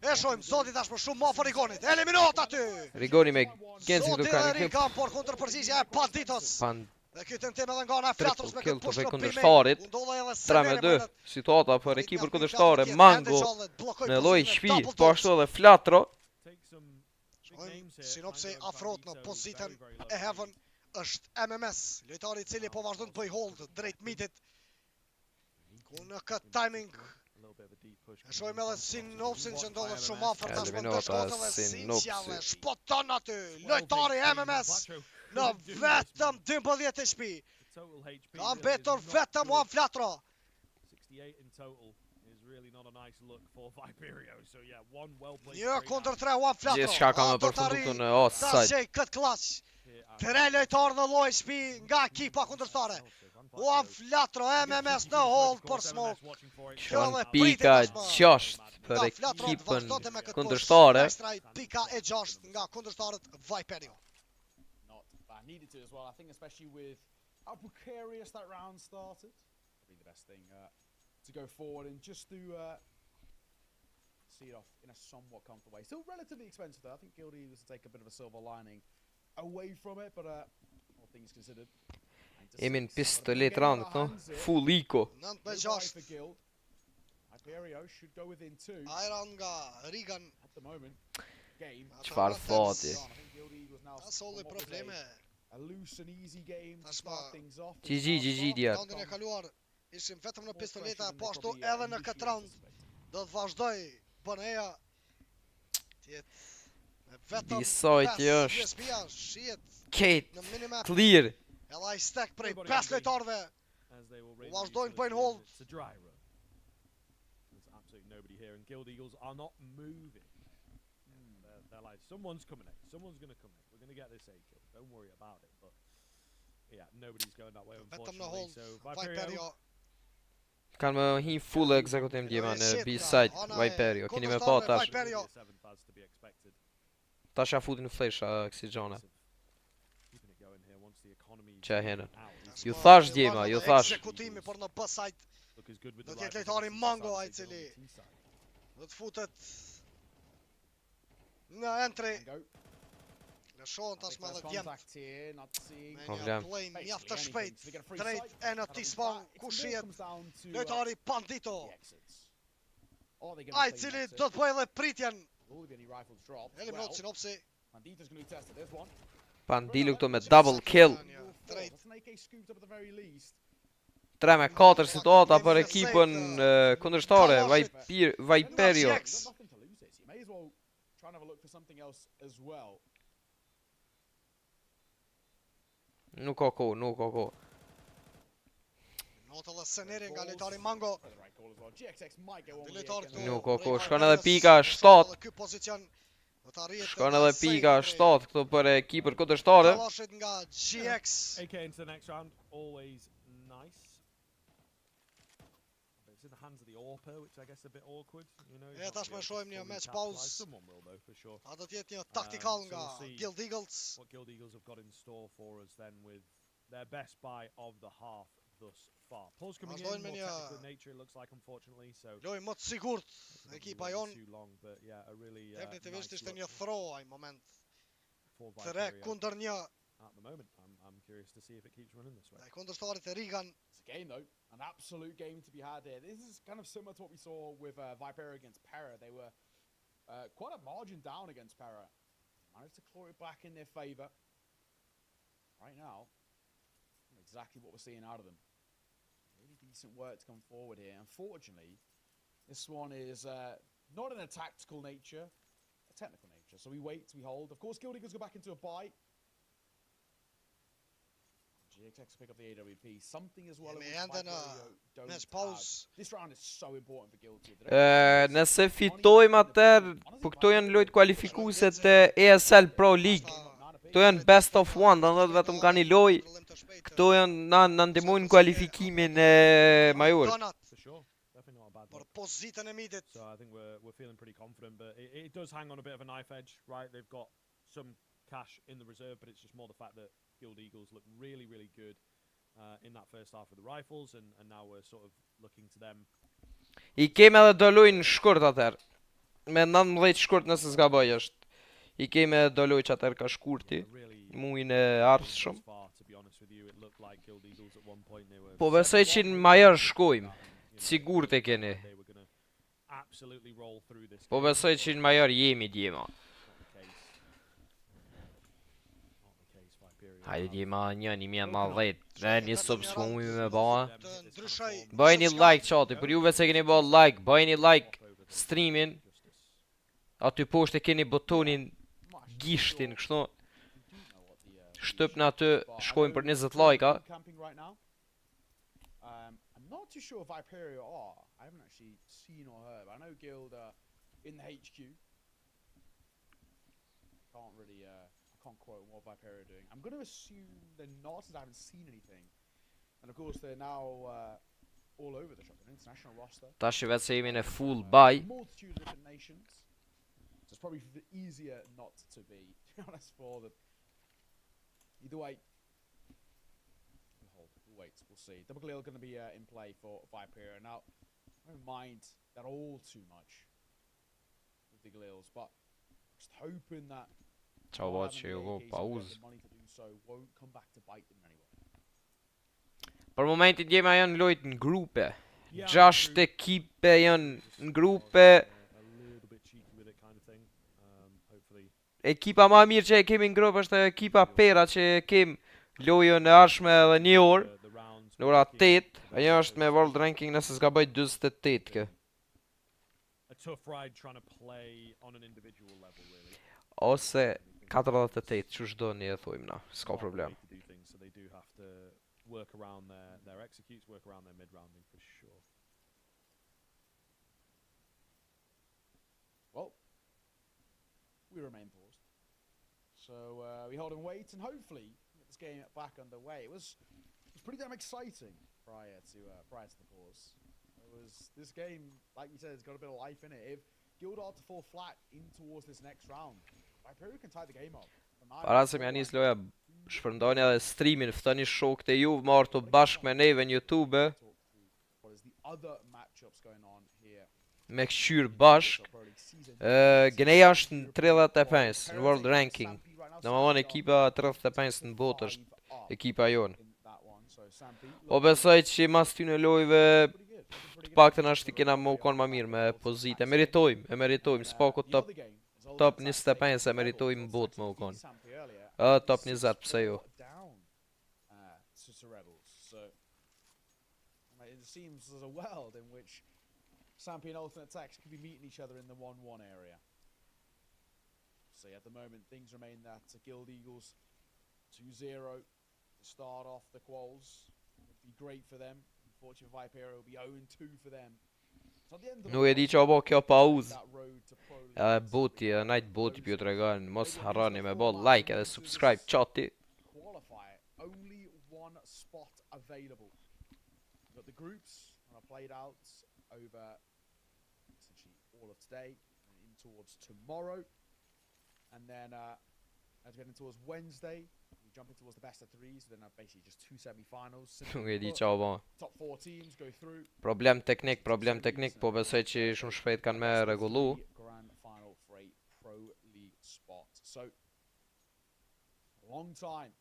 Speaker 1: E shojmë Zoti tashmë shumë më afër Rigonit. Eliminohet aty.
Speaker 2: Rigoni me Gensi
Speaker 1: Zoti
Speaker 2: këtu
Speaker 1: dhe
Speaker 2: kanë
Speaker 1: Rigan por kundër përgjigje e Panditos. Dhe ky tentim edhe nga ana e Flatros me këtë push në
Speaker 2: kundërshtarit. 3-2 situata për ekipën kundërshtare. Mango në lloj shtëpi, po ashtu edhe Flatro.
Speaker 1: Sinopse afrohet në pozitën e heaven është MMS, lojtari I cili po vazhdon të bëj hold drejt midit. Ku në këtë timing e shojmë edhe Sinopsin që ndodhet shumë afër tashmë të shkotë dhe Sinqjave shpoton aty lojtari MMS në vetëm 12 HP. Ka mbetur vetëm Juan Flatro.
Speaker 6: 68 in total is really not a nice look for Viperio. So yeah, one well played.
Speaker 1: Një kundër 3 Juan Flatro.
Speaker 2: Gjithçka ka më përfunduar në offside.
Speaker 1: Tash këtë klaç. 3 lojtarë në lloj shtëpi nga ekipa kundërstare. Juan Flatro MMS në hold për smoke.
Speaker 2: Kjo në pika 6 për ekipën kundërstare.
Speaker 7: Pika e 6 nga kundërshtarët Viperio. Needed to as well. I think especially with how precarious that round started, probably the best thing to go forward and just to see it off in a somewhat comfortable way. Still relatively expensive though. I think Guildy was to take a bit of a silver lining away from it, but all things considered.
Speaker 2: Emin pistolet rand këto, full eco.
Speaker 1: 9-6.
Speaker 7: Hyperio should go within 2.
Speaker 1: Iron nga Rigan
Speaker 7: at the moment. Game.
Speaker 2: Çfarë fati.
Speaker 1: Ka solli probleme.
Speaker 7: A loose and easy game to start things off.
Speaker 2: GG dia.
Speaker 1: Raundin e kaluar ishim vetëm në pistoleta, po ashtu edhe në këtë round do të vazhdoj BNE-ja. Vetëm
Speaker 2: Bisojti është Kate clear.
Speaker 1: Edhe ai stack prej 5 lojtarëve. Vazhdojnë bëjnë hold.
Speaker 6: There's absolutely nobody here and Guild Eagles are not moving. They're like, someone's coming in. Someone's going to come in. We're going to get this A kill. Don't worry about it. But yeah, nobody's going that way, unfortunately. So Viperio
Speaker 2: Kan më hi full exekutim djema në B-side Viperio. Keni me pa tash. Tash ja futin flesha oxygena. Që henën. Ju thash djema, ju thash.
Speaker 1: Ekzekutimi për në B-side. Do të jetë lojtari Mango ai cili do të futet në entry. Në shohën tashmë edhe djemt. Me një play mjaft të shpejt. Drejt e në T-spawn ku shihet lojtari Pandito. Ai cili do të bëjë edhe pritjen. Eliminot Sinopsi.
Speaker 2: Pandilo këto me double kill. 3-4 situata për ekipën kundërshtare Viperio.
Speaker 7: Trying to have a look for something else as well.
Speaker 2: Nuk ka kohë, nuk ka kohë.
Speaker 1: Nota dhe Seneri nga lojtari Mango.
Speaker 2: Nuk ka kohë, shkon edhe pika 7.
Speaker 1: Ky pozicion
Speaker 2: Shkon edhe pika 7 këto për ekipër kundërshtare.
Speaker 1: Kalashit nga GX.
Speaker 6: AK into the next round, always nice. But it's in the hands of the AWPer, which I guess is a bit awkward. You know,
Speaker 1: Ja, tash më shohim një match pause.
Speaker 6: Someone will though, for sure.
Speaker 1: A do të jetë një taktikal
Speaker 6: So
Speaker 1: nga
Speaker 6: we'll see
Speaker 1: Guild Eagles.
Speaker 6: What Guild Eagles have got in store for us then with their best buy of the half thus far. Pause coming in, more technical in nature it looks like, unfortunately, so
Speaker 1: Lojë më të sigurt ekipa jon.
Speaker 6: too long, but yeah, a really
Speaker 1: Definitivisht
Speaker 6: nice
Speaker 1: ishte
Speaker 6: look
Speaker 1: një throw ai moment.
Speaker 6: for
Speaker 1: 3
Speaker 6: Viperia
Speaker 1: kundër 1.
Speaker 6: at the moment. I'm curious to see if it keeps running this way.
Speaker 1: Ai kundërshtarit e Rigan.
Speaker 7: It's a game though, an absolute game to be had here. This is kind of similar to what we saw with Viperia against PERA. They were quite a margin down against PERA. Managed to claw it back in their favour. Right now, exactly what we're seeing out of them. Really decent work to come forward here. Unfortunately, this one is not in a tactical nature, a technical nature. So we wait, we hold. Of course, Guild Eagles go back into a buy. GXX pick up the AWP. Something as well.
Speaker 1: Match pause.
Speaker 7: This round is so important for Guild.
Speaker 2: Nëse fitojmë atër, po këto janë lojt kualifikuese të ESL Pro League. Këto janë best of one, do të vetëm ka një loj. Këto janë na ndihmojnë kualifikimin e major.
Speaker 1: Për pozitën e midit.
Speaker 6: So I think we're feeling pretty confident, but it does hang on a bit of a knife edge, right? They've got some cash in the reserve, but it's just more the fact that Guild Eagles look really, really good in that first half with the rifles, and now we're sort of looking to them.
Speaker 2: I kemi edhe do lojnë shkurt atër. Me 19 shkurt nëse s'gaboj është. I kemi edhe do lojnë që atër ka shkurti. Muin e ardhshëm. Po besoj që në majër shkojmë. Sigurt e keni. Po besoj që në majër jemi djema. Hajde djema një 1010. Dhe një subs po mujme me ba. Bëjni like qati. Për juve se keni ba like. Bëjni like streamin. Aty poshtë e keni botonin gishtin kështu. Shtyp në aty, shkojmë për 20 like-a.
Speaker 7: I'm not too sure if Viperia are. I haven't actually seen or heard. I know Guild in the HQ. Can't really, I can't quote what Viperia are doing. I'm going to assume they're not, as I haven't seen anything. And of course, they're now all over the shop. An international roster.
Speaker 2: Tash i vetë se jemi në full buy.
Speaker 7: Multitude of different nations. So it's probably easier not to be, to be honest, for them. Either way, we'll wait, we'll see. Double Galil going to be in play for Viperia. Now, I don't mind that all too much with the Galils, but just hoping that
Speaker 2: Ciao që ju go pauzë.
Speaker 7: money to do so won't come back to bite them in any way.
Speaker 2: Për momentin djema janë lojt në grupe. 6 ekipe janë në grupe. Ekipa ma mirë që e kemi në grupë është ekipa PERA që e kemi lojën e arshme edhe një orë. Në ora 8. Ajo është me World Ranking nëse s'ka bëjt 28 kë. Ose 48 që shdo një e thujmë na, s'ka problem.
Speaker 7: Well, we remain paused. So we hold and wait, and hopefully get this game back underway. It was pretty damn exciting prior to the pause. This game, like you said, has got a bit of life in it. If Guild are to fall flat in towards this next round, Viperia can tie the game up.
Speaker 2: Para se mja nis loja, shpërndoni edhe streamin, ftoni shokët e juve, marrë të bashkë me neve në YouTube. Me këshyrë bashkë. Gëneja është në 35 në World Ranking. Në mamon ekipa 35 në botë është ekipa jonë. O besoj që mas ty në lojve të pak të nashtë i kena më konë ma mirë me pozit. E meritojmë, s'pako top 25 e meritojmë botë më konë. Top 20, pëse jo.
Speaker 7: It seems there's a world in which Sampi and alternate attacks could be meeting each other in the 1-1 area. So at the moment, things remain that Guild Eagles 2-0 to start off the quals. Would be great for them. Unfortunately, Viperia will be 0-2 for them. So at the end of
Speaker 2: Nuk e di që abo kjo pauzë. boti, night boti pju tregon, mos harroni me bo like edhe subscribe chati.
Speaker 7: Qualifier, only one spot available. We've got the groups are played out over essentially all of today and in towards tomorrow. And then as we head towards Wednesday, we jump in towards the best of threes. So then basically just two semi-finals. Top 4 teams go through.
Speaker 2: Problem teknik, po besoj që shumë shpejt kanë me rregullu.
Speaker 7: Grand final for a pro league spot. So long time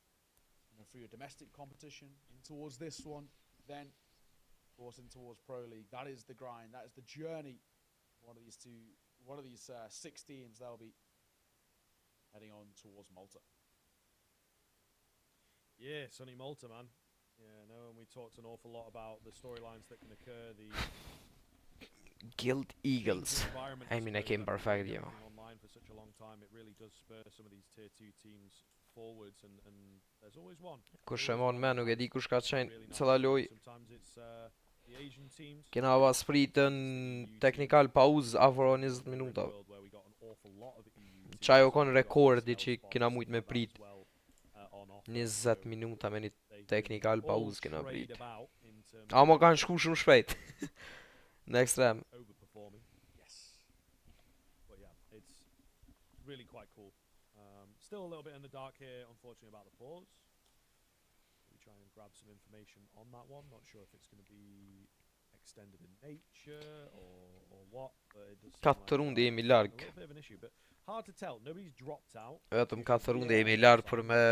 Speaker 7: for your domestic competition in towards this one, then of course in towards pro league. That is the grind. That is the journey. One of these 6 teams, they'll be heading on towards Malta.
Speaker 6: Yeah, sunny Malta, man. Yeah, no, and we talked an awful lot about the storylines that can occur. The
Speaker 2: Guild Eagles. I mean, I came perfect, yeah.
Speaker 6: Online for such a long time, it really does spur some of these tier 2 teams forwards, and there's always one.
Speaker 2: Kush e mon me, nuk e di kush ka qenë, cila loj.
Speaker 6: Sometimes it's the Asian teams.
Speaker 2: Kena va spritën technical pause afro 20 minuta. Qaj o kon rekordi që kena mujt me prit 20 minuta me një technical pause kena prit. Amo kanë shku shumë shpejt. Në ekstrem.
Speaker 6: Yes. But yeah, it's really quite cool. Still a little bit in the dark here, unfortunately, about the pause. We try and grab some information on that one. Not sure if it's going to be extended in nature or what, but it does seem like a little bit of an issue, but hard to tell. Nobody's dropped out.
Speaker 2: Vetëm 4 runde jemi larg për me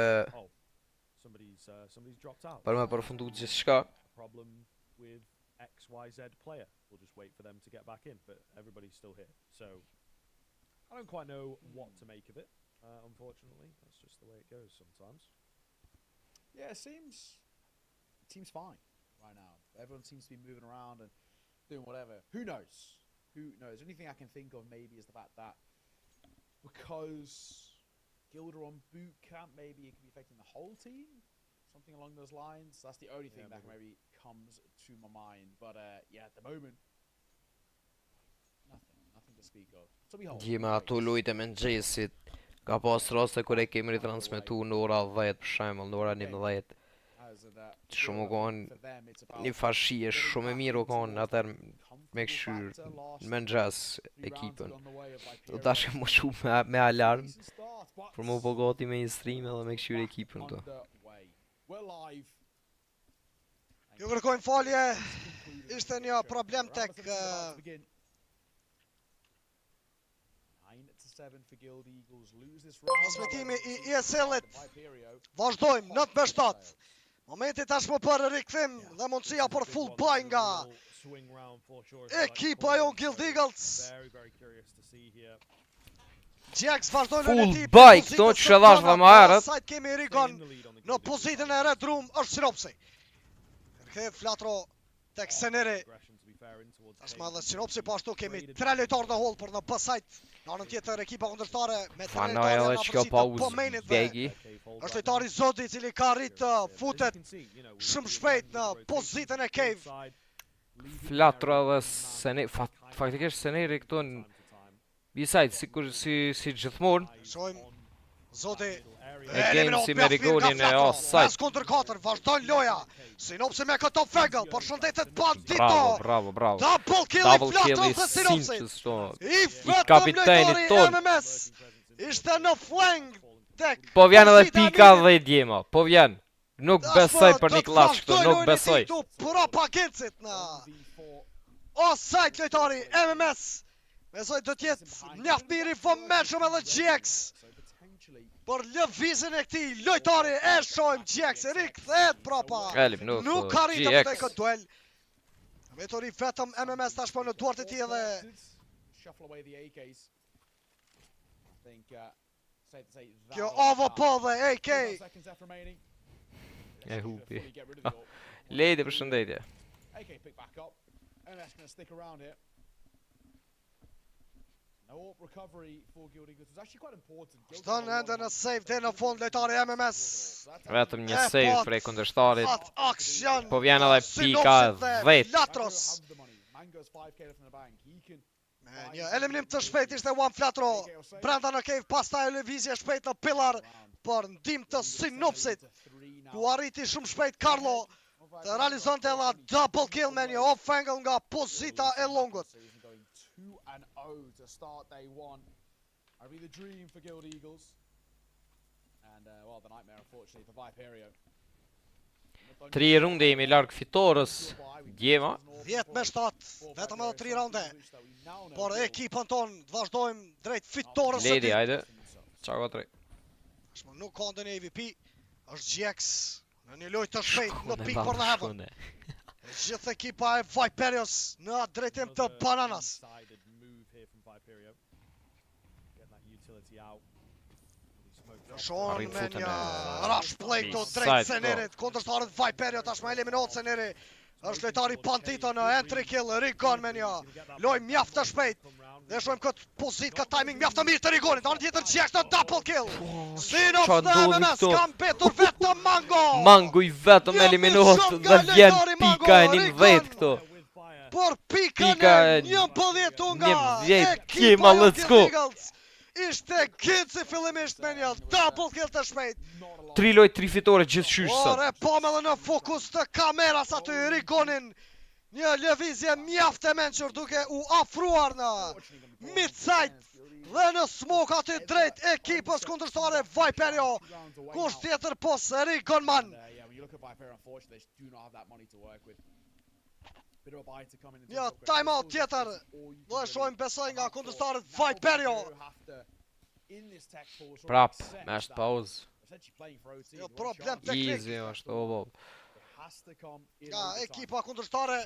Speaker 6: somebody's dropped out.
Speaker 2: Për me përfundu gjithçka.
Speaker 6: Problem with XYZ player. We'll just wait for them to get back in, but everybody's still here. So I don't quite know what to make of it. Unfortunately, that's just the way it goes sometimes.
Speaker 7: Yeah, it seems fine right now. Everyone seems to be moving around and doing whatever. Who knows? Who knows? The only thing I can think of maybe is the fact that because Guild are on boot camp, maybe it could be affecting the whole team. Something along those lines. That's the only thing that maybe comes to my mind. But yeah, at the moment, nothing to speak of. So we hold.
Speaker 2: Djema ato lojtë me ngjesit. Ka pas raste kur e kemi ritransmetu në ora 10 për shembull, në ora 11. Shumë u konë një fashie shumë e mirë u konë atër me këshyr me ngjes ekipën. Do tash më shumë me alarm për më po gati me një stream edhe me këshyr ekipën të.
Speaker 1: Ju kërkojmë falje, ishte një problem tek transmetimi I ESL-it. Vazhdojmë 9-7. Momenti tashmë për rikthim dhe mundësia për full buy nga ekipa jo Guild Eagles. Jax vazhdojnë në
Speaker 2: full buy, këto që shëllash dhe më herët.
Speaker 1: Sajt kemi Rigon në pozitën e Red Room është Sinopsi. Kërkhet Flatro tek Seneri. Tashma dhe Sinopsi, po ashtu kemi 3 lojtarë në hall për në B-side. Në anën tjetër ekipa kundërshtare me 3 lojtarë në përgjithë po menit dhe është lojtari Zodi I cili ka rrit të futet shumë shpejt në pozitën e Cave.
Speaker 2: Flatro dhe Seneri, faktikisht Seneri këtu në B-side si gjithmonë.
Speaker 1: Shojmë Zodi
Speaker 2: e game si me Rigonin e offside.
Speaker 1: 5 kundër 4, vazhdojnë loja. Sinopsi me këto Fegel, për shëndetet Bandito.
Speaker 2: Bravo.
Speaker 1: Double kill I Flatros dhe Sinopsit. I
Speaker 2: kapitenit ton.
Speaker 1: MMS. Ishte në flank tek.
Speaker 2: Po vjen edhe pika dhe djema, po vjen. Nuk besoj për një klash këtu, nuk besoj.
Speaker 1: Propagencit në offside lojtari MMS. Besoj do tjetë njaft miri fëmeshëm edhe GX. Për lëvizën e këtij lojtari e shojmë GX rikthehet prapa. Nuk ka rritë të këtë duel. Vetori vetëm MMS tashpo në duart e tij dhe kjo OVP dhe AK.
Speaker 2: E hupi. Lejde për shëndetje.
Speaker 1: Shton ende në save dhe në fund lojtari MMS.
Speaker 2: Vetëm një save prej kundërshtarit.
Speaker 1: Po
Speaker 2: vjen edhe pika 10.
Speaker 1: Latros. Me një eliminim të shpejt ishte One Flatro brenda në cave, pastaj lëvizje shpejt në pillar për ndim të Synopsit, ku arriti shumë shpejt Carlo të realizonte edhe double kill me një off angle nga pozita e longut.
Speaker 7: 2-0 to start day 1. I'll be the dream for Guild Eagles. And well, the nightmare unfortunately for Viperio.
Speaker 2: 3 runde jemi larg fitores djema.
Speaker 1: 10-7, vetëm edhe 3 raunde. Por ekipën ton të vazhdojmë drejt fitores së
Speaker 2: Ledi,
Speaker 1: tij.
Speaker 2: hajde. Çaka 3.
Speaker 1: Tashmë nuk ka ndonjë AVP, është GX në një lojë të shpejtë në pick for the heaven. Gjithë ekipa e Viperios në drejtim të bananas. Shon me një rush play të drejt Senerit, kundërshtarët Viperio tashmë eliminohet Seneri. Është lojtari Pantito në entry kill, Rigon me një lojë mjaft të shpejt. Dhe shohim këtë pozitë, këtë timing mjaft të mirë të Rigonit. Anë tjetër GX në double kill. Sinops në MMS ka mbetur vetëm Mango.
Speaker 2: Mango I vetëm eliminohet dhe vjen pika e 19 këto.
Speaker 1: Por pika e 11 nga ekipa
Speaker 2: let's go.
Speaker 1: Ishte Gitsi fillimisht me një double kill të shpejt.
Speaker 2: 3 lojë 3 fitore gjithçysh sot.
Speaker 1: Por e pam edhe në fokus të kameras aty Rigonin. Një lëvizje mjaft e mençur duke u afruar në mid-side dhe në smoke aty drejt ekipës kundërshtar Viperio. Kush tjetër pos Rigonman. Një timeout tjetër dhe shohim besoj nga kundërshtarët Viperio.
Speaker 2: Prap, me është pauzë.
Speaker 1: Jo problem teknik.
Speaker 2: Easy është, o.
Speaker 1: Nga ekipa kundërshtare.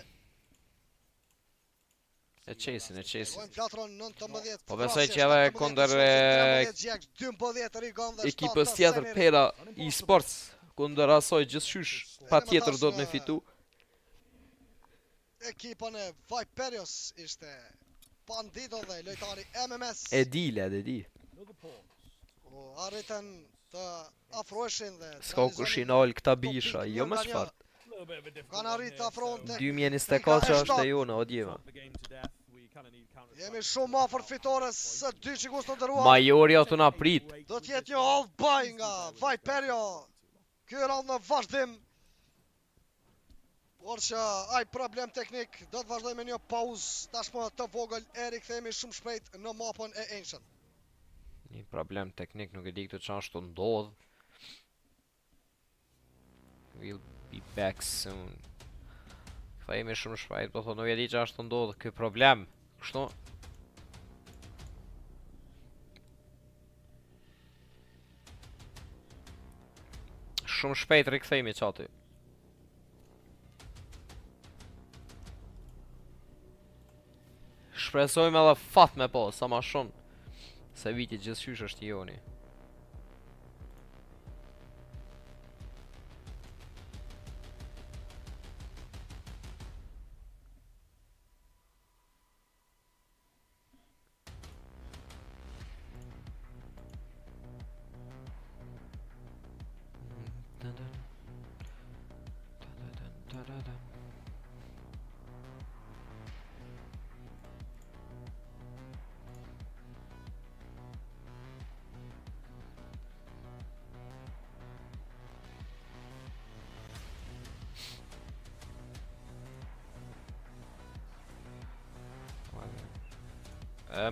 Speaker 2: E qesin.
Speaker 1: Shohim Flatron 19.
Speaker 2: Po besoj që edhe kundër ekipës tjetër PERA ESPORTS, kundër asoj gjithçysh patjetër do të me fitu.
Speaker 1: Ekipën e Viperios ishte Bandito dhe lojtari MMS.
Speaker 2: E di.
Speaker 1: Arritën të afroheshin dhe
Speaker 2: S'ka kushinal këta bisha, jo më çfarë.
Speaker 1: Kanë arritë të afrohen tek
Speaker 2: 2024 është e jona, o djema.
Speaker 1: Jemi shumë afër fitores së dy që kusht të ndëruar.
Speaker 2: Majori ato na prit.
Speaker 1: Do t'jetë një half buy nga Viperio. Ky rall në vazhdim. Por që ai problem teknik do të vazhdojmë me një pauzë tashmë të vogël e rikthehemi shumë shpejt në mapën e Ancient.
Speaker 2: Një problem teknik nuk e di këtë çfarë ashtu ndodh. We'll be back soon. Kthehemi shumë shpejt, po thonë nuk e di çfarë ashtu ndodh ky problem. Kështu. Shumë shpejt rikthehemi çati. Shpresojmë edhe fat me po, sa ma shumë. Se viti gjithçysh është joni.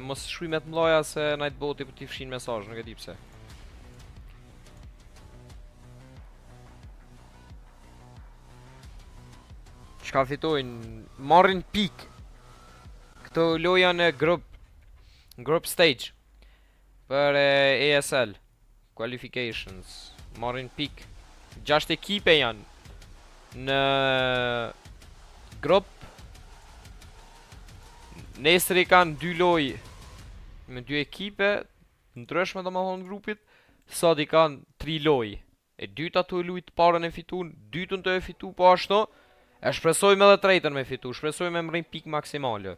Speaker 2: Mos shkrimet mloja se Nightboti për t'i fshin mesazh, nuk e di pse. Çka fitojnë? Marrin pik. Këto loja në group stage për ESL qualifications. Marrin pik. 6 ekipe janë në grup. Nesër I kanë 2 lojë me 2 ekipe ndryshme domethënë grupit. Sot I kanë 3 lojë. E dyta tu e lujt parën e fitun, dytën të e fitu po ashtu. E shpresojmë edhe tretën me fitu, shpresojmë me mrim pik maksimale.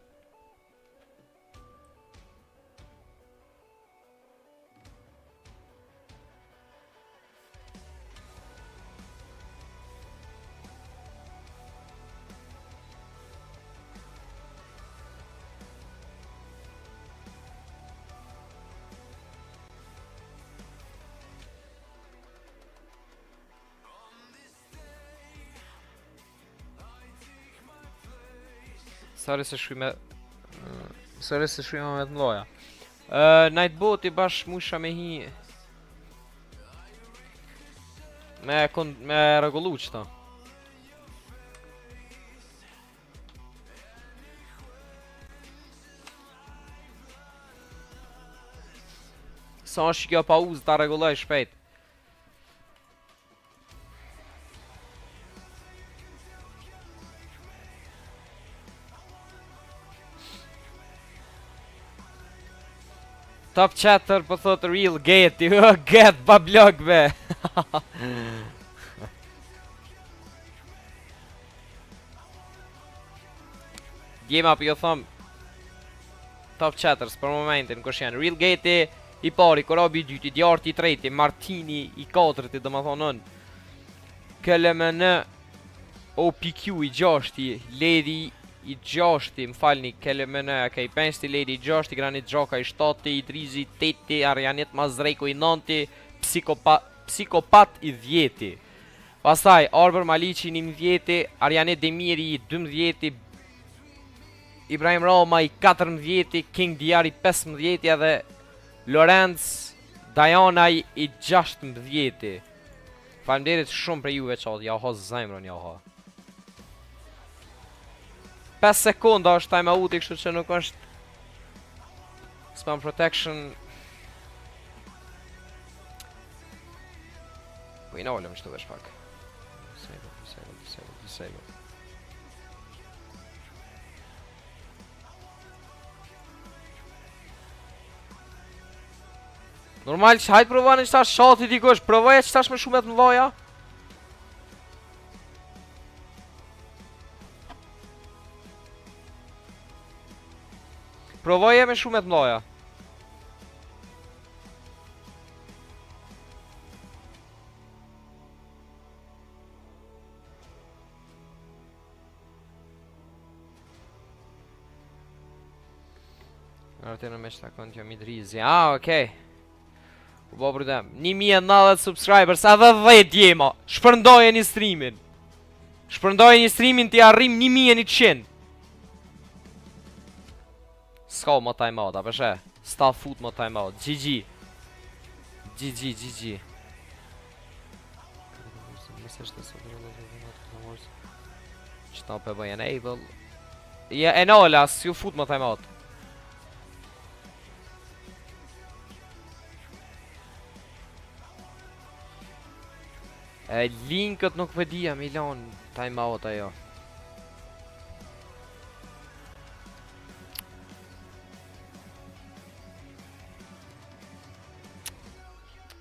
Speaker 2: Sorry se shkryme... Sorry se shkryme me të mloja. Nightbot I bash musha me hi... Me regullu qëta. Sa është kjo pauzë ta regulloj shpejt. Top chatter po thot real gate, get pa blog be. Djema po jo thom top chatters për momentin kush janë real gate I pari, Korabi I dyti, Djarti I treti, Martini I katërti, dhe më thonë KLMN OPQ I gjashti, Ledi I gjashti, më falni, KLMN I pensti, Ledi I gjashti, Granit Gjaka I shtati, Idrizi I teti, Arjanit Mazrejko I nanti, Psikopat I dhjeti. Pastaj, Arbër Malici I 11, Arjanit Demiri I 12, Ibrahim Roma I 14, King Diari I 15 edhe Lorenz Diana I 16. Faleminderit shumë për juve qatë, ja ha zemrën, ja ha. 5 sekonda është time out I kështu që nuk është spam protection. Po I nalëm qëtu vesh pak. Disable. Normal që hajtë provojnë që tash shati dikosh, provoje që tash me shumet më vaja. Provoje me shumet më vaja. Artë në me që takon t'jo midrizi. Okej. Po brdem, 1090 subscribers, edhe 10 djema. Shpërndojeni streamin. Shpërndojeni streamin t'i arrim 1100. Ska më time out, apeshe. Sta foot më time out. GG. Qëta për bëj enable. Ja, enola, s'ju foot më time out. Linkët nuk vëdia Milan time out ajo.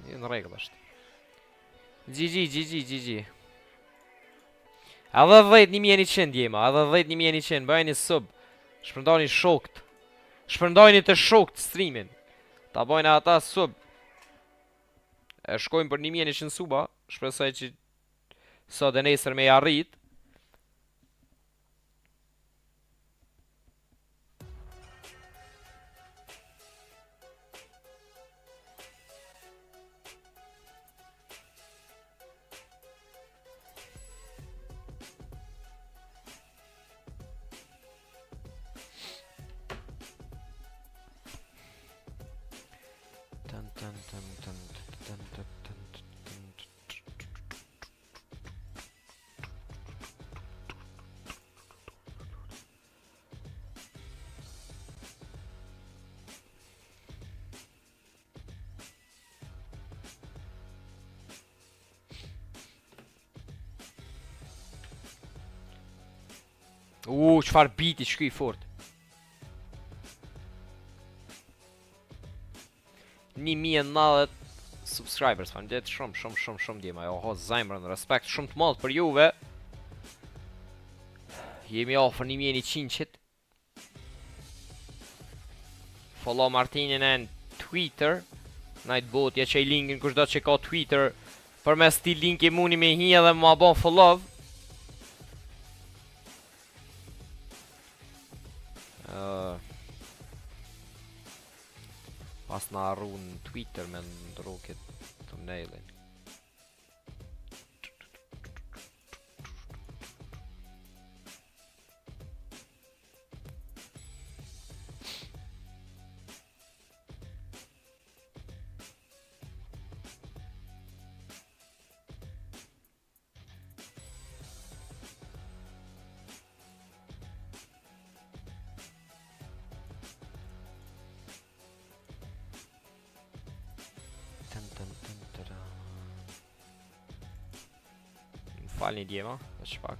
Speaker 2: Në regull është. GG. Edhe 10.100 djema, edhe 10.100, bëjni sub. Shpërndojni shokt. Shpërndojni të shokt streamin. Ta bojnë ata sub. E shkojmë për 1.100 suba. Shpresoj që sot e nesër me arrit. Qfar biti shky fort. 1090 subscribers, faleminderit shumë djema. Jo ha zemrën, respekt shumë të madh për juve. Jemi afër 1100-qit. Follow Martinin në Twitter. Nightbot, ja qej linkin kushdo që ka Twitter. Përmes ti linki muni me hi edhe ma bon follow. Pas na arru në Twitter me ndru këtë thumbnailin. Falni djema, veç pak.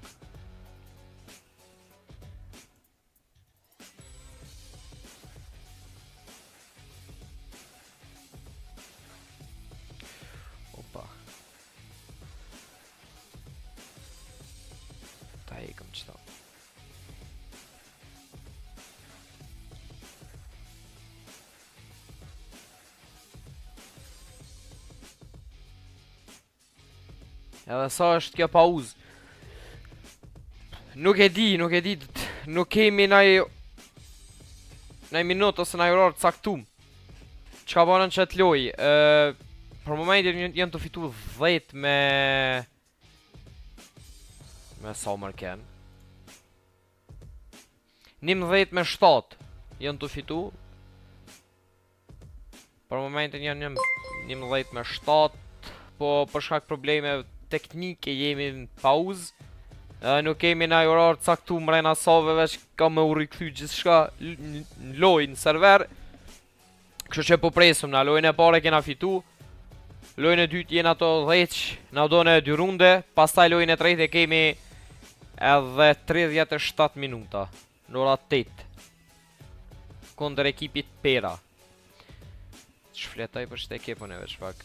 Speaker 2: Opa. Ta ikëm qëta. Edhe sa është kjo pauzë. Nuk e di, nuk kemi naj minut ose naj orar caktum. Çka banën që të loj? Për momentin janë të fitu 10 me sa mërken. 11 me 7 janë të fitu. Për momentin janë 11 me 7. Po për shkak probleme teknike jemi në pauzë. Nuk kemi naj orar caktu mrena sove, veç ka me u rikthy gjithçka në lojë, në server. Kështu që po presëm na, lojën e pare kena fitu. Lojën e dytë jena to 10, na done 2 runde. Pastaj lojën e tretë kemi edhe 37 minuta në ora 8 kundër ekipit PERA. Shfletaj për shte ekipën e veç pak.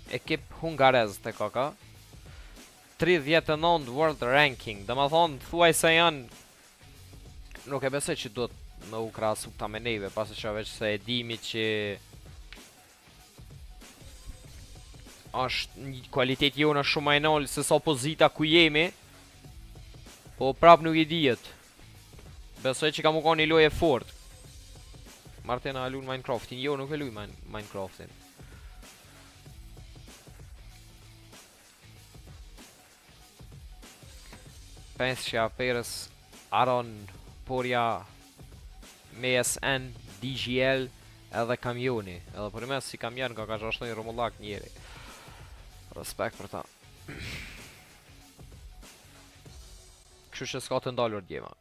Speaker 2: Ekip hungarez të kaka 39 world ranking. Dhe ma thonë, thuaj se janë. Nuk e besoj që do të me u krasu këta me neve, pasë që veç se e dimi që është një kualitet jona shumë e nalë se sa pozita ku jemi. Po prap nuk i dijet. Besoj që ka mu ka një loj e fort. Martina e lunë Minecraftin, jo nuk e luj Minecraftin. Pensja Perës, Aron, Porja, MSN, DGL edhe kamioni. Edhe për mes si kamion ka 61 rumullak njeri. Respekt për ta. Kështu që s'ka të ndalur djema.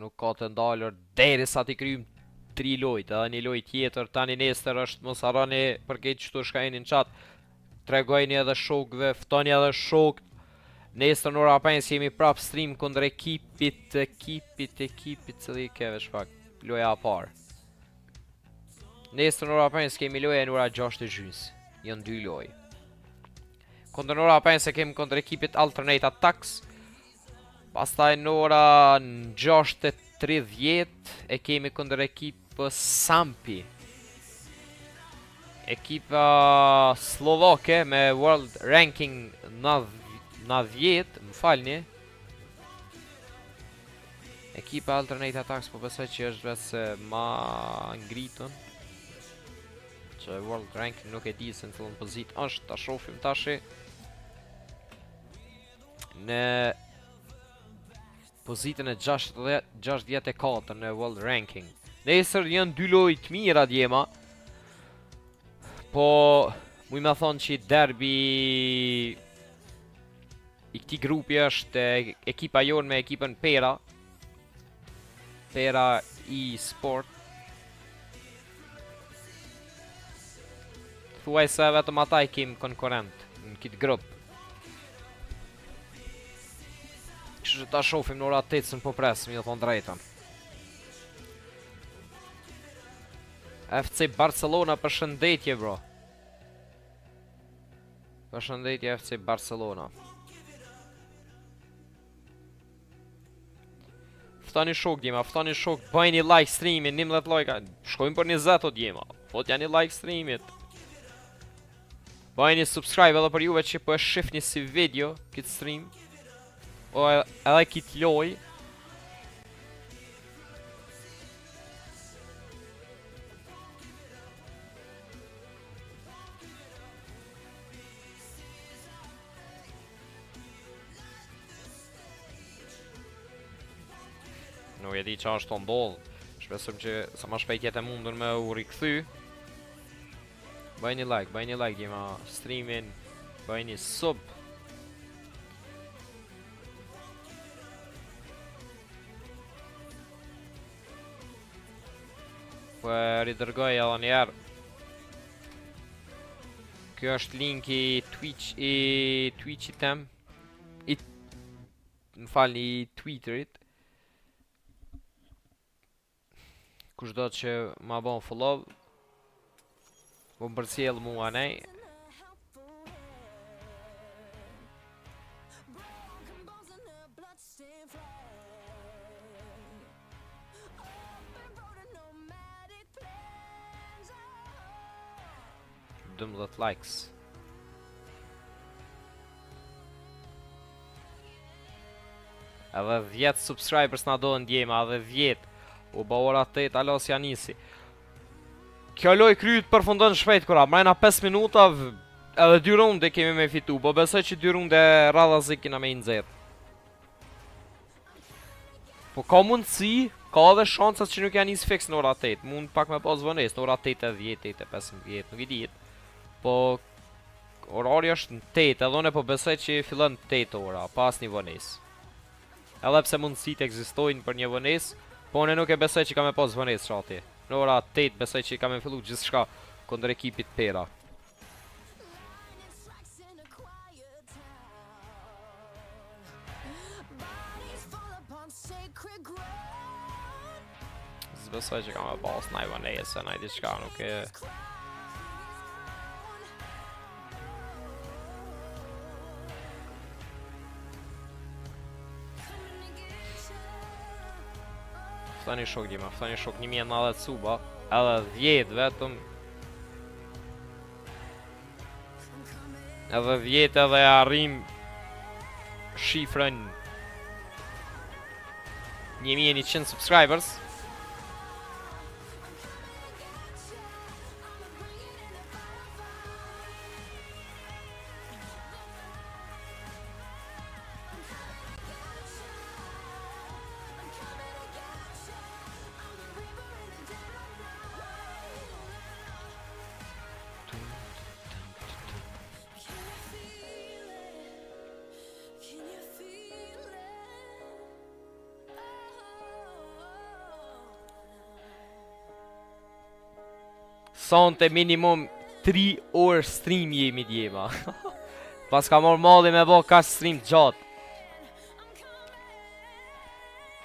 Speaker 2: Nuk ka të ndalur deri sa t'i kryjmë 3 lojt, edhe një lojt tjetër. Tani nesër është mos harroni për këtë qëtu shkajni në chat. Tregojni edhe shokëve, ftoni edhe shokët. Nesër në ora 5 jemi prap stream kundër ekipit cili keve shpak. Loja a parë. Nesër në ora 5 kemi loja në ora 6 gjys. Jënë 2 loj. Kundër në ora 5 kemi kundër ekipit Alternate Attacks. Pastaj në ora 6:30 e kemi kundër ekip Sampi. Ekipa Slovake me World Ranking 90, më falni. Ekipa Alternate Attacks po besoj që është vetë ma ngritën. Që World Ranking nuk e di se në fillon pozit është, ta shofim tashi. Në pozitën e 64 në World Ranking. Nesër janë 2 lojë të mira djema. Po, mu me thonë që derbi i këti grupi është ekipa jonë me ekipën PERA. PERA ESPORTS. Thuaj se vetëm ata i kim konkurent në këtë grup. Kështë që ta shofim në ora 8 së në po presë, mi dhe thonë drejton. FC Barcelona, përshëndetje bro. Përshëndetje FC Barcelona. Ftani shok djema, ftani shok. Bëjni like streamin, 11 like. Shkojmë për 20 o djema. Fotja një like streamit. Bëjni subscribe edhe për juve që po e shifni si video këtë stream. O edhe këtë loj. Nuk e di qa është të ndodhë. Shpesëm që sa ma shpejt jetë e mundur me u rikthy. Bëjni like gjema streamin. Bëjni sub. Po e ridërgoj edhe njerë. Kjo është linki Twitch-i tem. Më falni, i Twitterit. Kushdo që ma bon follow, më përcjell mua nej. Dëmdhët likes. Edhe 10 subscribers na do ndjema, edhe 10. U ba ora 8, alos janisi. Kjo loj kryt përfundon shpejt kura, mrejna 5 minuta, edhe 2 runde kemi me fitu, po besoj që 2 runde radha zi kina me i nëzirë. Po ka mundësi, ka edhe shansat që nuk janis fix në ora 8, mund pak me pas vënes, në ora 8 e 10, 8 e 15, nuk i dit. Po, orari është në 8, edhe une po besoj që fillon në 8 ora, pas një vënes. Edhe pse mundësit ekzistojnë për një vënes, po unë nuk e besoj që ka me pas vënes shati. Në ora 8 besoj që ka me fillu gjithë shka kundër ekipit PERA. Zbesoj që ka me pas naj vënes e naj diçka nuk e... Ftani shok dima, ftani shok 1090 suba, edhe 10 vetëm. Edhe 10 edhe arrim shifrën 1100 subscribers. Sonte minimum 3 orë stream jemi djema. Pas ka mor malli me bo ka stream gjatë.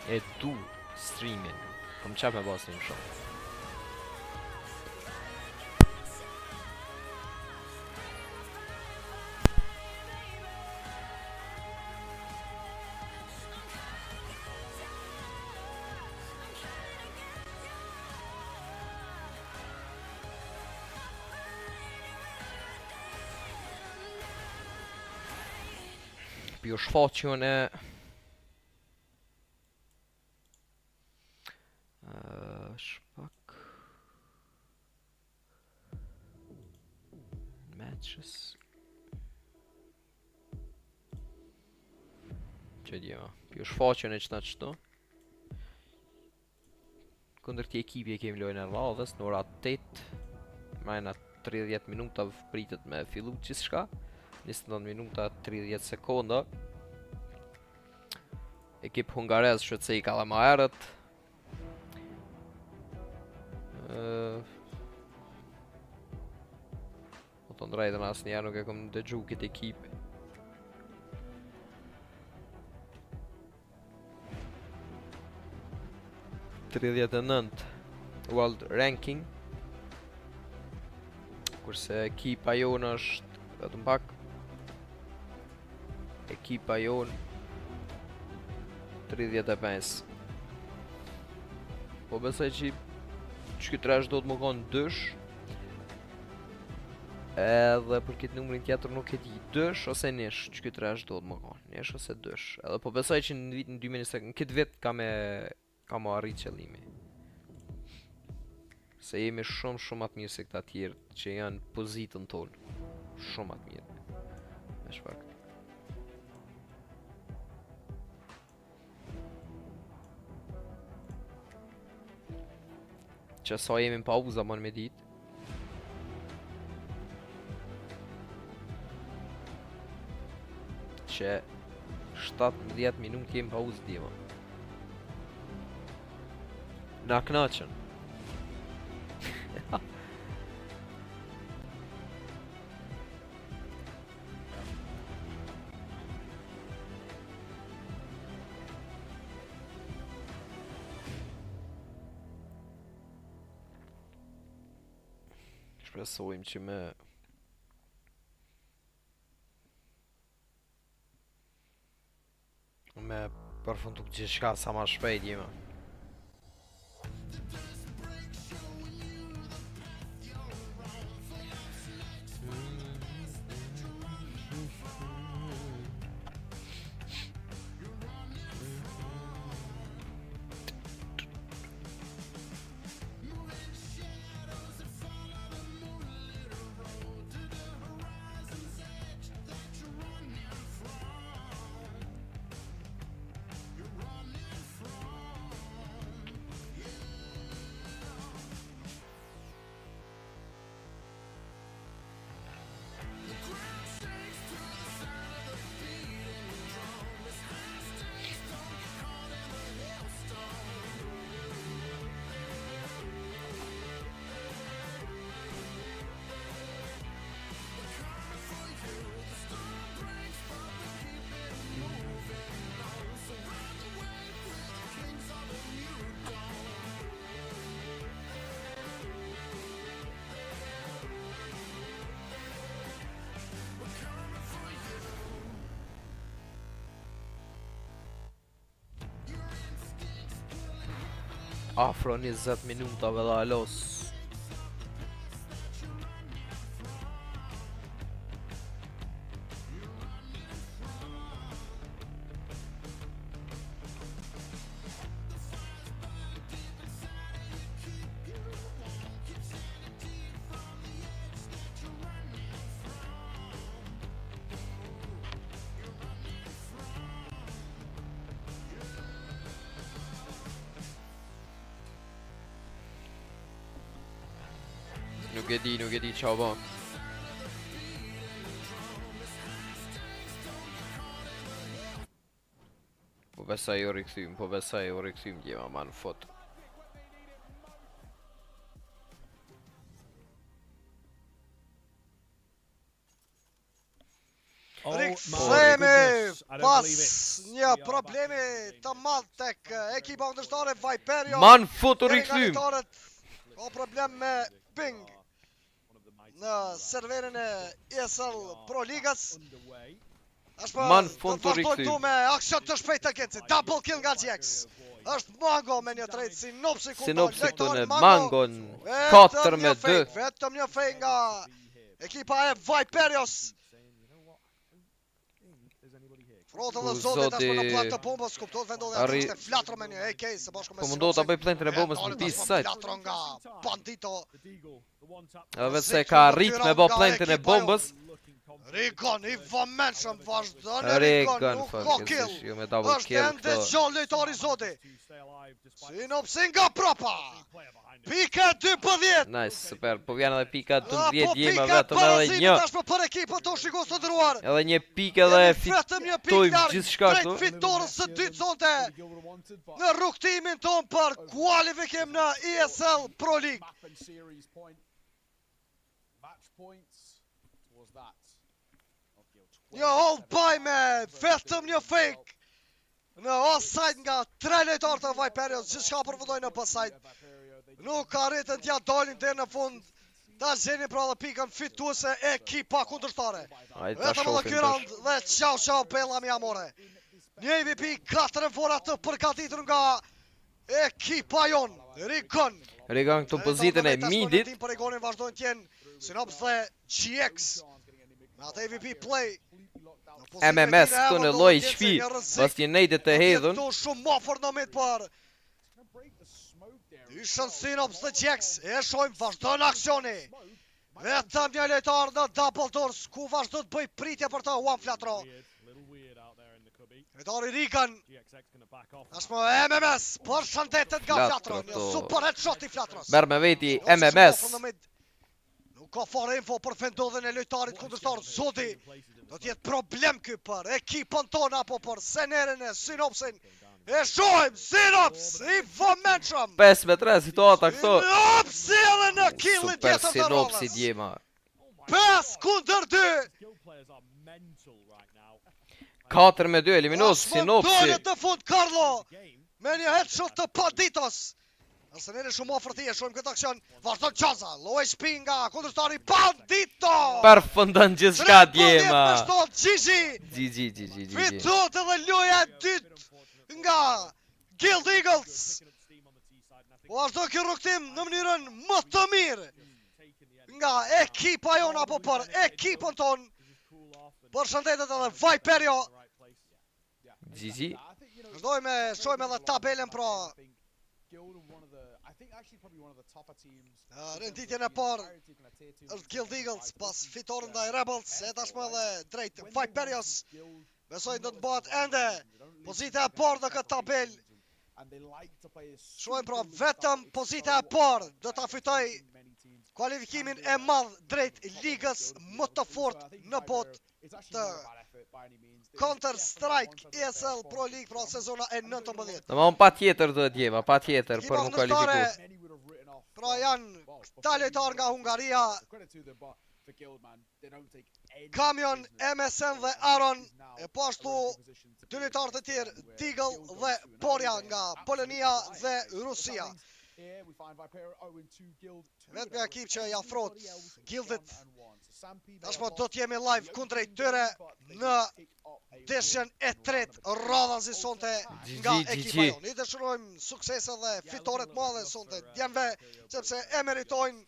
Speaker 2: E du streamin. Kom qep me bo stream shumë. Pjo shfaqën e... Shpak... Matches... Që djema, pjo shfaqën e qëta qëto. Këndër ti ekipi e kemi lojnë e radhës në ora 8. Majna 30 minuta pritet me fillu qisë shka. 29 minuta 30 sekonda. Ekip hungarez shëtëse i ka dhe ma erët. Po të ndrejtën asë njerë nuk e kom dëgju këtë ekip. World Ranking. Kurse ekipa jonë është vetëm pak. Ekipa jonë 35. Po besoj që këtë tresh do të më konë dësh. Edhe për këtë numërin tjetër nuk e di dësh ose nesh që këtë tresh do të më konë. Nesh ose dësh. Edhe po besoj që në vitin 2020, në këtë vit ka më arrit qëllimi. Se jemi shumë atë mirë se këta tjerë që janë pozitën tonë. Shumë atë mirë. Me shpak. Që sa jemi në pauza mon me dit. Që 17 minut jemi pauzë djema. Na knaqën. Shpresojmë që me përfundu gjithçka sa ma shpejt jemi. Afro 20 minutave dhe alos. Nuk e di qa ba. Po besaj o rikthym gjema ma në fot.
Speaker 1: Rikthehemi pas një problemi të madh tek ekipa kundërshtare Viperio.
Speaker 2: Man fot o rikthym.
Speaker 1: Ka problem me ping në serverin e ESL Pro Ligës.
Speaker 2: Man fund të rikthym.
Speaker 1: Vazhdojmë me aksion të shpejt të Genci. Double kill nga GX. Është Mango me një trejt Sinopsi ku
Speaker 2: Sinopsi këtu në Mangon 4-2.
Speaker 1: Vetëm një fej nga ekipa e Viperios. Frotën dhe Zotit është në plan të bombës, kuptot vendodhe atë ishte flatro me një AK se bashku me
Speaker 2: Po mundohet ta bëj plantën e bombës në pisë sajt.
Speaker 1: Flatro nga Bandito.
Speaker 2: Edhe vetë se ka arrit me bë plantën e bombës.
Speaker 1: Rigon i vëmendshëm vazhdon
Speaker 2: Rigon
Speaker 1: nuk ka kill.
Speaker 2: jo me double
Speaker 1: Është
Speaker 2: kill
Speaker 1: ende
Speaker 2: këto.
Speaker 1: gjallë lojtari Zoti. Sinopsi nga prapa. Pika 12.
Speaker 2: Nice, super. Po vjen edhe pika 12
Speaker 1: Po
Speaker 2: jema
Speaker 1: pika
Speaker 2: vetëm edhe një.
Speaker 1: tashmë për ekipën tonë shikos të ndëruar.
Speaker 2: Edhe një pikë edhe
Speaker 1: Vetëm një pikë
Speaker 2: fitojmë
Speaker 1: larg
Speaker 2: gjithçka
Speaker 1: drejt
Speaker 2: këtu.
Speaker 1: fitores së dytë sonte në rrugtimin ton për kualifikim në ESL Pro League. Një hold by me vetëm një fake në offside nga 3 lojtarë të Viperios, gjithçka përfundoi në offside. Nuk arritën t'ja dalin deri në fund. Ta zeni pra dhe pikën fituese ekipa kundërshtare. Vetëm edhe ky round dhe ciao bella mi amore. Një MVP 4 fora të përgatitur nga ekipa jon. Rigon
Speaker 2: këtu pozitën e midit.
Speaker 1: Tim për Rigonin vazhdojnë t'jenë Sinops dhe GX. Me atë MVP play.
Speaker 2: MMS këtu në loj shpi, pas një nejde të hedhun.
Speaker 1: Këtu shumë ma fornomit për Dyshën Sinops dhe GX. E shojmë vazhdojnë aksioni. Vetëm një lojtar në double doors ku vazhdo të bëj pritje për të one flatro. Lojtari Rigan. Ashmo MMS për shëndetet nga flatro. Një super headshot i flatros.
Speaker 2: Merë me veti MMS.
Speaker 1: Nuk ka fare info për vendodhen e lojtarit kundërshtar Zoti. Do t'jetë problem ky për ekipën tonë apo për Senerin e Sinopsin. E shojmë, Sinops, I vëmendshëm!
Speaker 2: 5-3 situata këto.
Speaker 1: Sinops sjellën në killin
Speaker 2: Super
Speaker 1: tjetër të
Speaker 2: sinopsi
Speaker 1: rollës!
Speaker 2: djema.
Speaker 1: 5 kundër 2!
Speaker 6: Skill players are mental right now.
Speaker 2: 4-2 eliminos sinopsi.
Speaker 1: Shmontonet në fund Carlo!
Speaker 6: Game.
Speaker 1: Me një headshot të Panditos! Nëse nere shumë ofërti e shumë këtë aksion, vazhdon Qaza, low HP nga kundërstari Pandito!
Speaker 2: Përfundon gjithçka
Speaker 1: 13
Speaker 2: djema.
Speaker 1: për shtot, Gigi!
Speaker 2: GG.
Speaker 1: Fitot edhe loja e dytë nga Guild Eagles! Vazhdo kjo rukëtim në mënyrën më të mirë nga ekipa jonë apo për ekipën tonë. Për shëndetet edhe Viperio.
Speaker 2: GG.
Speaker 1: Vazhdojmë shojmë edhe tabelen pra renditjen e parë është Guild Eagles pas fitorën ndaj Rebels e tashmë edhe drejt Viperios. Besoj do të bëhet ende pozita e parë në këtë tabel. Shojmë pra vetëm pozita e parë do ta fitoj kualifikimin e madh drejt ligës më të fortë në botë të Counter-Strike ESL Pro League pra sezona e 19.
Speaker 2: Domthon patjetër duhet djema, patjetër për më kualifikuar.
Speaker 1: Pra janë këta lojtarë nga Hungaria, Kamion, MSN dhe Aron, e po ashtu dy lojtarë të tjerë, Deagle dhe Porja nga Polonia dhe Rusia. Vetëm ekip që ja frot Guildit. Tashmë do të jemi live kundrejt tyre në deshjen e tretë radhazi sonte nga ekipa jonë. I dëshirojmë suksese dhe fitore të mëdha sonte djemve, sepse e meritojnë.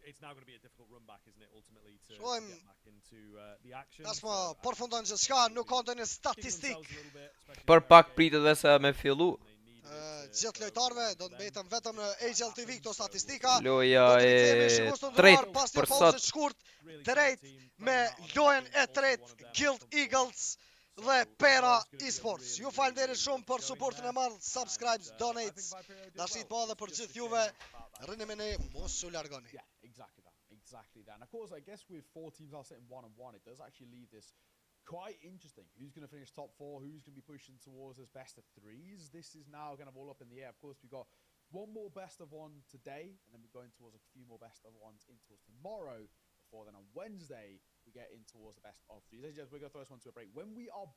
Speaker 6: It's now going to be a difficult run back, isn't it, ultimately, to
Speaker 1: Shojmë
Speaker 6: get back into the action.
Speaker 1: tashmë përfundon gjithçka, nuk ka ndonjë statistik.
Speaker 2: Për pak pritet edhe se me fillu.
Speaker 1: Gjithë lojtarëve do të mbeten vetëm në HL TV këto statistika.
Speaker 2: Loja e tretë për sot.
Speaker 1: Shkurt drejt me lojën e tretë Guild Eagles dhe PERA ESPORTS. Ju falenderoj shumë për suportin e madh, subscribes, donates. Dashit madhe për gjithë juve. Rrini me ne, mos u largoni.
Speaker 7: Yeah, exactly that. And of course, I guess with 4 teams all sitting 1-1, it does actually leave this quite interesting. Who's going to finish top 4? Who's going to be pushing towards this best of 3s? This is now kind of all up in the air. Of course, we've got one more best of 1 today, and then we're going towards a few more best of 1s in towards tomorrow. Before then, on Wednesday, we get in towards the best of 3s. Ladies and gentlemen, we're going to throw this one to a break. When we are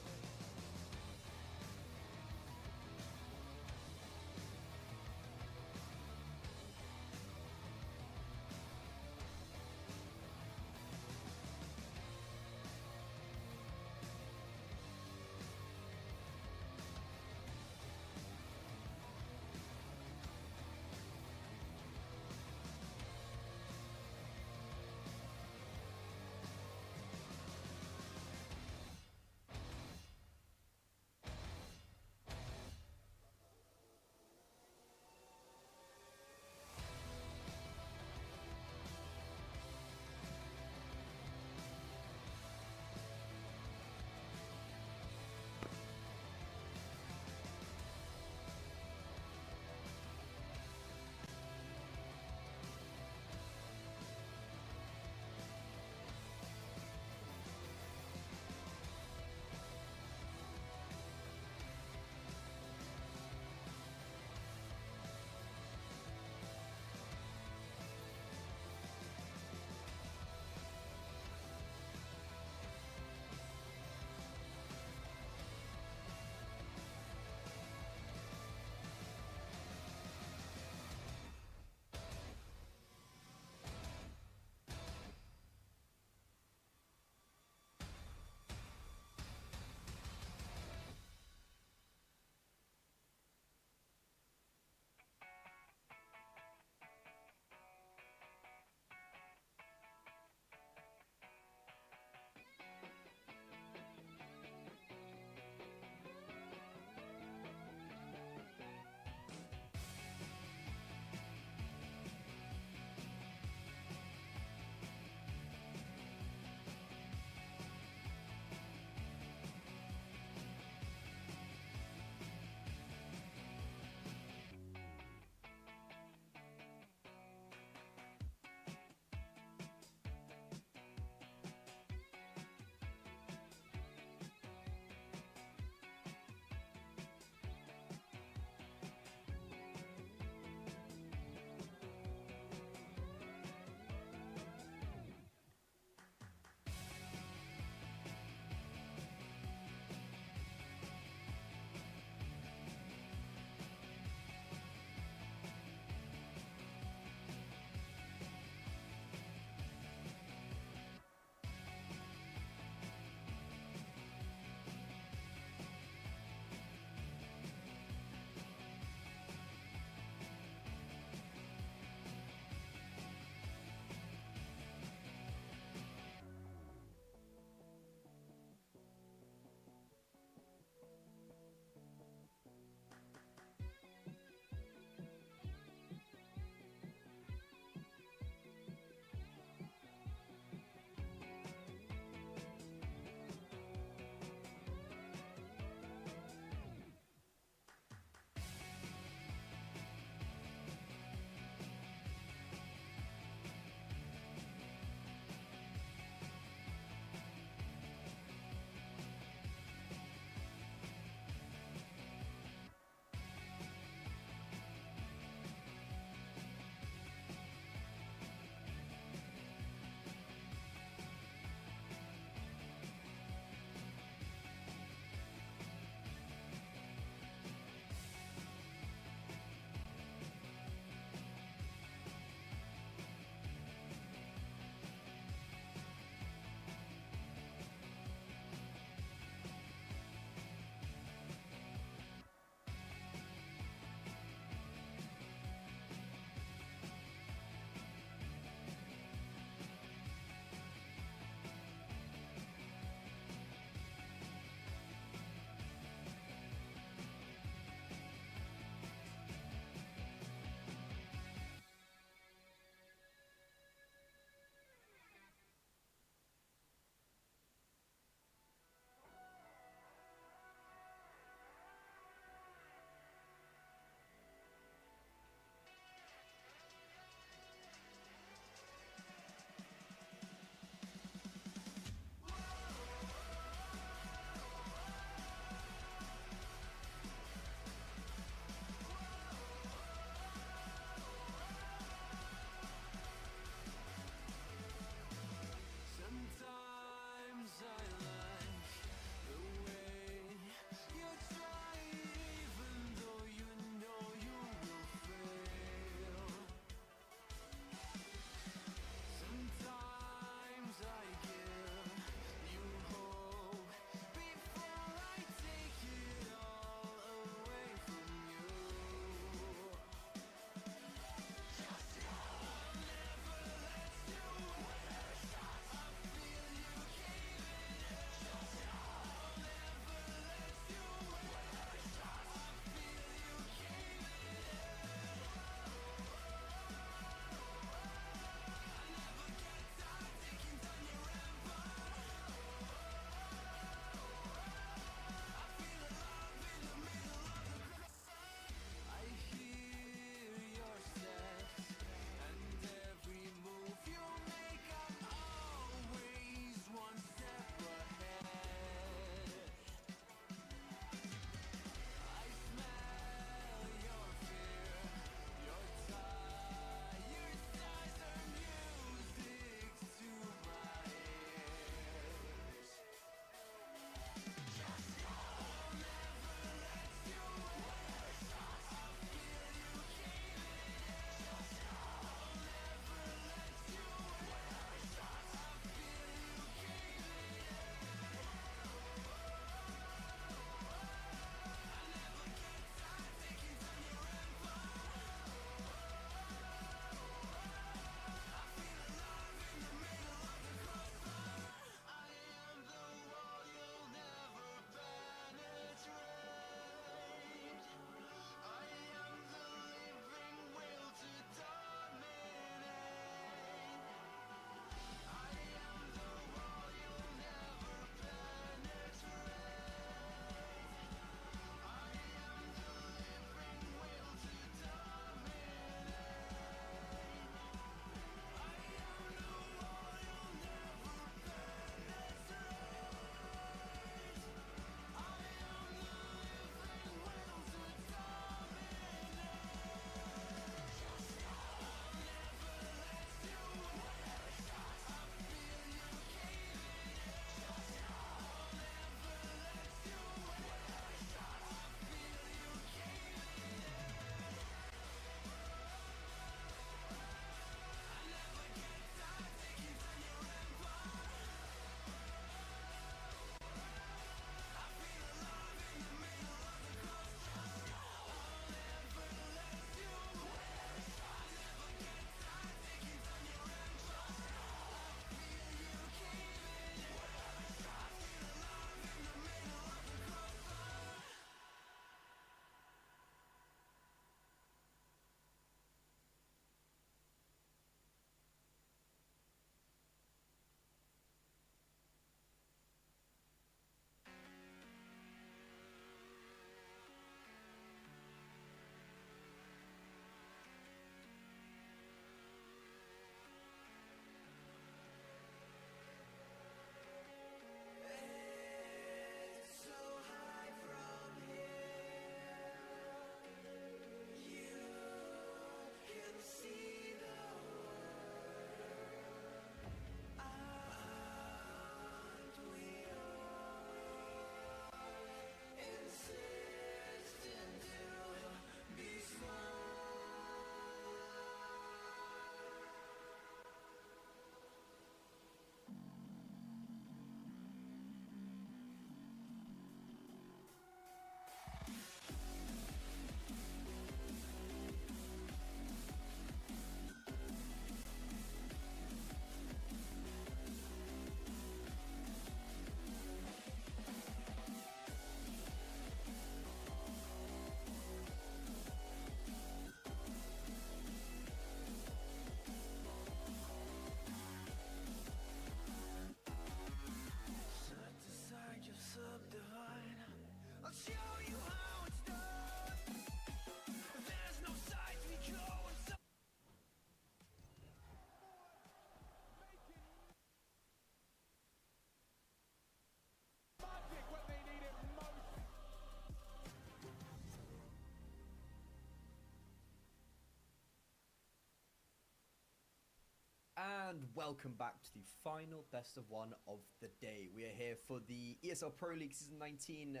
Speaker 8: and welcome back to the final best of one of the day. We are here for the ESL Pro League Season 19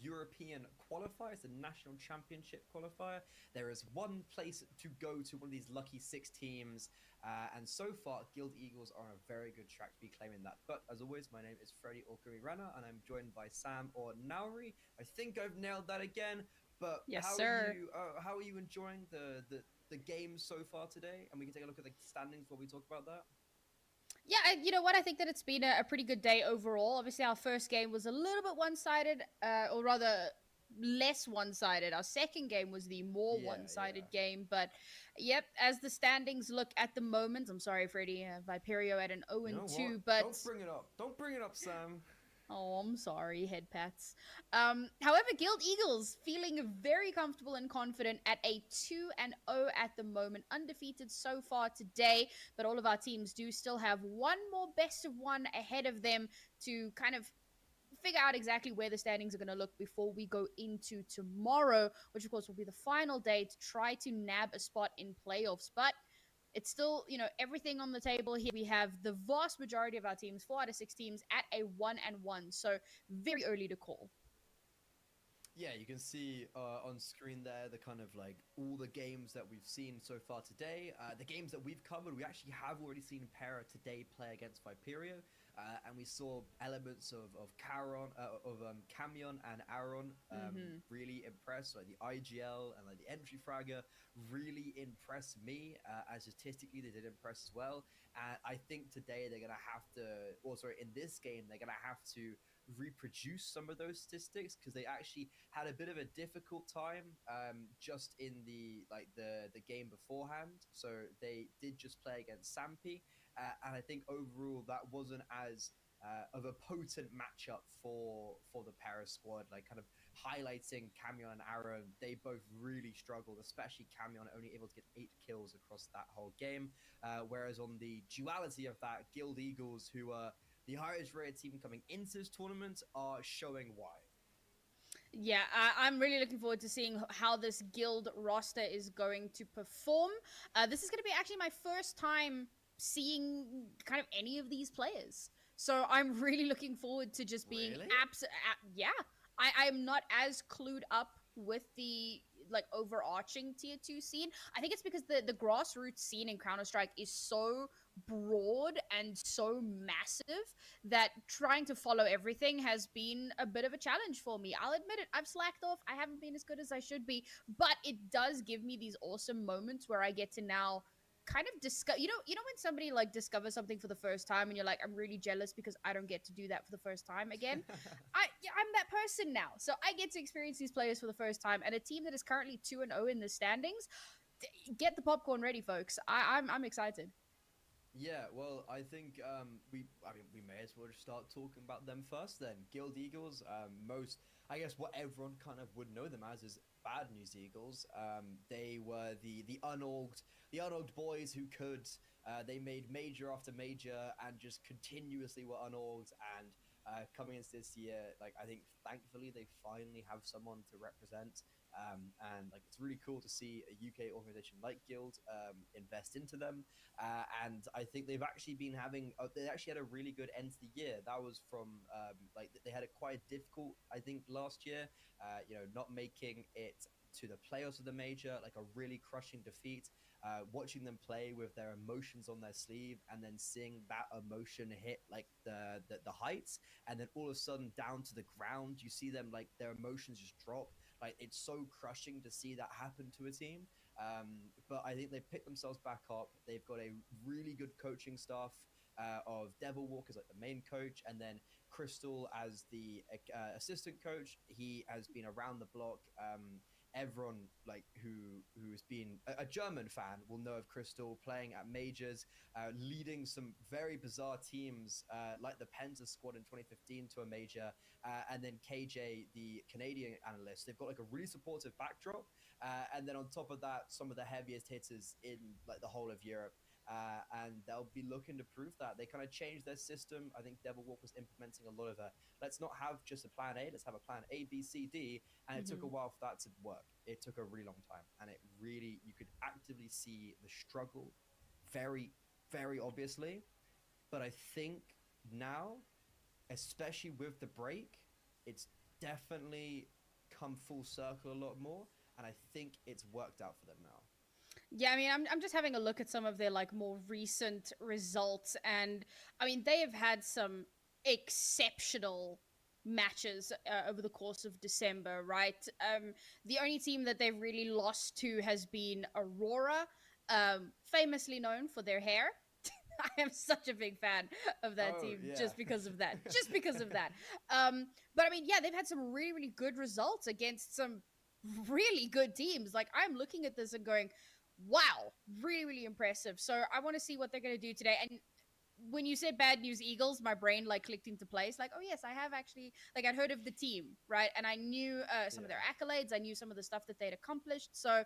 Speaker 8: European qualifiers, the National Championship qualifier. There is one place to go to, one of these lucky 6 teams, and so far, Guild Eagles are on a very good track to be claiming that. But as always, my name is Freddie Okumi Rana, and I'm joined by Sam or Nauri. I think I've nailed that again, but
Speaker 9: yes,
Speaker 8: how
Speaker 9: sir.
Speaker 8: Are you enjoying the game so far today? And we can take a look at the standings while we talk about that.
Speaker 9: Yeah, you know what? I think that it's been a pretty good day overall. Obviously, our first game was a little bit one-sided, or rather less one-sided. Our second game was the more one-sided game. But, yep, as the standings look at the moment, I'm sorry, Freddie, Viperio at an 0-2, but...
Speaker 8: Don't bring it up. Don't bring it up, Sam.
Speaker 9: Oh, I'm sorry, head pats. However, Guild Eagles feeling very comfortable and confident at a 2-0 at the moment, undefeated so far today, but all of our teams do still have one more best of one ahead of them to kind of figure out exactly where the standings are going to look before we go into tomorrow, which of course will be the final day to try to nab a spot in playoffs. But it's still, you know, everything on the table here. We have the vast majority of our teams, 4 out of 6 teams, at a 1-1. So very early to call.
Speaker 8: Yeah, you can see on screen there the kind of like all the games that we've seen so far today. The games that we've covered, we actually have already seen PERA today play against Viperio. And we saw elements of Camion and Aaron really impressed. Like the IGL and like the entry fragger really impressed me. As statistically, they did impress as well. And I think today they're gonna have to, also in this game, they're gonna have to reproduce some of those statistics because they actually had a bit of a difficult time just in the game beforehand. So they did just play against Sampi. And I think overall that wasn't as of a potent matchup for the PERA squad. Like kind of highlighting Camion and Aaron, they both really struggled, especially Camion only able to get 8 kills across that whole game. Whereas on the duality of that, Guild Eagles, who are the highest rated team coming into this tournament, are showing why.
Speaker 9: Yeah, I'm really looking forward to seeing how this guild roster is going to perform. This is going to be actually my first time seeing kind of any of these players. So I'm really looking forward to just being yeah. I'm not as clued up with the like overarching tier 2 scene. I think it's because the grassroots scene in Counter-Strike is so broad and so massive that trying to follow everything has been a bit of a challenge for me. I'll admit it, I've slacked off. I haven't been as good as I should be, but it does give me these awesome moments where I get to now kind of discover, you know when somebody like discovers something for the first time and you're like, I'm really jealous because I don't get to do that for the first time again. I'm that person now, so I get to experience these players for the first time, and a team that is currently 2-0 in the standings, get the popcorn ready, folks. I'm excited.
Speaker 8: Yeah, well, I think we may as well just start talking about them first then. Guild Eagles, I guess what everyone kind of would know them as is Bad News Eagles. They were the unorged boys who could. They made major after major and just continuously were unorged. And coming into this year, like I think thankfully they finally have someone to represent. And like it's really cool to see a UK organization like Guild invest into them. And I think they've actually been having they actually had a really good end to the year. That was from like they had a quite difficult, I think, last year, not making it to the playoffs of the major, like a really crushing defeat. Watching them play with their emotions on their sleeve and then seeing that emotion hit like the heights, and then all of a sudden down to the ground, you see them like their emotions just drop. Like it's so crushing to see that happen to a team. But I think they've picked themselves back up. They've got a really good coaching staff of Devil Walk as like the main coach, and then Crystal as the assistant coach. He has been around the block. Everyone like who's been a German fan will know of Crystal playing at majors, leading some very bizarre teams like the Penza squad in 2015 to a major, and then KJ, the Canadian analyst. They've got like a really supportive backdrop, and then on top of that, some of the heaviest hitters in like the whole of Europe. And they'll be looking to prove that. They kind of changed their system. I think Devil Walk was implementing a lot of let's not have just a plan A, let's have a plan A, B, C, D. And it took a while for that to work. It took a really long time. And it really, you could actively see the struggle very very obviously, but I think now, especially with the break, it's definitely come full circle a lot more, and I think it's worked out for them now.
Speaker 9: Yeah, I mean, I'm just having a look at some of their like more recent results, and I mean, they have had some exceptional matches over the course of December, right? The only team that they've really lost to has been Aurora, famously known for their hair. I am such a big fan of that team just because of that. Just because of that. But I mean, yeah, they've had some really, really good results against some really good teams. Like, I'm looking at this and going, wow, really, really impressive. So I want to see what they're going to do today. And when you said Bad News Eagles, my brain like clicked into place. Like, oh yes, I have actually, like, I'd heard of the team, right? And I knew some of their accolades. I knew some of the stuff that they'd accomplished. So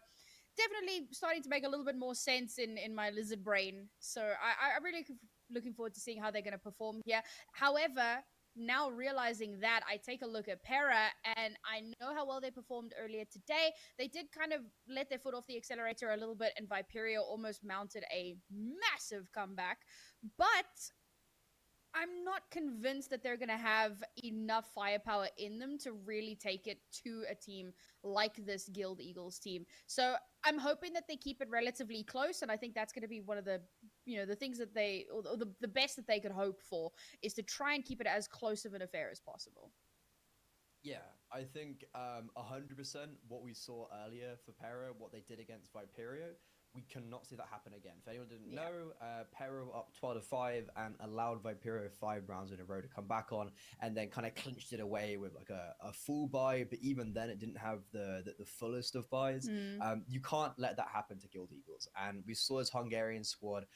Speaker 9: definitely starting to make a little bit more sense in my lizard brain. So I'm really looking forward to seeing how they're going to perform here. However, now realizing that, I take a look at PERA and I know how well they performed earlier today. They did kind of let their foot off the accelerator a little bit, and Viperio almost mounted a massive comeback. But I'm not convinced that they're going to have enough firepower in them to really take it to a team like this Guild Eagles team. So I'm hoping that they keep it relatively close, and I think that's going to be one of the, the things that they, or the best that they could hope for, is to try and keep it as close of an affair as possible.
Speaker 8: Yeah, I think 100% what we saw earlier for PERA, what they did against Viperio, we cannot see that happen again. If anyone didn't know, PERA were up 12-5 and allowed Viperio 5 rounds in a row to come back on, and then kind of clinched it away with like a full buy, but even then it didn't have the fullest of buys. You can't let that happen to Guild Eagles, and we saw his Hungarian squad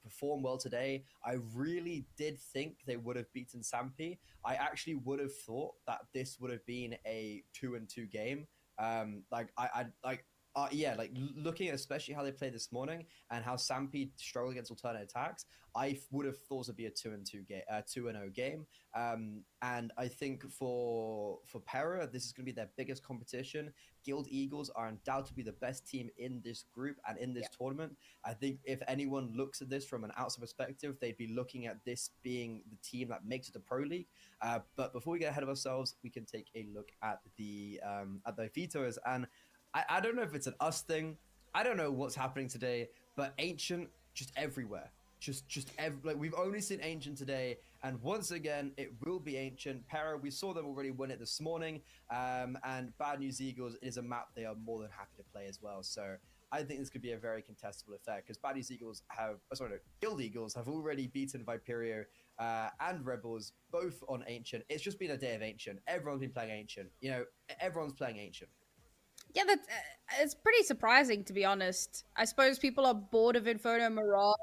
Speaker 8: perform well today. I really did think they would have beaten Sampi. I actually would have thought that this would have been a 2-2 game. Looking at especially how they played this morning and how Sampi struggled against alternate attacks, I would have thought it'd be a 2-2 game, 2-0 game. And I think for PERA, this is going to be their biggest competition. Guild Eagles are undoubtedly the best team in this group and in this tournament. I think if anyone looks at this from an outside perspective, they'd be looking at this being the team that makes it to Pro League. But before we get ahead of ourselves, we can take a look at the vetoes. And I don't know if it's an us thing. I don't know what's happening today, but Ancient just everywhere. We've only seen Ancient today, and once again, it will be Ancient. PERA, we saw them already win it this morning, and Bad News Eagles is a map they are more than happy to play as well. So I think this could be a very contestable affair, because Bad News Eagles Guild Eagles have already beaten Viperio and Rebels, both on Ancient. It's just been a day of Ancient. Everyone's been playing Ancient. Everyone's playing Ancient.
Speaker 9: Yeah, it's pretty surprising, to be honest. I suppose people are bored of Inferno Mirage.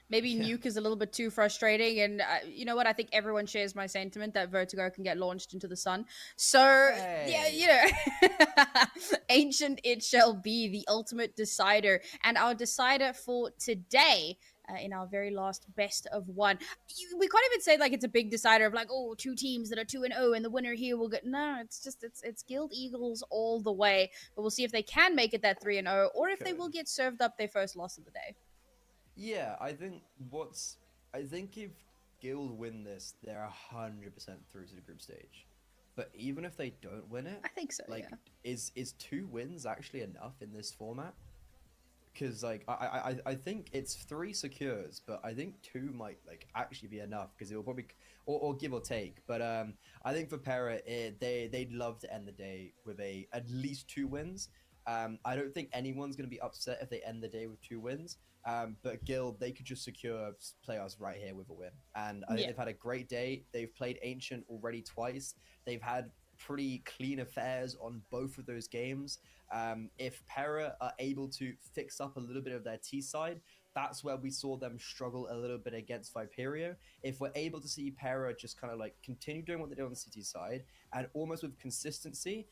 Speaker 9: Maybe Nuke is a little bit too frustrating, and you know what? I think everyone shares my sentiment that Vertigo can get launched into the sun. So, yeah, Ancient it shall be, the ultimate decider. And our decider for today, in our very last best of one, we can't even say like it's a big decider of like, oh, two teams that are 2-0 and the winner here will get. No, it's just it's Guild Eagles all the way. But we'll see if they can make it that 3-0, or if they will get served up their first loss of the day.
Speaker 8: Yeah, I think if Guild win this, they're 100% through to the group stage. But even if they don't win it,
Speaker 9: I think so.
Speaker 8: Is 2 wins actually enough in this format? Because I think it's 3 secures, but I think 2 might actually be enough, because it will probably or give or take. But I think for PERA, they'd love to end the day with at least 2 wins. I don't think anyone's going to be upset if they end the day with 2 wins. But Guild, they could just secure playoffs right here with a win. And I think they've had a great day. They've played Ancient already twice. They've had pretty clean affairs on both of those games. If PERA are able to fix up a little bit of their T side, that's where we saw them struggle a little bit against Viperio. If we're able to see PERA just kind of continue doing what they do on the City side, and almost with consistency,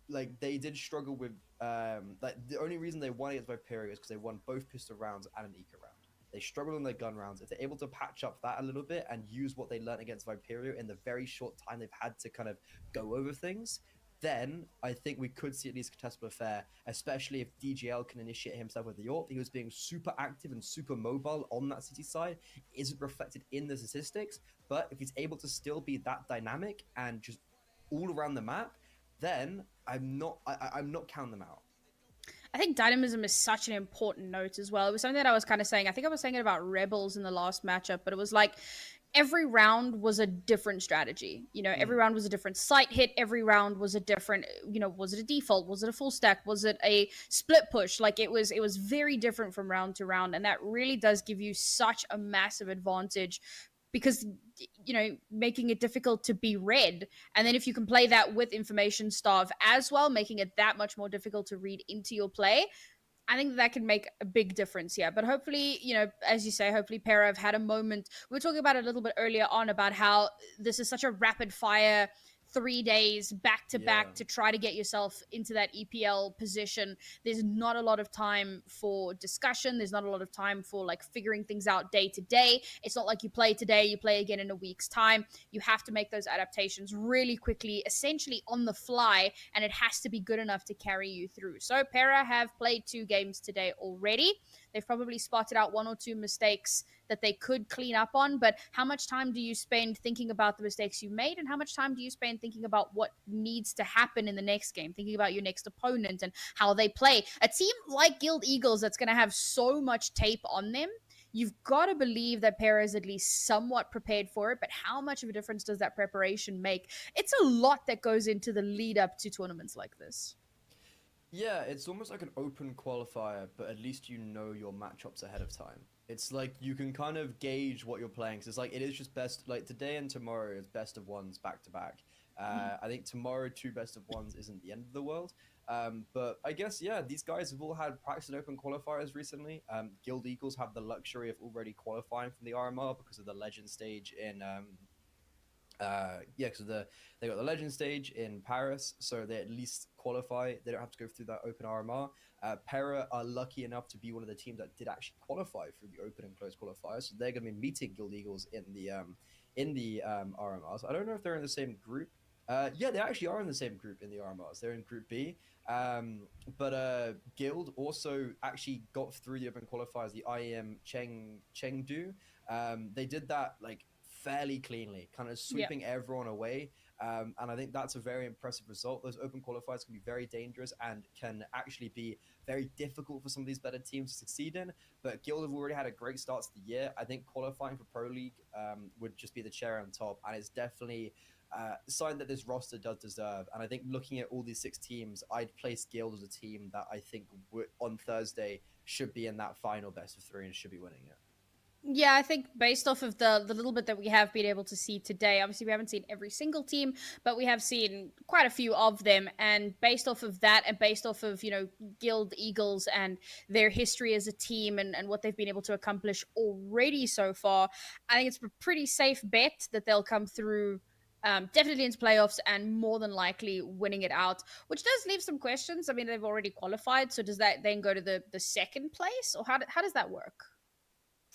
Speaker 8: they did struggle with the only reason they won against Viperio is because they won both pistol rounds and an eco round. They struggled on their gun rounds. If they're able to patch up that a little bit and use what they learned against Viperio in the very short time they've had to kind of go over things, then I think we could see at least a contestable affair, especially if DGL can initiate himself with the ult. He was being super active and super mobile on that city side. It isn't reflected in the statistics, but if he's able to still be that dynamic and just all around the map, then I'm not counting them out.
Speaker 9: I think dynamism is such an important note as well. It was something that I was kind of saying. I think I was saying it about Rebels in the last matchup, but it was like every round was a different strategy. You know, every round was a different site hit. Every round was a different, you know, was it a default? Was it a full stack? Was it a split push? Like it was very different from round to round. And that really does give you such a massive advantage because, you know, making it difficult to be read. And then if you can play that with information starve as well, making it that much more difficult to read into your play, I think that can make a big difference here. But hopefully, you know, as you say, hopefully PERA have had a moment. We were talking about it a little bit earlier on about how this is such a rapid fire 3 days back to back to try to get yourself into that EPL position. There's not a lot of time for discussion. There's not a lot of time for like figuring things out day to day. It's not like you play today, you play again in a week's time. You have to make those adaptations really quickly, essentially on the fly, and it has to be good enough to carry you through. So PERA have played 2 games today already. They've probably spotted out 1 or 2 mistakes that they could clean up on, but how much time do you spend thinking about the mistakes you made, and how much time do you spend thinking about what needs to happen in the next game, thinking about your next opponent and how they play? A team like Guild Eagles that's going to have so much tape on them, you've got to believe that PERA is at least somewhat prepared for it, but how much of a difference does that preparation make? It's a lot that goes into the lead up to tournaments like this.
Speaker 8: Yeah, it's almost like an open qualifier, but at least you know your matchups ahead of time. It's like you can kind of gauge what you're playing. So it's like it is just best, like today and tomorrow is best of ones back to back. I think tomorrow 2 best of ones isn't the end of the world. But I guess, yeah, these guys have all had practice in open qualifiers recently. Guild Eagles have the luxury of already qualifying from the RMR because of the legend stage in because they got the legend stage in Paris, so they at least qualify. They don't have to go through that open RMR. PERA are lucky enough to be one of the teams that did actually qualify through the open and closed qualifiers, so they're going to be meeting Guild Eagles in the RMRs. I don't know if they're in the same group. Yeah, they actually are in the same group in the RMRs. They're in Group B. But Guild also actually got through the open qualifiers, the IEM Chengdu. They did that like fairly cleanly, kind of sweeping everyone away. And I think that's a very impressive result. Those open qualifiers can be very dangerous and can actually be very difficult for some of these better teams to succeed in. But Guild have already had a great start to the year. I think qualifying for Pro League would just be the cherry on top. And it's definitely a sign that this roster does deserve. And I think looking at all these 6 teams, I'd place Guild as a team that I think on Thursday should be in that final best of 3 and should be winning it.
Speaker 9: Yeah, I think based off of the little bit that we have been able to see today, obviously we haven't seen every single team, but we have seen quite a few of them. And based off of that and based off of, you know, Guild Eagles and their history as a team and what they've been able to accomplish already so far, I think it's a pretty safe bet that they'll come through definitely into playoffs and more than likely winning it out, which does leave some questions. I mean, they've already qualified, so does that then go to the second place, or how does that work?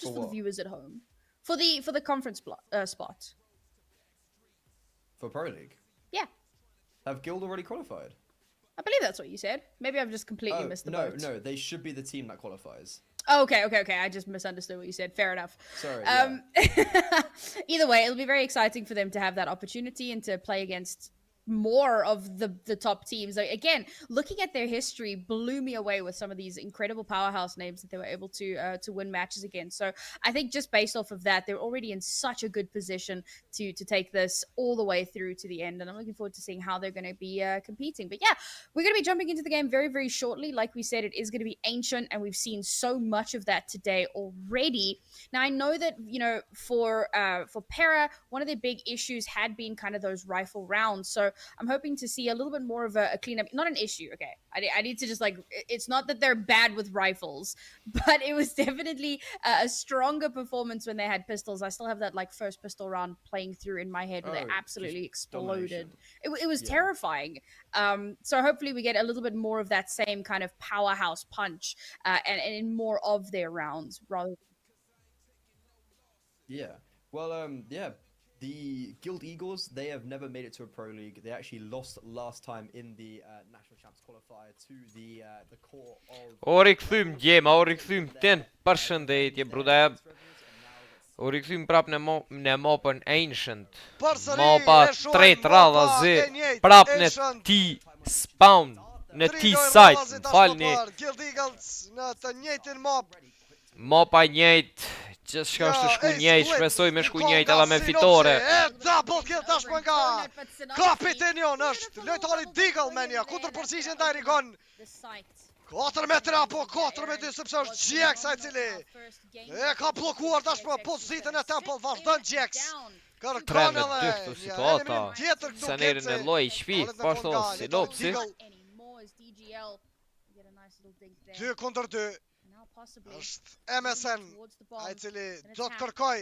Speaker 9: Just for the viewers at home, for the conference spot.
Speaker 8: For Pro League?
Speaker 9: Yeah.
Speaker 8: Have Guild already qualified?
Speaker 9: I believe that's what you said. Maybe I've just completely missed the boat.
Speaker 8: No, they should be the team that qualifies.
Speaker 9: Oh, okay. I just misunderstood what you said. Fair enough.
Speaker 8: Sorry.
Speaker 9: Either way, it'll be very exciting for them to have that opportunity and to play against more of the top teams. Like, again, looking at their history blew me away with some of these incredible powerhouse names that they were able to win matches against. So I think just based off of that, they're already in such a good position to take this all the way through to the end. And I'm looking forward to seeing how they're going to be competing. But yeah, we're going to be jumping into the game very, very shortly. Like we said, it is going to be ancient, and we've seen so much of that today already. Now, I know that, you know, for PERA, one of their big issues had been kind of those rifle rounds. So I'm hoping to see a little bit more of a cleanup. Not an issue, okay. I need to just, like, it's not that they're bad with rifles, but it was definitely a stronger performance when they had pistols. I still have that, like, first pistol round playing through in my head where they absolutely exploded. It was terrifying. So hopefully we get a little bit more of that same kind of powerhouse punch and in more of their rounds rather.
Speaker 8: Yeah. Well, yeah. the Guild Eagles, they have never made it to a Pro League. They actually lost last time in the National Champs qualifier to the core of...
Speaker 2: O rikthym gjema, o rikthym ten përshëndetje brudeb. O rikthym prap në mapën Ancient. Mapa 3 radha zi, prap në ti spawn, në ti site, falni.
Speaker 1: Guild Eagles në të njëjtin map.
Speaker 2: Mapa njëjt, që shka është shku njëjt, shpresoj me shku njëjt edhe me fitore.
Speaker 1: Double kill tashmë nga kapitenion është lojtari Deagle menja, kundër përgjigjen ndaj Rigon. 4 me 3 apo 4 me 2 sepse është Gjex ai cili e ka blokuar tashmë pozitën e Temple, vazhdon Gjex.
Speaker 2: 3 me 2 këtu situata, Senerin e loj Shqip, pashto sinopsi.
Speaker 1: 2 kundër 2. është MSN, ai cili do të kërkoj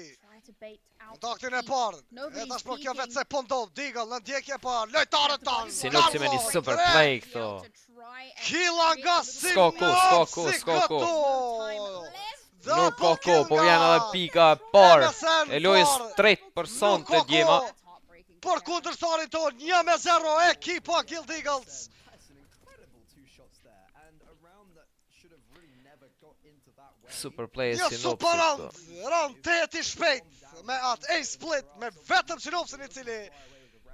Speaker 1: kontaktin e parë. E tashmë kjo vetë se po ndodh Deagle në ndjekje për lojtarët tanë.
Speaker 2: Sinopsi me një super play këto.
Speaker 1: Killa nga
Speaker 2: Skoko. Nuk koko, po vjen edhe pika e parë. E lojës 3% të djema.
Speaker 1: Për kundërshtarin tonë 1-0 ekipa Guild Eagles.
Speaker 2: Super play e
Speaker 1: Një
Speaker 2: sinopsi
Speaker 1: super
Speaker 2: këto.
Speaker 1: round 8 i shpejt me atë A-split, me vetëm sinopsin i cili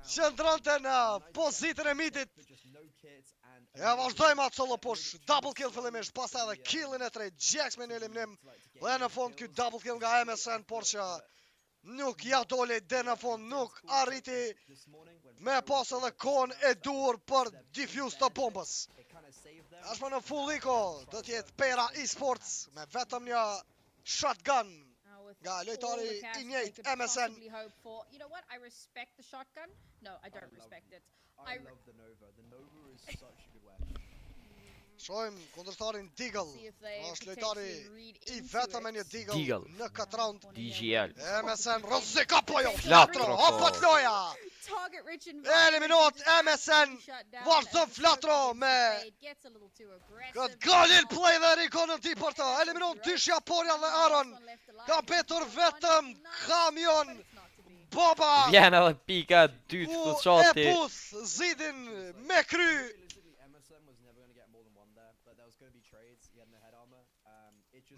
Speaker 1: qëndronte në pozitën e midit. Ja vazhdojmë atë solo push, double kill fillimisht, pastaj edhe killin e tretë, Gjex me një eliminim. Dhe në fund ky double kill nga MSN, por që nuk ja doli dhe në fund, nuk arriti me pas edhe kohën e dur për diffuse të bombës. Ashma në full iko, do t'jetë PERA ESPORTS me vetëm një shotgun nga lojtari i njëjt MSN.
Speaker 9: You know what? I respect the shotgun. No, I don't respect it.
Speaker 8: I love the Nova. The Nova is such a good weapon.
Speaker 1: Shojmë kundërshtarin Deagle, është lojtari i vetëm me një Deagle në 4 round.
Speaker 2: DGL.
Speaker 1: MSN rëzik apo jo, flatro, hopët loja. Eliminot MSN, vazhdon flatro me këtë galil play dhe Rikon në ti për të. Eliminot dyshja Porja dhe Aron, ka betur vetëm Kamion, Boba,
Speaker 2: Vjen edhe pika e dytë
Speaker 1: ku
Speaker 2: të qati.
Speaker 1: e pus zidin me kry.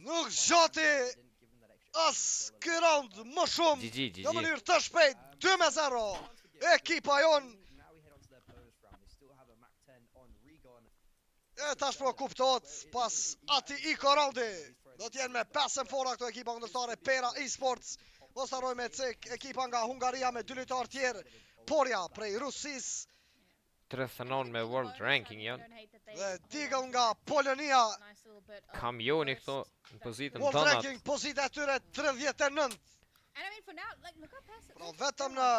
Speaker 1: Nuk zgjati as ky round më shumë,
Speaker 2: GG.
Speaker 1: në mënyrë të shpejt, 2-0. Ekipa jon e tashmë kuptohet pas ati iko roundi. Do t'jenë me 5 fora këto ekipa kundërstare PERA ESPORTS. Mos harroj me cek ekipa nga Hungaria me 2 lojtarë tjerë. Porja prej Rusis
Speaker 2: 39 me world ranking janë.
Speaker 1: dhe Deagle nga Polonia.
Speaker 2: Kamioni këto në pozitën
Speaker 1: World
Speaker 2: tënat.
Speaker 1: ranking pozita e tyre 39. Pra vetëm në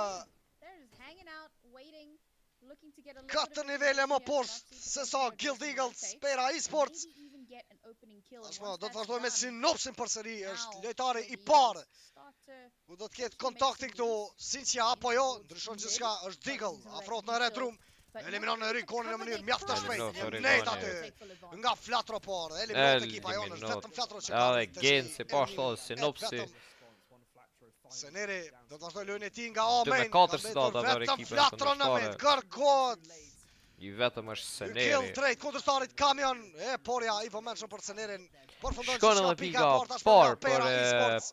Speaker 1: 4 nivele më poshtë se sa Guild Eagles, PERA ESPORTS. Tashmë do të vazhdojmë me sinopsin përsëri, është lojtari i parë ku do të ketë kontaktin këtu, Sinqia apo jo, ndryshon gjithçka, është Deagle, afrohet në Red Room, eliminon në Rikonin në mënyrë mjaft të shpejtë, një net aty, nga flatro parë, eliminon ekipa jonë, është vetëm flatro që ka.
Speaker 2: Edhe Genci pashto sinopsi.
Speaker 1: Seneri do të vazhdoj lojën e tij nga A main,
Speaker 2: 4 situata për
Speaker 1: vetëm
Speaker 2: ekipën
Speaker 1: flatro në
Speaker 2: kundërstare.
Speaker 1: mid, kërkohet.
Speaker 2: I vetëm është
Speaker 1: Kill
Speaker 2: Seneri.
Speaker 1: drejt kundërshtarit Kamion, e Porja i vëmendshëm për Senerin. Përfundon
Speaker 2: Shkon edhe pika parë për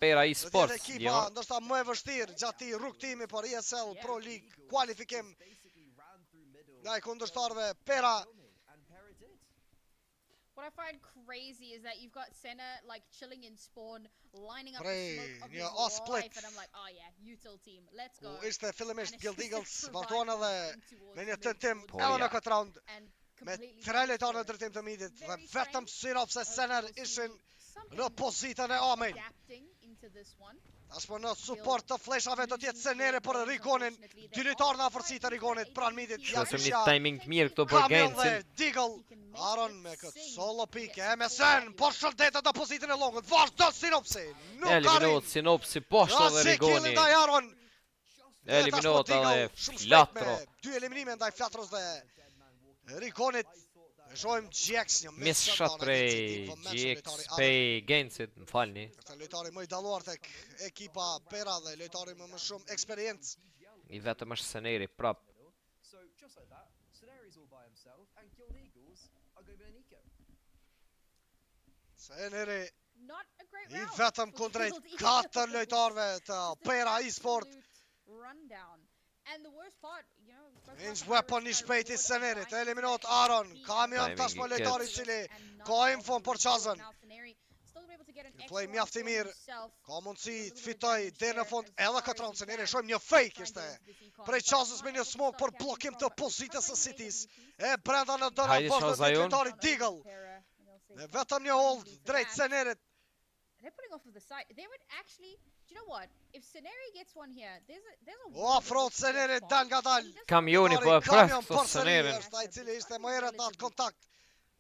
Speaker 2: PERA ESPORTS.
Speaker 1: Ekipa ndoshta më e vështirë gjatë këtij rrugtimi për ESL Pro League kualifikim nga i kundërshtarëve PERA.
Speaker 9: What I find crazy is that you've got Senna like chilling in spawn, lining up the
Speaker 1: Prej
Speaker 9: smoke of
Speaker 1: një
Speaker 9: his
Speaker 1: A-split.
Speaker 9: life, and I'm like, oh yeah, util team, let's go.
Speaker 1: Ishte fillimisht
Speaker 9: And
Speaker 1: Guild
Speaker 9: it's
Speaker 1: Eagles,
Speaker 9: just a
Speaker 1: vazhdon edhe
Speaker 9: ride towards
Speaker 1: me një
Speaker 9: mid
Speaker 1: tentim
Speaker 2: Po,
Speaker 1: edhe në
Speaker 2: ja.
Speaker 1: këtë round
Speaker 9: and
Speaker 1: me
Speaker 9: completely
Speaker 1: 3 lojtarë në
Speaker 9: backfired.
Speaker 1: drejtim të midit dhe
Speaker 9: Very
Speaker 1: vetëm
Speaker 9: strange.
Speaker 1: synopse Sener ishin në pozitën e A-main.
Speaker 9: Adapting into this one.
Speaker 1: Tashmë në suport të fleshave do t'jetë Senere për Rikonin, 2 lojtarë në afërsi të Rikonit pranë midit,
Speaker 2: Shosëm një
Speaker 1: Janisha,
Speaker 2: timing të mirë këto për
Speaker 1: Kamion dhe
Speaker 2: Gencin.
Speaker 1: Deagle. Aron me këtë solo pike, MSN, po shëndetet në pozitën e longët, vazhdo sinopsi, nuk arrin.
Speaker 2: Eliminot sinopsi pashto dhe
Speaker 1: Rasi killin
Speaker 2: Rigoni.
Speaker 1: ndaj Aron.
Speaker 2: Eliminot
Speaker 1: Deagle
Speaker 2: edhe
Speaker 1: shumë shpejt
Speaker 2: Flatro.
Speaker 1: me 2 eliminime ndaj Flatros dhe Rikonit. Shojmë GX një
Speaker 2: Mis shat prej GX pej Gensit, më falni.
Speaker 1: Është lojtari më i dalluar tek ekipa PERA dhe lojtari më shumë eksperiencë.
Speaker 2: I vetëm është Seneri prap.
Speaker 8: So just like that, Scenari's all by himself, and Guild Eagles are going to be an eco.
Speaker 1: Seneri
Speaker 9: Not a great
Speaker 1: i
Speaker 9: round
Speaker 1: vetëm
Speaker 9: for
Speaker 1: kundrejt
Speaker 9: Guild Eagles.
Speaker 1: 4 lojtarëve të
Speaker 9: Just an
Speaker 1: PERA eSport.
Speaker 9: absolute rundown. And the worst part, you know, we spoke about
Speaker 1: Range
Speaker 9: the
Speaker 1: weapon i
Speaker 9: Irish
Speaker 1: shpejt i
Speaker 9: reward
Speaker 1: Senerit,
Speaker 9: of
Speaker 1: eliminot
Speaker 9: Dyson
Speaker 1: Aron,
Speaker 9: and
Speaker 1: Kamion
Speaker 2: Timing
Speaker 1: tashmë
Speaker 2: i
Speaker 1: lojtari i
Speaker 2: keq.
Speaker 1: cili
Speaker 9: and
Speaker 1: ka
Speaker 9: not
Speaker 1: infon për
Speaker 9: able to
Speaker 1: qazën.
Speaker 9: now Feneri still able to get an
Speaker 1: Ky
Speaker 9: extra
Speaker 1: play
Speaker 9: one
Speaker 1: mjaft i
Speaker 9: for
Speaker 1: mirë.
Speaker 9: himself.
Speaker 1: Ka mundësi
Speaker 9: A little
Speaker 1: të
Speaker 9: bit of
Speaker 1: fitoj
Speaker 9: damage
Speaker 1: deri në
Speaker 9: there
Speaker 1: fund
Speaker 9: as
Speaker 1: edhe
Speaker 9: far
Speaker 1: këtë
Speaker 9: as
Speaker 1: round.
Speaker 9: he
Speaker 1: Seneri
Speaker 9: can.
Speaker 1: shojmë një fake
Speaker 9: Trying to
Speaker 1: ishte.
Speaker 9: use this econ,
Speaker 1: Prej
Speaker 9: but
Speaker 1: qazës
Speaker 9: not
Speaker 1: me një
Speaker 9: able to
Speaker 1: smoke
Speaker 9: stop
Speaker 1: për
Speaker 9: Captain
Speaker 1: bllokim
Speaker 9: From,
Speaker 1: të
Speaker 9: but
Speaker 1: pozitës së
Speaker 9: recovering
Speaker 1: City's.
Speaker 9: AWPs.
Speaker 1: E brenda në Donald
Speaker 2: Hajde,
Speaker 1: Boston
Speaker 2: shoza
Speaker 1: tek
Speaker 2: jon.
Speaker 1: lojtari Deagle. Me vetëm një hold drejt Senerit.
Speaker 9: They're putting off of the side. They would actually, do you know what? If Seneri gets one here, there's a
Speaker 1: O afrot Senerit dal nga dal.
Speaker 2: Kamioni po e pref
Speaker 1: Kamion
Speaker 2: këto
Speaker 1: përsëri
Speaker 2: Senerin.
Speaker 1: është ai cili ishte më herët në atë kontakt.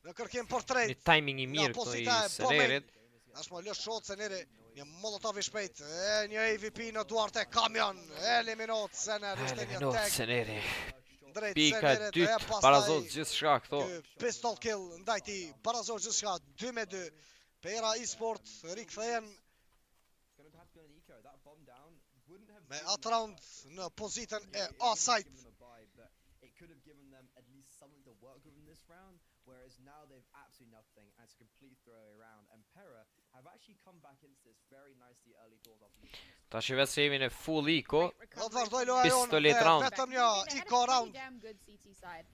Speaker 1: Në kërkim për trade.
Speaker 2: Një timing i
Speaker 1: Nga
Speaker 2: mirë këto
Speaker 1: pozita
Speaker 2: i
Speaker 1: e
Speaker 2: Senerit.
Speaker 1: Tashmë lë shot Seneri, një molotov i shpejt, një AVP në duart e Kamion, eliminot Sener, ishte një
Speaker 2: Eliminot
Speaker 1: tag
Speaker 2: Seneri.
Speaker 1: drejt
Speaker 2: Pika
Speaker 1: Senerit, e
Speaker 2: dytë,
Speaker 1: pastaj
Speaker 2: barazot gjithçka këto.
Speaker 1: ky pistol kill ndajti barazot gjithçka 2-2. PERA eSport rikthehen
Speaker 8: Going to have to go an eco. That bomb down wouldn't have
Speaker 1: me
Speaker 8: given
Speaker 1: atë
Speaker 8: them
Speaker 1: round
Speaker 8: much.
Speaker 1: në pozitën e
Speaker 8: It wouldn't have
Speaker 1: offside.
Speaker 8: given them a bye, but it could have given them at least something to work with in this round, whereas now they've absolutely nothing, and it's a complete throwaway round. And PERA have actually come back into this very nicely early doors after losing this.
Speaker 2: Tash i vetë se jemi në full eco.
Speaker 1: Do të vazhdoj loja jonë
Speaker 2: Pistolet
Speaker 1: me
Speaker 2: round.
Speaker 1: vetëm një eco round.
Speaker 9: Damn good CT side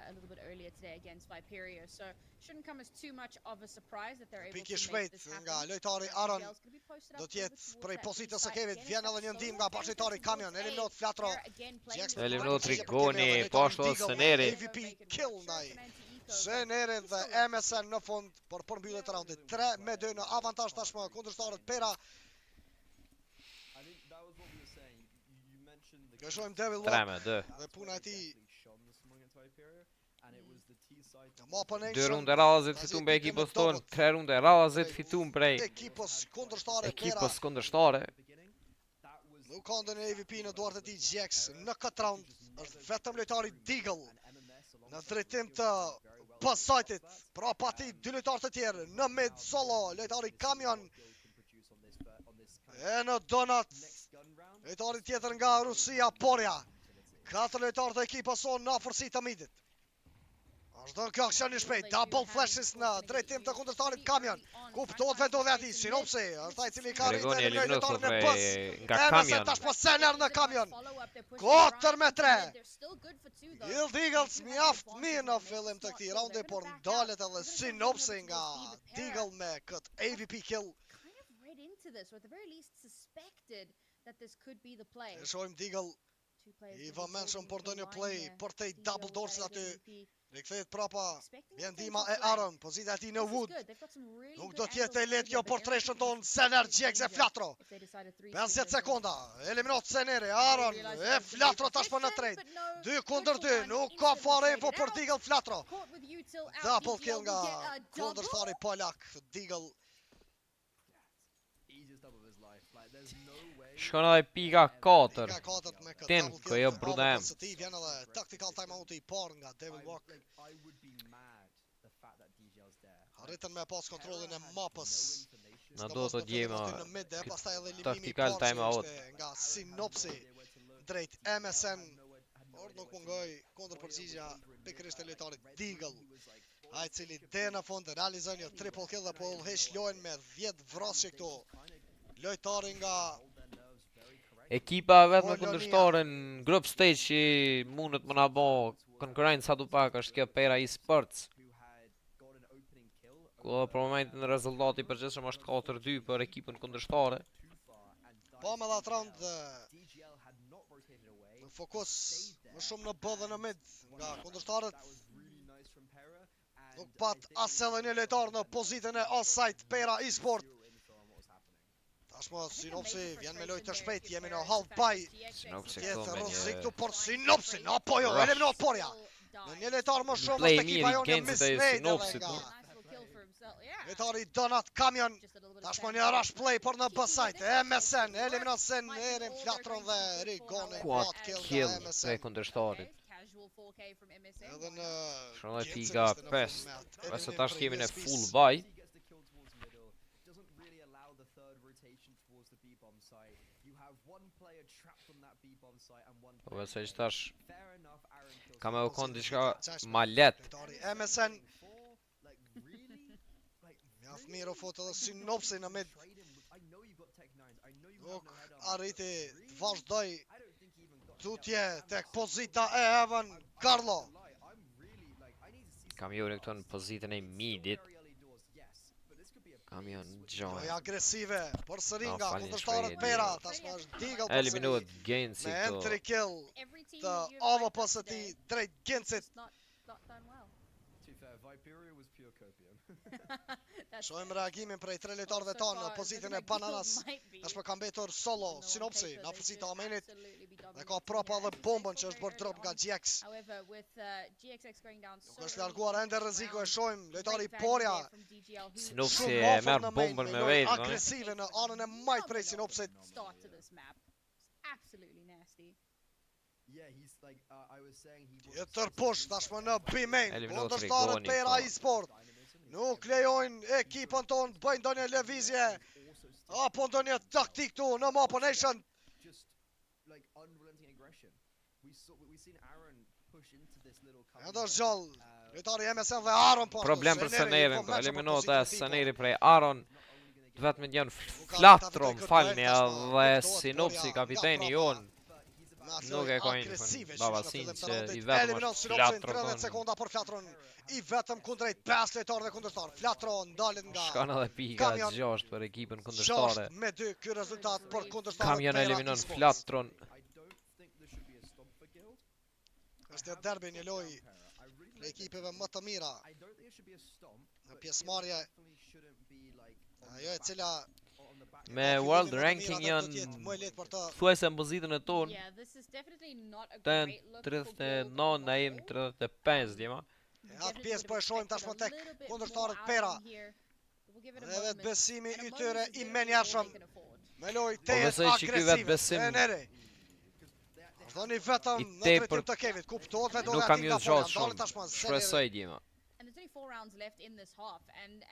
Speaker 9: a little bit earlier today against Viperia, so shouldn't come as too much of a surprise that they're able
Speaker 1: Piki
Speaker 9: to make
Speaker 1: shpejt
Speaker 9: this
Speaker 1: nga
Speaker 9: happen.
Speaker 1: lojtari Aron.
Speaker 9: DGL's gonna be posted up
Speaker 1: Do
Speaker 9: over
Speaker 1: t'jetë
Speaker 9: towards
Speaker 1: prej
Speaker 9: that
Speaker 1: pozitës së
Speaker 9: B-side.
Speaker 1: Kevit,
Speaker 9: Again,
Speaker 1: vjen
Speaker 9: it's
Speaker 1: edhe një
Speaker 9: that
Speaker 1: ndim
Speaker 9: solo
Speaker 1: nga
Speaker 9: defense
Speaker 1: bashkëtari
Speaker 9: towards
Speaker 1: Kamion,
Speaker 9: A.
Speaker 1: eliminot Flatro.
Speaker 9: PERA again playing
Speaker 1: Jax
Speaker 9: with
Speaker 2: Eliminot
Speaker 9: one
Speaker 2: Rigoni,
Speaker 9: player.
Speaker 2: po ashtu
Speaker 1: Deagle,
Speaker 2: Seneri.
Speaker 1: AVP kill ndaj Senerit dhe MSN në fund për përmbyllet të raundit. 3-2 në avantazh tashmë kundërshtarët PERA.
Speaker 8: I think that was what we were saying. You mentioned the
Speaker 1: Ne shohim Devil
Speaker 2: 3-2.
Speaker 1: dhe puna e tij
Speaker 8: shone this morning against Viperia, and it was the T side.
Speaker 1: mapën e
Speaker 2: 2 runde radhazit fituan për ekipës tonë, 3 runde radhazit fituan prej
Speaker 1: ekipës kundërshtare PERA.
Speaker 2: ekipës kundërshtare.
Speaker 1: Nuk ka ndonjë AVP në duart e tij Jax në këtë round. Është vetëm lojtari Deagle në drejtim të pasajtit. Pra pati dy lojtarë të tjerë në mid solo, lojtari Kamion e në donat lojtari tjetër nga Rusia Porja. 4 lojtarë të ekipës sonë në afërsi të midit. Është kjo aksion i shpejt, double flashes në drejtim të kundërshtarit Kamion. Kuptohet vendodhja e tij, Sinopsi është ai cili ka
Speaker 2: Rigoni
Speaker 1: rritur
Speaker 2: eliminot
Speaker 1: lojtarin e
Speaker 2: prej
Speaker 1: bës.
Speaker 2: nga
Speaker 1: MSN
Speaker 2: Kamion.
Speaker 1: tashmë Sener në Kamion. 4-3. Guild Eagles mjaft mirë në fillim të këtij raundi, por ndalet edhe Sinopsi nga Deagle me këtë AVP kill.
Speaker 9: Kind of read into this, or at the very least suspected that this could be the play.
Speaker 1: Ne shohim Deagle
Speaker 9: Two players
Speaker 1: i
Speaker 9: really
Speaker 1: vëmendshëm
Speaker 9: holding
Speaker 1: për
Speaker 9: the
Speaker 1: ndonjë
Speaker 9: line
Speaker 1: play
Speaker 9: here.
Speaker 1: për te
Speaker 9: DGL
Speaker 1: double doors
Speaker 9: by
Speaker 1: aty.
Speaker 9: AWP.
Speaker 1: Rikthehet prapa.
Speaker 9: Expecting
Speaker 1: Vjen
Speaker 9: a
Speaker 1: ndihma
Speaker 9: defensive
Speaker 1: e
Speaker 9: flag.
Speaker 1: Aron, pozita e tij në
Speaker 9: This is
Speaker 1: wood.
Speaker 9: good. They've got some really
Speaker 1: Nuk
Speaker 9: good
Speaker 1: do t'jetë e
Speaker 9: angles
Speaker 1: lehtë kjo
Speaker 9: here,
Speaker 1: për
Speaker 9: but
Speaker 1: treshën
Speaker 9: Aaron
Speaker 1: tonë
Speaker 9: is
Speaker 1: Sener
Speaker 9: in
Speaker 1: GX e
Speaker 9: danger
Speaker 1: Flatro.
Speaker 9: if they decide to 3-stick
Speaker 1: 50
Speaker 9: this one.
Speaker 1: sekonda, eliminot Seneri, Aron e Flatro tashmë në trade. 2 kundër 2, nuk ka fare info për Deagle Flatro.
Speaker 9: Caught with util out,
Speaker 1: Double
Speaker 9: DGL
Speaker 1: kill nga
Speaker 9: will get a double.
Speaker 1: kundërshtari polak Deagle.
Speaker 8: Easiest double of his life. Like there's no way.
Speaker 2: Shkon edhe pika 4.
Speaker 1: Ka 4 me këtë
Speaker 2: Tim,
Speaker 1: double
Speaker 2: ko
Speaker 1: kill.
Speaker 2: jo Brudem.
Speaker 1: Së tij vjen edhe tactical timeout i parë nga Devil Walk.
Speaker 8: I would be mad the fact that DGL's there.
Speaker 1: Arritën me pas kontrollin e mapës.
Speaker 2: Na do të djema
Speaker 1: në mid e pastaj edhe elimimi i
Speaker 2: tactical
Speaker 1: parë që
Speaker 2: timeout.
Speaker 1: ishte nga Sinopsi drejt MSN. Por nuk mungoj kundërpërgjigja pikërisht e lojtarit Deagle. Ai cili deri në fund realizon një triple kill dhe po udhëheq lojën me 10 vrasje këtu. Lojtari nga
Speaker 2: Ekipa vetë me
Speaker 1: Polonia.
Speaker 2: kundërshtare në group stage që mundet më na bo konkurrencë sa du pak është kjo PERA eSports.
Speaker 8: Who had got an opening kill.
Speaker 2: Ku për momentin rezultati përgjithshëm është 4-2 për ekipën kundërshtare.
Speaker 8: Too far and
Speaker 1: po me dhe atë round
Speaker 8: DGL had not rotated away.
Speaker 1: në fokus më shumë në bë dhe në mid nga kundërshtarët.
Speaker 8: That was really nice from PERA. And
Speaker 1: Nuk pat as edhe një lojtar në pozitën e offside PERA eSport. Tashmë Sinopsi vjen me lojë të shpejt, jemi në half bye.
Speaker 2: Sinopsi
Speaker 1: Tjetë
Speaker 2: këto me
Speaker 1: rrezik
Speaker 2: një
Speaker 1: tu por Sinopsi, apo jo,
Speaker 2: rush.
Speaker 1: eliminot Porja. Në një lojtar më shumë
Speaker 2: play
Speaker 1: është ekipa
Speaker 2: mirë i
Speaker 1: jonë
Speaker 2: Gensit e
Speaker 1: mislejd
Speaker 2: Sinopsit,
Speaker 1: nga
Speaker 2: no?
Speaker 1: lojtari Donat Kamion. Tashmë një rush play por në B-side. MSN eliminat Senerin Flatron dhe Rigoni.
Speaker 2: Quad
Speaker 1: Quad kill
Speaker 2: kill
Speaker 1: nga
Speaker 2: e
Speaker 1: MSN.
Speaker 2: kundërshtarit.
Speaker 9: casual 4K from MSN.
Speaker 1: Edhe në
Speaker 2: Shumë dhe
Speaker 1: Gensel
Speaker 2: piga
Speaker 1: ishte në
Speaker 2: 5.
Speaker 1: format.
Speaker 2: Ose
Speaker 1: Eliminim
Speaker 2: tash
Speaker 1: prej
Speaker 2: kemi në
Speaker 1: ESPs.
Speaker 2: full buy.
Speaker 8: He gets the kill towards middle. Doesn't really allow the third rotation towards the B-bomb site. You have one player trapped on that B-bomb site and one
Speaker 2: Po
Speaker 8: player
Speaker 2: vëse që
Speaker 8: dead.
Speaker 2: tash
Speaker 8: Fair enough, Aaron kills
Speaker 2: ka me
Speaker 8: him.
Speaker 2: u konë diçka ma let.
Speaker 1: Lojtari MSN
Speaker 8: Like, really? Like,
Speaker 1: mjaft mirë u fut edhe sinopsi në mid.
Speaker 8: trade him with- I know you got Tech 9s. I know you
Speaker 1: Nuk
Speaker 8: have no head-on,
Speaker 1: arriti
Speaker 8: but
Speaker 1: të
Speaker 8: really?
Speaker 1: vazhdoj
Speaker 8: I don't think he even got
Speaker 1: tutje tek pozita e Heaven Carlo.
Speaker 8: I'm really like I need to see
Speaker 2: Kam jure këto në pozitën e midit.
Speaker 8: very early doors, yes, but this could be a
Speaker 2: Kam jo në
Speaker 1: Lojë
Speaker 2: gjojë.
Speaker 1: agresive përsëri
Speaker 2: No,
Speaker 1: nga
Speaker 2: falni
Speaker 1: kundërshtarët
Speaker 2: shpejt,
Speaker 1: PERA,
Speaker 2: Eliminohet.
Speaker 1: tashmë është Deagle
Speaker 2: Eliminohet
Speaker 1: përsëri
Speaker 2: Gensi
Speaker 1: me
Speaker 2: këto.
Speaker 1: entry kill
Speaker 9: Every team
Speaker 1: të
Speaker 9: that you've
Speaker 1: avopës
Speaker 9: hyped up
Speaker 1: së tij
Speaker 9: today
Speaker 1: drejt Gencit.
Speaker 9: just not done well.
Speaker 8: To be fair, Viperia was pure copium.
Speaker 9: That's
Speaker 1: Shohim
Speaker 9: fair.
Speaker 1: reagimin prej tre
Speaker 9: Well,
Speaker 1: lojtarëve
Speaker 9: so
Speaker 1: tanë në
Speaker 9: far,
Speaker 1: pozitën
Speaker 9: looking
Speaker 1: e
Speaker 9: like Guild
Speaker 1: Bananas.
Speaker 9: might be
Speaker 1: Tashmë ka mbetur solo
Speaker 9: on the
Speaker 1: Sinopsi
Speaker 9: one
Speaker 1: në
Speaker 9: paper,
Speaker 1: afërsitë
Speaker 9: they
Speaker 1: e Amenit.
Speaker 9: absolutely be
Speaker 1: Dhe
Speaker 9: dominating
Speaker 1: ka prapa
Speaker 9: here,
Speaker 1: edhe
Speaker 9: as you say,
Speaker 1: bombën
Speaker 9: still
Speaker 1: që është
Speaker 9: very
Speaker 1: bërë drop
Speaker 9: early
Speaker 1: nga
Speaker 9: on.
Speaker 1: GX.
Speaker 9: However, with GXX going down so
Speaker 1: Nuk është
Speaker 9: early
Speaker 1: larguar
Speaker 9: in
Speaker 1: ende
Speaker 9: this
Speaker 1: rreziku e
Speaker 9: round,
Speaker 1: shohim
Speaker 9: great
Speaker 1: lojtari
Speaker 9: value
Speaker 1: Porja
Speaker 9: there from DGL, who
Speaker 2: Sinopsi
Speaker 1: shumë
Speaker 2: e
Speaker 1: ofër
Speaker 2: merr
Speaker 1: në main,
Speaker 2: bombën
Speaker 1: me
Speaker 2: me
Speaker 1: lojë
Speaker 2: vetë, no?
Speaker 1: agresive në anën e majt prej Sinopsit.
Speaker 9: start to this map. It's absolutely nasty.
Speaker 8: Yeah, he's like I was saying he was
Speaker 1: Tjetër push tashmë në B-main.
Speaker 2: Eliminohet
Speaker 1: Kundërshtarët
Speaker 2: Rigoni,
Speaker 1: PERA
Speaker 2: po.
Speaker 1: eSport nuk lejojnë ekipën tonë të bëjnë ndonjë lëvizje apo ndonjë taktik tu në mapën Nation.
Speaker 8: just like unrelenting aggression. We seen Aaron push into this little cover.
Speaker 1: Edhe është gjallë lojtari MSN dhe Aron po.
Speaker 2: Problem për
Speaker 1: Seneri,
Speaker 2: Senerin,
Speaker 1: po match për
Speaker 2: eliminohet
Speaker 1: pozitën
Speaker 2: e
Speaker 1: e tij, po.
Speaker 2: Seneri prej Aron. Vetëm janë flatro, më falni, edhe Sinopsi kapiteni jon. Nuk e ka një babasin që i vetëm është flatro
Speaker 1: 30
Speaker 2: tonë.
Speaker 1: sekonda për flatron. I vetëm kundrejt 5 lojtarë dhe kundërshtar. Flatro ndalet nga
Speaker 2: Shkan edhe pika
Speaker 1: Kamion.
Speaker 2: 6 për ekipën kundërshtare.
Speaker 1: 6-2 ky rezultat për kundërshtarët.
Speaker 2: Kamion
Speaker 1: PERA
Speaker 2: eliminon
Speaker 1: eSports.
Speaker 2: flatron.
Speaker 8: I don't think there should be a stop for Guild.
Speaker 1: Është një derbi, një lojë në ekipeve më të mira.
Speaker 8: I don't think it should be a stomp.
Speaker 1: Në
Speaker 8: but
Speaker 1: pjesëmarrje
Speaker 8: definitely shouldn't be like on
Speaker 1: ajo e
Speaker 8: the
Speaker 1: cila
Speaker 8: on the back.
Speaker 2: Me world ranking janë
Speaker 1: më lehtë për të
Speaker 2: thuajse në pozitën e tonë.
Speaker 9: Yeah, this is definitely not a
Speaker 2: Ten
Speaker 9: great look for Guild
Speaker 2: 39, na jemi 35 djema.
Speaker 1: atë pjesë po e shohim tashmë tek kundërshtarët PERA. Edhe besimi i tyre i menjashëm me lojë
Speaker 2: Po
Speaker 1: tejet
Speaker 2: besoj që ky vetë
Speaker 1: agresive.
Speaker 2: besim
Speaker 1: Seneri. Thoni vetëm
Speaker 2: i
Speaker 1: në
Speaker 2: tepërt
Speaker 1: drejtim të Kevit, kuptohet vetë
Speaker 2: nuk
Speaker 1: ora
Speaker 2: kam
Speaker 1: aty
Speaker 2: ju
Speaker 1: nga
Speaker 2: zgjat
Speaker 1: Porja, ndalën
Speaker 2: shumë.
Speaker 1: tashmë Seneri.
Speaker 2: Shpresoj djema.
Speaker 9: And there's only 4 rounds left in this half, and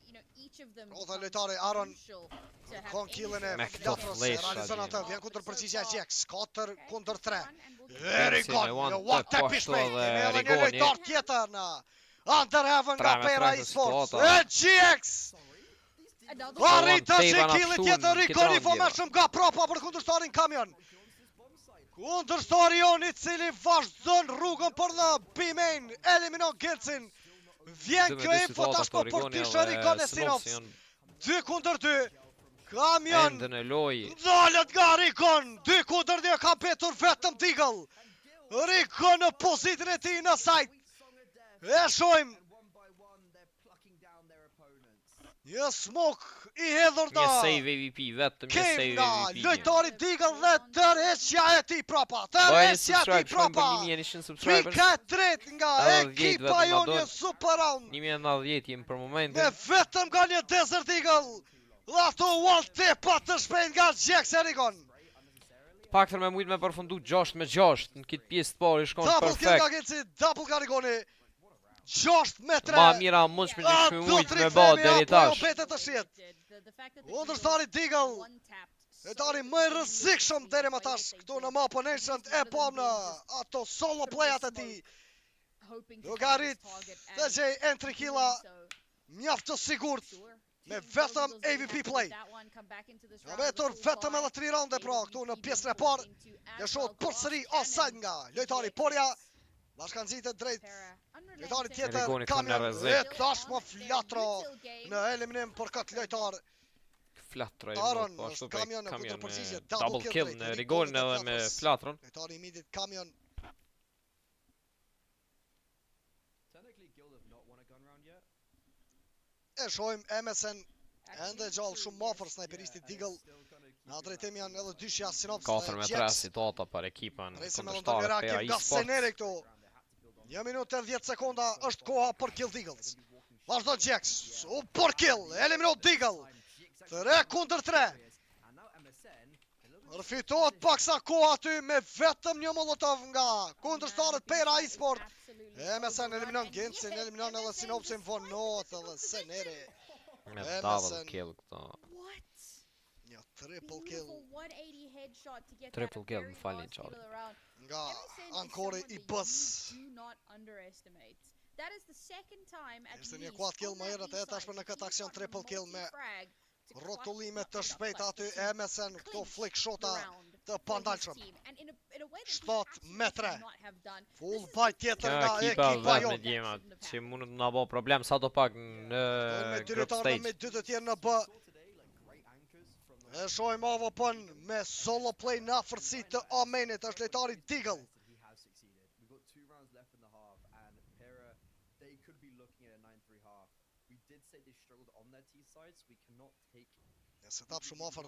Speaker 9: you know each of them.
Speaker 1: Ota
Speaker 9: becomes
Speaker 1: lojtari Aron
Speaker 9: crucial to have
Speaker 1: kon
Speaker 9: any
Speaker 1: killin e
Speaker 9: sort
Speaker 2: Me
Speaker 9: of
Speaker 2: këto
Speaker 1: Flatros,
Speaker 2: flesha,
Speaker 1: realizon
Speaker 2: djema.
Speaker 1: atë, vjen kundër përgjigja e GX, 4
Speaker 9: Okay,
Speaker 1: kundër 3.
Speaker 9: one, and we'll keep
Speaker 1: Erigon,
Speaker 2: Genshin e one
Speaker 1: one
Speaker 2: tap
Speaker 1: tap i
Speaker 2: ashtu
Speaker 1: shpejt,
Speaker 2: edhe
Speaker 1: kemi edhe një
Speaker 2: Rigoni.
Speaker 1: lojtar tjetër në Underhaven nga
Speaker 2: 3 me
Speaker 1: PERA
Speaker 2: 3
Speaker 1: eSports.
Speaker 2: situata.
Speaker 1: E GX!
Speaker 9: another
Speaker 2: Po,
Speaker 1: Arrita që
Speaker 2: Teva na
Speaker 1: killi
Speaker 2: ftun
Speaker 1: tjetër
Speaker 2: këtë
Speaker 1: Rigoni
Speaker 2: round,
Speaker 1: fo më
Speaker 2: djema.
Speaker 1: shumë nga prapa për kundërshtarin Kamion. Kundërstari jon i cili vazhdon rrugën për në B-main, eliminon Gencin. Vjen kjo info tashmë për ty Rigon e Sinops. 2 kundër 2. Kamion
Speaker 2: Endën e loj.
Speaker 1: ndalet nga Rigon. 2 kundër 2 ka petur vetëm Deagle. Rigon në pozitën e tij në sajt. E shohim
Speaker 8: And one by one they're plucking down their opponents.
Speaker 1: një smoke i hedhur
Speaker 2: Një
Speaker 1: nga
Speaker 2: save AVP, vetëm një
Speaker 1: Kem
Speaker 2: save
Speaker 1: nga
Speaker 2: AVP. djema.
Speaker 1: lojtari Deagle dhe tërheqja e tij prapa.
Speaker 2: Bëjeni
Speaker 1: Tërheqja e tij
Speaker 2: subscribe, shkojmë për
Speaker 1: prapa.
Speaker 2: 1100 subscribers.
Speaker 1: Pika e tretë nga
Speaker 2: Edhe 10
Speaker 1: ekipa
Speaker 2: vetëm na
Speaker 1: jonë
Speaker 2: dorë.
Speaker 1: super round.
Speaker 2: 1090 jemi për
Speaker 1: Me
Speaker 2: momentin.
Speaker 1: vetëm nga një Desert Eagle. Dhe ato wall tepa të shpejt nga GX e Rigon.
Speaker 2: Paktën me mujt me përfundu 6-6 në këtë pjesë të parë i shkon
Speaker 1: Double kill nga
Speaker 2: perfekt.
Speaker 1: Genci, double nga Rigoni. 6-3.
Speaker 2: Ma mira mund me
Speaker 1: A,
Speaker 2: që
Speaker 1: do
Speaker 2: mujt
Speaker 1: të
Speaker 2: me ba
Speaker 1: rikthehemi
Speaker 2: deri
Speaker 1: apo jo
Speaker 2: tash.
Speaker 1: betet të shiet.
Speaker 9: The fact that the
Speaker 1: Kundërstari Deagle.
Speaker 9: one-tapped
Speaker 1: Lojtari më i rrezikshëm deri më tash këtu në mapën Nation e pam në ato solo playat e tij. Nuk arrit të gjej entry killa mjaft të sigurt me vetëm AVP play. Ka mbetur vetëm edhe 3 raunde pra këtu në pjesën e parë. Ne shohët përsëri offside nga lojtari Porja. Bashkanxitet drejt lojtarit tjetër
Speaker 2: Rigoni këtu në
Speaker 1: Kamion.
Speaker 2: rrezik.
Speaker 1: E tashmë flatro në eliminim për këtë lojtar.
Speaker 2: Flatro e
Speaker 1: Aron,
Speaker 2: po ashtu
Speaker 1: është
Speaker 2: prej
Speaker 1: Kamion në
Speaker 2: Kamion
Speaker 1: kundërpërgjigje,
Speaker 2: me
Speaker 1: double
Speaker 2: double
Speaker 1: kill
Speaker 2: kill
Speaker 1: drejt
Speaker 2: në
Speaker 1: Rigonin
Speaker 2: Rigonin
Speaker 1: e
Speaker 2: edhe me
Speaker 1: Flatros.
Speaker 2: Flatron.
Speaker 1: Lojtari i midit Kamion.
Speaker 8: Technically, Guild have not won a gun round yet.
Speaker 1: E shohim MSN ende gjallë shumë më afër snajperisti Deagle. Në drejtim janë edhe dyshja Sinops
Speaker 2: 4 me 3 situata për ekipën
Speaker 1: Presim edhe
Speaker 2: kundërshtarë
Speaker 1: ndonjë
Speaker 2: PERA
Speaker 1: reagim nga
Speaker 2: eSports.
Speaker 1: Seneri këtu. 1 minutë e 10 sekonda është koha për Kill Deagles. Vazhdo GX, super kill, elimino Deagle. 3 kundër 3. Rfitohet paksa kohë aty me vetëm një molotov nga kundërshtarët PERA eSport. MSN eliminon Gincin, eliminon edhe Sinopsin vonot edhe Seneri.
Speaker 2: Me double kill këto.
Speaker 9: What?
Speaker 1: Një triple kill
Speaker 2: Triple kill, më falni çfarë.
Speaker 1: nga ankori i bës. Ishte një quad kill më herët e tashmë në këtë aksion triple kill me rrotullime të shpejta aty MSN këto flick shota të pandalshëm. 7 metre. Full bite tjetër nga
Speaker 2: Ekipa
Speaker 1: ekipa
Speaker 2: vetë me
Speaker 1: jonë.
Speaker 2: djema që mund të na bë problem sa do pak në
Speaker 1: Me dy
Speaker 2: group
Speaker 1: lojtarë me
Speaker 2: stage.
Speaker 1: dy të tjerë në B. E shohim Avo pën me solo play në afërsi të Amenit, është lojtari Deagle.
Speaker 8: He has succeeded. We've got 2 rounds left in the half, and PERA, they could be looking at a 9-3 half. We did say they struggled on their T sides. We cannot take.
Speaker 1: Një setup shumë afër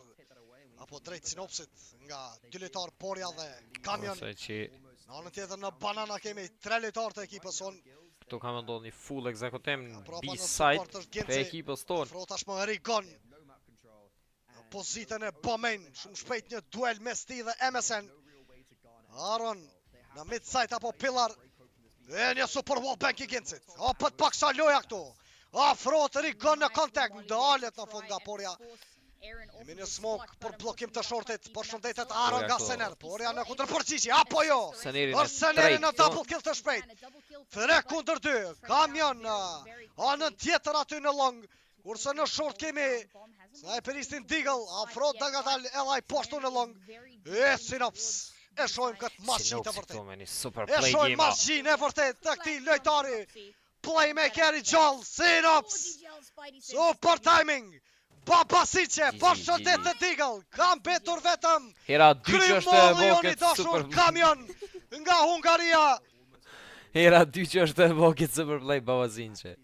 Speaker 1: apo drejt Sinopsit nga dy lojtarë Porja dhe Kamion.
Speaker 2: Ose që
Speaker 1: Në anën tjetër në Banana kemi 3 lojtarë të ekipës sonë.
Speaker 2: këtu ka ndodhur një full exekutim në
Speaker 1: Prapa
Speaker 2: B
Speaker 1: në
Speaker 2: side
Speaker 1: suport është
Speaker 2: të
Speaker 1: Genci.
Speaker 2: ekipës tonë.
Speaker 1: Afro tashmë Rigon.
Speaker 8: No map control.
Speaker 1: Në pozitën e Bomain, shumë shpejt një duel mes tij dhe MSN.
Speaker 8: No real way to garner.
Speaker 1: Aron në mid side apo pillar. E një super wallbang i Gencit. Hapët pak sa loja këtu. Afrohet Rigon në kontakt, ndalet në fund nga Porja. Jemi në smoke për blokim të shortit, përshëndetet Aron nga Sener. Porja në kundërpërgjigje, apo jo?
Speaker 2: Seneri
Speaker 1: Është Seneri në
Speaker 2: në
Speaker 1: double kill të shpejt. 3 kundër 2. Kamion anën tjetër aty në long. Kurse në short kemi sniperistin Deagle, afro të nga dal edhe poshtu në long. E Sinops. E shohim këtë masgjin të vërtet.
Speaker 2: me një super
Speaker 1: E
Speaker 2: play
Speaker 1: shohim
Speaker 2: game.
Speaker 1: masgjin e vërtet të këtij lojtari. Playmaker i gjallë, Sinops. Super timing. Babasice, përshëndetet Deagle. Kam betur vetëm
Speaker 2: Hera 2 që është e
Speaker 1: Krymolli
Speaker 2: vogët
Speaker 1: dashur
Speaker 2: super
Speaker 1: Kamion nga Hungaria.
Speaker 2: Hera 2 që është e vogët super play babazinçe.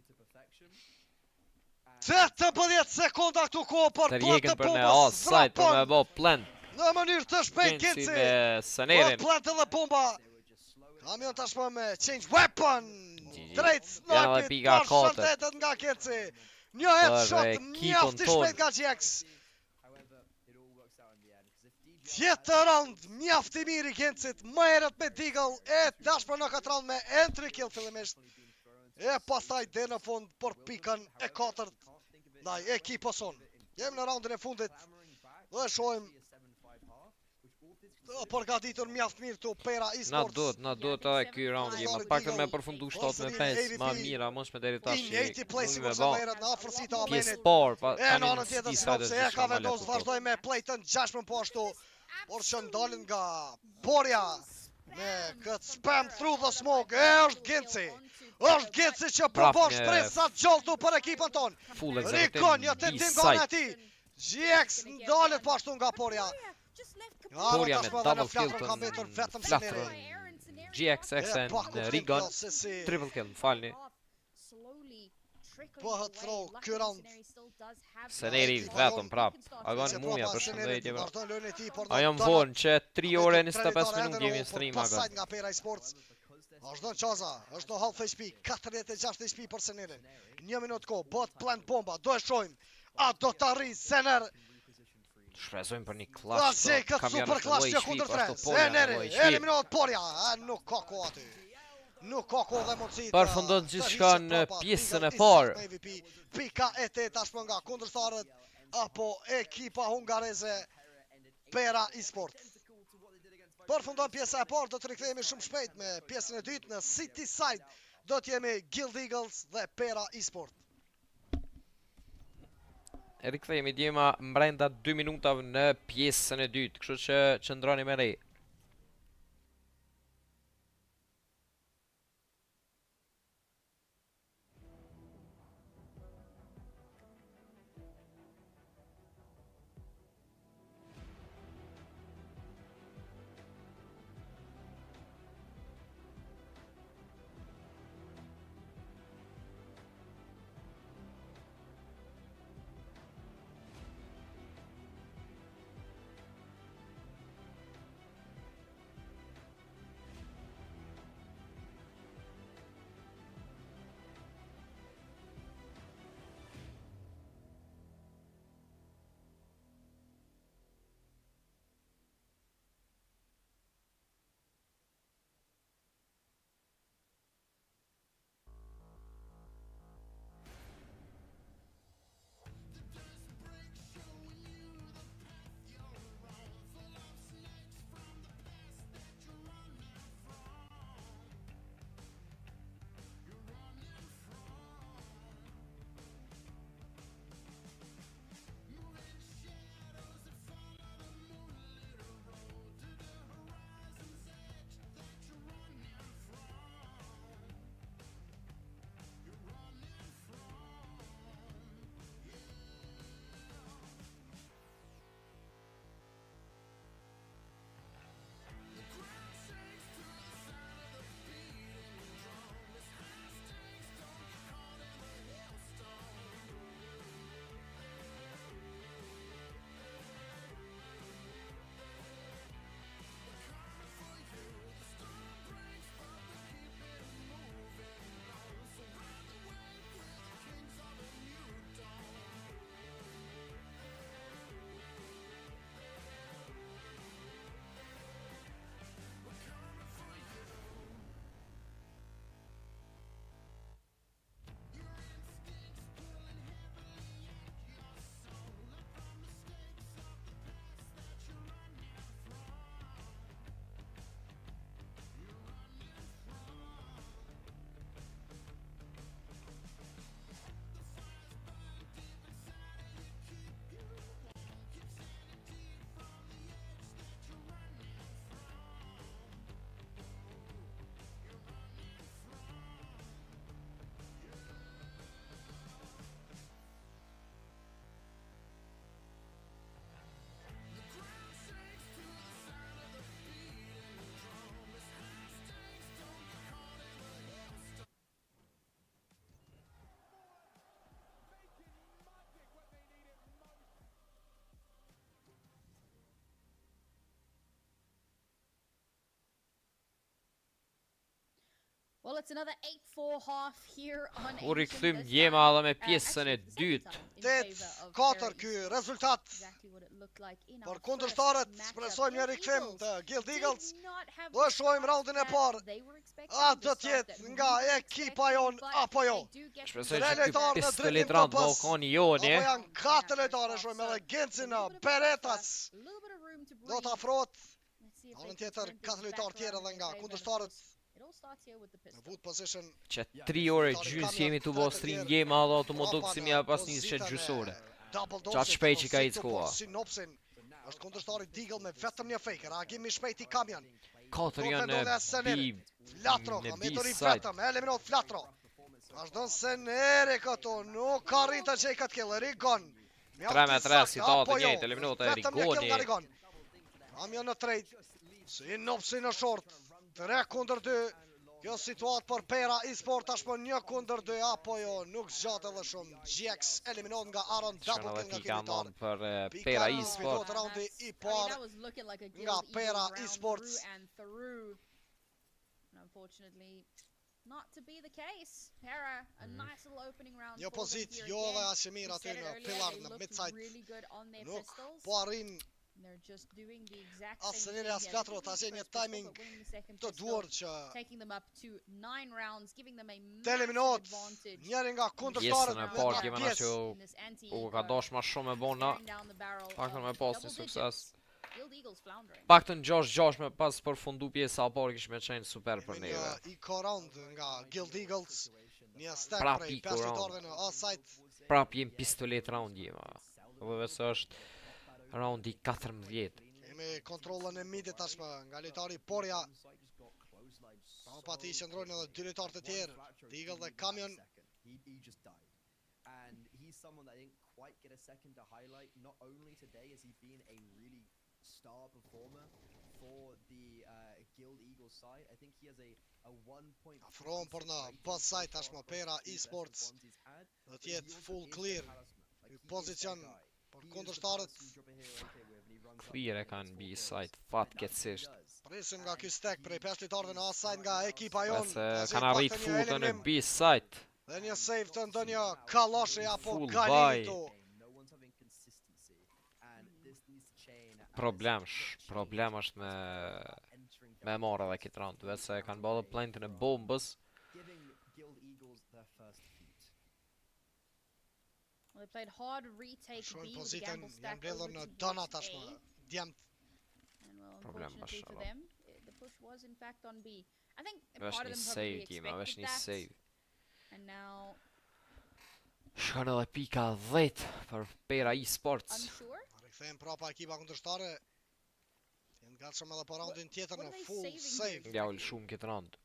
Speaker 1: 18 sekonda këtu kohë për
Speaker 2: Të
Speaker 1: plot të
Speaker 2: rjekën për në
Speaker 1: bombës.
Speaker 2: offside për me bo plant.
Speaker 1: Në mënyrë të shpejt
Speaker 2: Genci
Speaker 1: Genci.
Speaker 2: me Senerin.
Speaker 1: Plant edhe bomba. Kamion tashmë me change weapon. Drejt
Speaker 2: Janë edhe
Speaker 1: snipit,
Speaker 2: pika
Speaker 1: përshëndetet nga Genci. Një headshot
Speaker 2: ekipën
Speaker 1: mjaft i
Speaker 2: tonë.
Speaker 1: shpejt nga GX.
Speaker 8: However, it all works out in the end because if DJ
Speaker 1: Tjetër round mjaft i mirë i Gencit. Më herët me Deagle e tashmë në këtë round me entry kill fillimisht. E pastaj dhe në fund për pikën e 4 ndaj ekipës sonë. Jemi në raundin e fundit dhe shohim të përgatitur mjaft mirë të PERA eSports.
Speaker 2: Na duhet edhe ky round më pak me përfundu 7-5 ma mira, mos me deri tash.
Speaker 1: Injeti play si
Speaker 2: me
Speaker 1: kurse
Speaker 2: ba
Speaker 1: më herët në afërsi të
Speaker 2: pjesë
Speaker 1: Amenit.
Speaker 2: por, pa
Speaker 1: E
Speaker 2: tani
Speaker 1: në anën
Speaker 2: në
Speaker 1: tjetër
Speaker 2: disa
Speaker 1: Sinopse e ka vendosur
Speaker 2: të
Speaker 1: vazhdoj me play-të 6 po ashtu. Por që ndalin nga Porja me këtë spam through the smoke. E është Genci. Është Genci që përbon
Speaker 2: një
Speaker 1: shpresa gjalltu për ekipën tonë.
Speaker 2: full
Speaker 1: Rikon,
Speaker 2: exekutim
Speaker 1: një tentim
Speaker 2: B
Speaker 1: gone
Speaker 2: side.
Speaker 1: ati. GX ndalet po ashtu nga Porja.
Speaker 2: Porja me double kill
Speaker 1: flatrën ka mbetur vetëm Seneri.
Speaker 2: Flatrën GXX në Rigon, triple kill, më falni.
Speaker 1: Bëhet throw ky round.
Speaker 2: Seneri vetëm prap. Agon muja për shëndetje bro.
Speaker 1: Vazhdon lojën e tij, por
Speaker 2: Ajo më vonë që 3 ore 25 minutë jemi në stream
Speaker 1: Pasaj
Speaker 2: agon.
Speaker 1: nga PERA eSports. Vazhdon Qaza, është në half HP, 46 HP për Senerin. 1 minutë kohë, bëhet plant bomba, do e shohim. A do të arrijë Sener?
Speaker 2: Shpresojmë për një
Speaker 1: Ta
Speaker 2: klash.
Speaker 1: zej këtë super klash që kundër 3. Seneri, eliminohet Porja. Nuk ka kohë aty. Nuk ka kohë dhe mundësi të
Speaker 2: Përfundon gjithçka
Speaker 1: rrishet
Speaker 2: në
Speaker 1: prapa.
Speaker 2: pjesën e
Speaker 1: Deagle
Speaker 2: parë.
Speaker 1: i MVP. Pika e 8 tashmë nga kundërshtarët apo ekipa hungareze PERA eSports. Përfundon pjesa e parë, do të rikthehemi shumë shpejt me pjesën e dytë në City Side. Do të jemi Guild Eagles dhe PERA eSports.
Speaker 2: E rikthehemi djema mbrenda 2 minutave në pjesën e dytë, kështu që qëndroni me ne.
Speaker 9: Well, it's another 8-4 half here on
Speaker 2: U rikthym
Speaker 9: Ancient this
Speaker 2: gjema
Speaker 9: time.
Speaker 2: edhe me pjesën e
Speaker 9: Actually, the second
Speaker 2: dytë.
Speaker 9: time in favor of
Speaker 1: 8-4
Speaker 9: PERA
Speaker 1: ky
Speaker 9: Esports.
Speaker 1: rezultat
Speaker 9: Exactly what it looked like in
Speaker 1: për
Speaker 9: our
Speaker 1: kundërshtarët.
Speaker 9: first matchup.
Speaker 1: Shpresojmë një
Speaker 9: Guild
Speaker 1: rikthim
Speaker 9: Eagles
Speaker 1: të Guild
Speaker 9: did
Speaker 1: Eagles.
Speaker 9: not have
Speaker 1: Do
Speaker 9: the
Speaker 1: shohim
Speaker 9: start
Speaker 1: raundin e
Speaker 9: that
Speaker 1: parë.
Speaker 9: they were expecting,
Speaker 1: A
Speaker 9: the
Speaker 1: do
Speaker 9: start
Speaker 1: tjetë
Speaker 9: that we
Speaker 1: nga
Speaker 9: were
Speaker 1: ekipa
Speaker 9: expecting,
Speaker 1: jon
Speaker 9: but
Speaker 1: apo jo?
Speaker 9: they do get
Speaker 2: Shpresoj
Speaker 9: to
Speaker 2: që
Speaker 1: Tre
Speaker 2: ky
Speaker 1: lojtarë në
Speaker 2: pistolitran
Speaker 1: drejtim të
Speaker 2: Ballkani
Speaker 1: Apo
Speaker 2: joni.
Speaker 1: janë 4 lojtarë, shohim edhe Gencin në Beretas.
Speaker 9: a little bit of room to
Speaker 1: Do
Speaker 9: breathe.
Speaker 1: të afrohet.
Speaker 9: Let's see if
Speaker 1: Anën
Speaker 9: they can
Speaker 1: tjetër,
Speaker 9: turn
Speaker 1: 4
Speaker 9: things
Speaker 1: lojtarë
Speaker 9: back
Speaker 1: tjerë
Speaker 9: around
Speaker 1: edhe
Speaker 9: in
Speaker 1: nga
Speaker 9: their favor.
Speaker 1: kundërshtarët
Speaker 9: It all starts here with the
Speaker 1: në
Speaker 9: pistol.
Speaker 1: wood position.
Speaker 2: Që 3 orë gjys jemi të bo stream game edhe automatikisht ja pas një shet gjysore. Qatë shpejt që ka i skoa.
Speaker 1: Sinopsin është kundërshtari Deagle me vetëm një fake. Reagimi shpejt i Kamian.
Speaker 2: 4 janë në
Speaker 1: Flatro, ka me të vetëm, eliminot Flatro. Vazhdon Seneri këtu, nuk ka rritë që i këtë kill, Rigon.
Speaker 2: 3-3 si ta të njëjtë, eliminota e
Speaker 1: Vetëm një kill nga
Speaker 2: Rigoni.
Speaker 1: Rigon. Kamian në trade, Sinopsin në short, 3-2. Kjo situatë për PERA Esport tashmë 1-2 apo jo, nuk zgjatë edhe shumë. GX eliminot nga Aron, double
Speaker 2: Shkon edhe
Speaker 1: kill nga
Speaker 2: pika
Speaker 1: kilometar.
Speaker 2: mon për PERA Esport.
Speaker 1: Raundi i
Speaker 9: I mean,
Speaker 1: parë
Speaker 9: that was looking like a Guild
Speaker 1: nga
Speaker 9: Eagles
Speaker 1: PERA
Speaker 9: round
Speaker 1: Esports.
Speaker 9: through and through. And unfortunately, not to be the case. PERA, a nice little opening round
Speaker 1: Një
Speaker 9: for them
Speaker 1: pozit
Speaker 9: here
Speaker 1: jo
Speaker 9: again.
Speaker 1: dhe Ashemir
Speaker 9: We
Speaker 1: aty
Speaker 9: said it
Speaker 1: në
Speaker 9: earlier,
Speaker 1: pillar
Speaker 9: they
Speaker 1: në
Speaker 9: looked
Speaker 1: mid-side.
Speaker 9: really good on their
Speaker 1: Nuk
Speaker 9: pistols.
Speaker 1: po arrin
Speaker 9: And they're just doing the exact
Speaker 1: as
Speaker 9: same
Speaker 1: Seneri
Speaker 9: thing
Speaker 1: as
Speaker 9: here.
Speaker 1: Flatro
Speaker 9: Looking
Speaker 1: ta
Speaker 9: for the
Speaker 1: një
Speaker 9: first pistol,
Speaker 1: timing
Speaker 9: but winning the second
Speaker 1: të
Speaker 9: pistol,
Speaker 1: duar që
Speaker 9: taking them up to 9 rounds, giving them a
Speaker 1: të
Speaker 9: massive
Speaker 1: eliminot
Speaker 9: advantage
Speaker 1: njëri nga
Speaker 2: Pjesën
Speaker 1: kundërshtarët
Speaker 2: e
Speaker 1: në
Speaker 2: parë
Speaker 1: atë
Speaker 2: kemi na
Speaker 1: pjesë.
Speaker 2: që
Speaker 9: in this anti
Speaker 2: u ka dash ma shumë e bona.
Speaker 9: staring down the barrel
Speaker 2: Paktën
Speaker 9: of
Speaker 2: me pas një
Speaker 9: double
Speaker 2: sukses.
Speaker 9: digits. Guild Eagles floundering.
Speaker 2: Paktën 6-6 me pas përfundu pjesa e parë kish me qenë super për
Speaker 1: Kemi
Speaker 2: neve.
Speaker 1: një eco round nga Guild Eagles. Një stack
Speaker 2: Prap
Speaker 1: prej
Speaker 2: eco
Speaker 1: 5
Speaker 2: round.
Speaker 1: lojtarëve në offside.
Speaker 2: Prap jem pistolet round jema. Dhe vësë është roundi 14.
Speaker 1: Kemi kontrollën e midit tashmë nga lojtari Porja. Pa ti qëndrojnë edhe 2 lojtarë të tjerë. Deagle dhe Kamion.
Speaker 8: He just died. And he's someone that didn't quite get a second to highlight. Not only today has he been a really star performer for the Guild Eagles side. I think he has a 1.
Speaker 1: Afrohen për në both side tashmë PERA Esports. Do t'jetë full clear. Ky pozicion për kundërshtarët.
Speaker 2: Fire kanë B-side, fatkeqësisht.
Speaker 1: Presim nga ky stack prej 5 lojtarëve në offside nga ekipa jon.
Speaker 2: Nëse kanë arrit futën në B-side.
Speaker 1: Dhe një save të ndonjë kaloshe apo
Speaker 2: Full
Speaker 1: galini
Speaker 2: buy.
Speaker 1: tu.
Speaker 2: Problem është me marrë edhe këtë round. Vetë se kanë bërë plantën e bombës.
Speaker 9: Well, they played hard retake
Speaker 1: Shojnë
Speaker 9: B with the
Speaker 1: pozitën,
Speaker 9: gamble
Speaker 1: janë
Speaker 9: stack
Speaker 1: mbledhur
Speaker 9: over
Speaker 1: në
Speaker 9: to
Speaker 1: dona
Speaker 9: bot
Speaker 1: tashmë.
Speaker 9: A.
Speaker 1: Djemt.
Speaker 9: And well,
Speaker 2: Problem
Speaker 9: unfortunately for
Speaker 2: bashkë,
Speaker 9: them, the push was in fact on B. I think a
Speaker 2: Vesh
Speaker 9: part of
Speaker 2: një
Speaker 9: them
Speaker 2: save
Speaker 9: probably
Speaker 2: kima, vesh
Speaker 9: expected
Speaker 2: një
Speaker 9: that.
Speaker 2: save.
Speaker 9: And now,
Speaker 2: Shkon edhe pika 10 për PERA Esports.
Speaker 9: unsure.
Speaker 1: Rikthehen prapa ekipa kundërshtarë. Janë gatshëm edhe për raundin tjetër
Speaker 9: What
Speaker 1: në
Speaker 9: are they
Speaker 1: full
Speaker 9: saving
Speaker 1: save.
Speaker 9: here?
Speaker 2: Ja ullë shumë këtë round.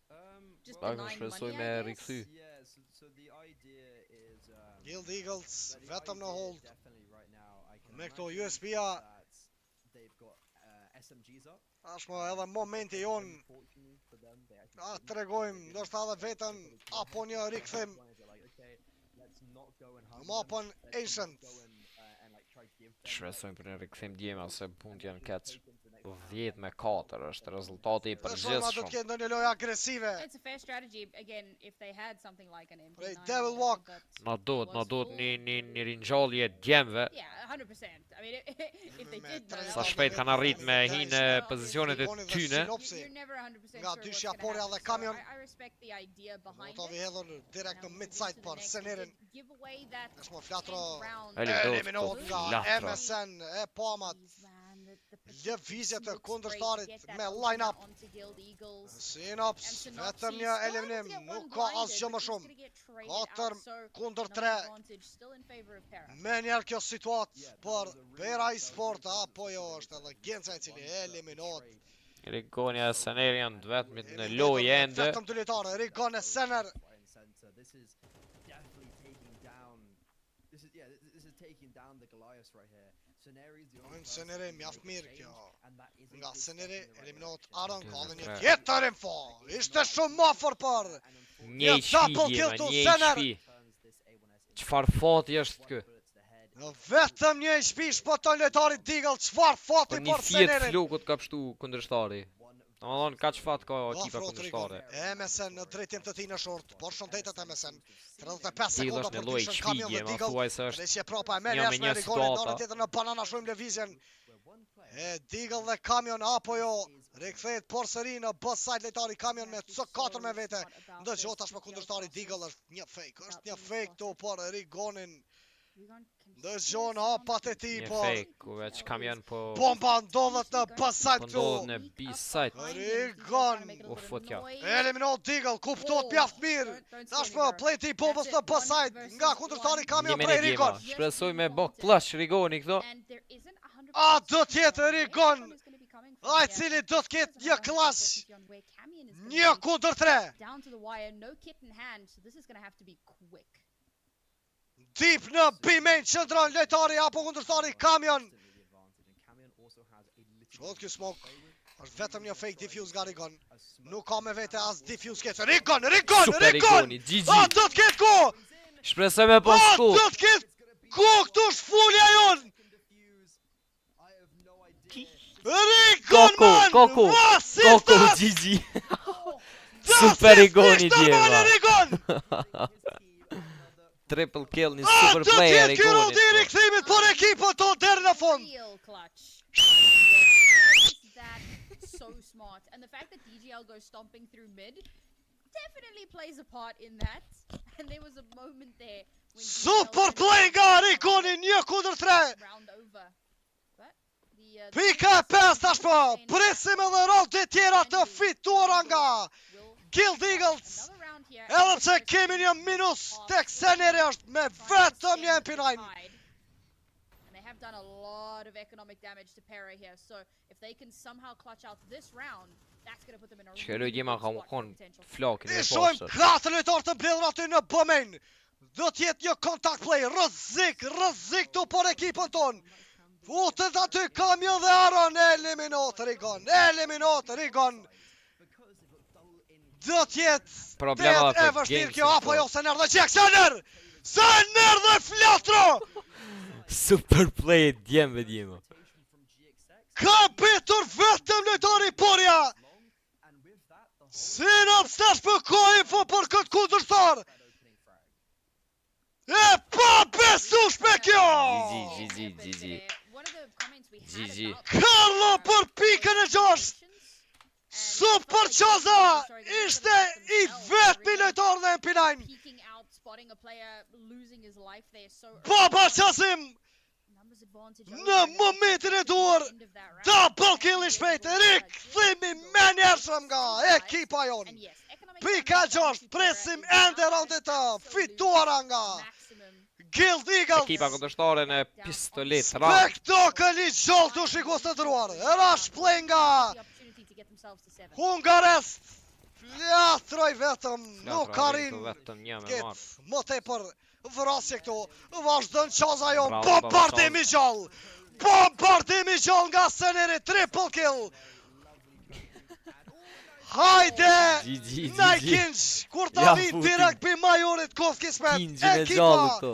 Speaker 9: Just
Speaker 2: Paktën
Speaker 9: denying
Speaker 2: shpresoj
Speaker 9: money,
Speaker 2: me
Speaker 9: I guess?
Speaker 2: rikthy.
Speaker 8: Yeah, so the idea is
Speaker 1: Guild Eagles
Speaker 8: the
Speaker 1: vetëm në
Speaker 8: idea
Speaker 1: hold.
Speaker 8: definitely right now, I can
Speaker 1: Me këto
Speaker 8: imagine
Speaker 1: USB-a.
Speaker 8: that they've got SMGs up.
Speaker 1: Tashmë edhe momenti jon.
Speaker 8: Unfortunately for them, they actually
Speaker 1: A
Speaker 8: didn't
Speaker 1: tregojmë
Speaker 8: get
Speaker 1: ndoshta edhe veten apo një rikthim
Speaker 8: okay, let's not go and
Speaker 1: në
Speaker 8: hunt
Speaker 1: mapën
Speaker 8: them. Let's
Speaker 1: Ancient.
Speaker 8: go and like try to give them
Speaker 2: Shpresojmë për një rikthim djema se punt janë keq. 10-4 është rezultati i
Speaker 1: Dhe shohim a do të
Speaker 2: përgjithshëm.
Speaker 1: ketë ndonjë lojë agresive.
Speaker 9: It's a fair strategy. Again, if they had something like an MP9.
Speaker 1: Prej
Speaker 9: or
Speaker 1: Devil
Speaker 9: whatever,
Speaker 1: Walk.
Speaker 9: but-
Speaker 2: Na duhet një ringjallje djemve.
Speaker 9: Yeah, 100%. I mean, if they did know,
Speaker 2: Sa
Speaker 9: that
Speaker 2: shpejt
Speaker 9: would
Speaker 2: kanë
Speaker 9: be
Speaker 2: arrit me
Speaker 9: amazing.
Speaker 2: hinë
Speaker 9: But
Speaker 2: pozicionet e
Speaker 9: obviously,
Speaker 2: tyne.
Speaker 9: You're never 100%
Speaker 1: Nga
Speaker 9: sure
Speaker 1: dy
Speaker 9: what's
Speaker 1: shja
Speaker 9: gonna
Speaker 1: Porja
Speaker 9: happen,
Speaker 1: dhe
Speaker 9: so
Speaker 1: Kamion.
Speaker 9: I respect the idea behind
Speaker 1: Do të
Speaker 9: it.
Speaker 1: hedhur direkt në
Speaker 9: Now,
Speaker 1: mid-side
Speaker 9: moving to the
Speaker 1: për
Speaker 9: next,
Speaker 1: Senerin.
Speaker 9: they did give away that
Speaker 1: Tashmë Flatro
Speaker 9: 10th round.
Speaker 1: eliminot nga
Speaker 2: Flatro.
Speaker 1: MSN e Pamat.
Speaker 9: Please, man, the
Speaker 1: Lëvizje të
Speaker 9: smoke spray to
Speaker 1: kundërshtarit
Speaker 9: get that
Speaker 1: me
Speaker 9: opener
Speaker 1: line-up.
Speaker 9: onto Guild Eagles.
Speaker 1: Synops,
Speaker 9: And
Speaker 1: vetëm
Speaker 9: Synopsis
Speaker 1: një
Speaker 9: still
Speaker 1: eliminim,
Speaker 9: able to get
Speaker 1: nuk
Speaker 9: one
Speaker 1: ka
Speaker 9: blinded,
Speaker 1: asgjë më
Speaker 9: but he's
Speaker 1: shumë.
Speaker 9: gonna get traded
Speaker 1: 4
Speaker 9: out, so
Speaker 1: kundër
Speaker 9: another
Speaker 1: 3.
Speaker 9: advantage still in favor of PERA.
Speaker 1: Me njerë kjo situatë për PERA Esport apo jo është edhe Genca i cili eliminot.
Speaker 2: Rigonja e Seneri janë të vetmit në lojë ende.
Speaker 1: Vetëm të lojtarë, Rigon e Sener.
Speaker 8: right and center. This is definitely taking down. This is taking down the Goliath right here. Seneri's the only person
Speaker 1: Seneri
Speaker 8: who
Speaker 1: mjaft
Speaker 8: can make
Speaker 1: mirë
Speaker 8: a
Speaker 1: kjo.
Speaker 8: change, and that is a
Speaker 1: Nga
Speaker 8: big step
Speaker 1: Seneri
Speaker 8: in the right
Speaker 1: eliminot
Speaker 8: direction.
Speaker 1: Aron ka dhe një
Speaker 2: 23.
Speaker 1: tjetër info. Ishte shumë më afër për.
Speaker 8: And unfortunately,
Speaker 2: Një HP djema, një HP.
Speaker 8: turns this A1S into
Speaker 2: Çfarë fati është kë?
Speaker 8: bullets to head.
Speaker 1: Në vetëm një HP shpoton lojtari Deagle, çfarë fati
Speaker 2: Për një
Speaker 1: për
Speaker 2: fjet
Speaker 1: Senerin.
Speaker 2: flokut ka pështu kundërshtari.
Speaker 8: One
Speaker 2: Domethënë kaq fat ka ekipa kundërshtare.
Speaker 1: MSN në drejtim të tij në short, por shëndetet MSN. 35
Speaker 2: Digëll
Speaker 1: sekonda
Speaker 2: është
Speaker 1: për
Speaker 2: në
Speaker 1: të
Speaker 2: lloj
Speaker 1: shën kamion
Speaker 2: shpigje,
Speaker 1: dhe
Speaker 2: ma
Speaker 1: Digëll.
Speaker 2: thuajse është
Speaker 1: Rishje propa e merr
Speaker 2: një me
Speaker 1: jashtë
Speaker 2: një
Speaker 1: me Rigonin,
Speaker 2: situata.
Speaker 1: në tjetër në banana shumë lëvizjen. E Digëll dhe kamion apo jo, rikthehet përsëri në bus side lejtari kamion me C4 me vete. Ndëgjoj tashmë kundërshtari Digëll është një fake këtu por Rigonin. Ndëgjon hapat e tij
Speaker 2: Një
Speaker 1: po.
Speaker 2: fake, ku veç kamion po
Speaker 1: Bomba ndodhet në bus side këtu.
Speaker 2: ndodhet në B-side.
Speaker 1: Rigon.
Speaker 2: U futja.
Speaker 1: Eliminot Digëll, kuptohet mjaft mirë. Tashmë pleti i bombës në bus side nga kundërshtari kamion prej Rigon.
Speaker 2: Shpresoj me bok plush Rigoni këto.
Speaker 1: A do tjetë Rigon, a i cili do të ketë një klas, një kundër 3. Deep në B-main qëndron lojtari apo kundërstari kamion. Shkot kjo smoke, është vetëm një fake diffuse nga Rigon. Nuk ka me vete as diffuse ketë. Rigon!
Speaker 2: Super Rigoni, GG.
Speaker 1: A do të ketë ku!
Speaker 2: Shpresoj me pas
Speaker 1: A
Speaker 2: ku.
Speaker 1: do të ketë ku këtu shfulja jonë! Rigon man!
Speaker 2: Koko, GG. Super Rigoni djeva. Triple kill një super player Rigoni.
Speaker 1: A do tjetë kjo rodi i rikthimit për ekipën të deri në fund.
Speaker 9: So smart, and the fact that DGL goes stomping through mid definitely plays a part in that. And there was a moment there when
Speaker 1: Super play nga Rigoni 1-3.
Speaker 9: round over. But the
Speaker 1: Pika 5 tashpo, presim edhe rolët e tjera të fituara nga Guild Eagles.
Speaker 9: another round here.
Speaker 1: Edhe pse kemi një minus tek Seneri është me vetëm një MP9.
Speaker 9: And they have done a lot of economic damage to PERA here. So if they can somehow clutch out this round, that's going to put them in a
Speaker 2: Shkelo
Speaker 9: really
Speaker 2: gjema
Speaker 9: good
Speaker 2: ka
Speaker 9: spot for
Speaker 2: mukon
Speaker 9: potential.
Speaker 2: flokin
Speaker 1: I
Speaker 2: e
Speaker 1: shojmë
Speaker 2: poshtë.
Speaker 1: 4 lojtarë të mbledhur aty në B-main. Do t'jetë një contact play, rëzik tu por ekipën ton. Futet aty kamion dhe Aron, eliminot Rigon. Do t'jetë
Speaker 2: Problema
Speaker 1: e
Speaker 2: për
Speaker 1: vështirë
Speaker 2: game
Speaker 1: kjo, apo jo,
Speaker 2: control.
Speaker 1: Sener dhe Gjek, Sener dhe Flatro!
Speaker 2: Super play djema.
Speaker 1: Ka betur vetëm lojtari Porja! Sinops tash për ko info për këtë kundërshtar! E pa besueshme kjo!
Speaker 2: GG.
Speaker 9: One of the comments we had
Speaker 2: GG.
Speaker 9: about
Speaker 1: Carlo për pikën e 6! Super Choza ishte i vetmi lojtar dhe MP9!
Speaker 9: peeking out, spotting a player losing his life there so early.
Speaker 1: Baba Qazim!
Speaker 9: Numbers advantage
Speaker 1: Në
Speaker 9: over them
Speaker 1: momentin e
Speaker 9: at the
Speaker 1: duhur,
Speaker 9: end of that round.
Speaker 1: double kill i shpejt, rikthimi me njerëshëm nga ekipa
Speaker 9: And
Speaker 1: jonë.
Speaker 9: yes, economic
Speaker 1: Pika
Speaker 9: damage done
Speaker 1: 6,
Speaker 9: to PERA
Speaker 1: presim
Speaker 9: is
Speaker 1: ende raundet të
Speaker 9: absolute
Speaker 1: fituara nga
Speaker 9: maximum.
Speaker 1: Guild Eagles.
Speaker 2: Ekipa kundërshtare në pistolet rap.
Speaker 1: Spektakël i gjallë të shikos të dëruar. Rush play nga
Speaker 9: The opportunity to get themselves to 7.
Speaker 1: Hungarest. Flatroj vetëm, nuk arrin
Speaker 2: Vetëm një me
Speaker 1: ketë
Speaker 2: marrë.
Speaker 1: më tepër vrasje këtu. Vazhdon Qaza jo,
Speaker 2: Bravo,
Speaker 1: bombardim i gjallë. Bombardim i gjallë nga Seneri, triple kill. Hajde!
Speaker 2: GG.
Speaker 1: Najkinç, kur ta
Speaker 2: Ja,
Speaker 1: vi
Speaker 2: futi.
Speaker 1: direkt për majorit Kovkismet.
Speaker 2: Kingjin e gjallë këto.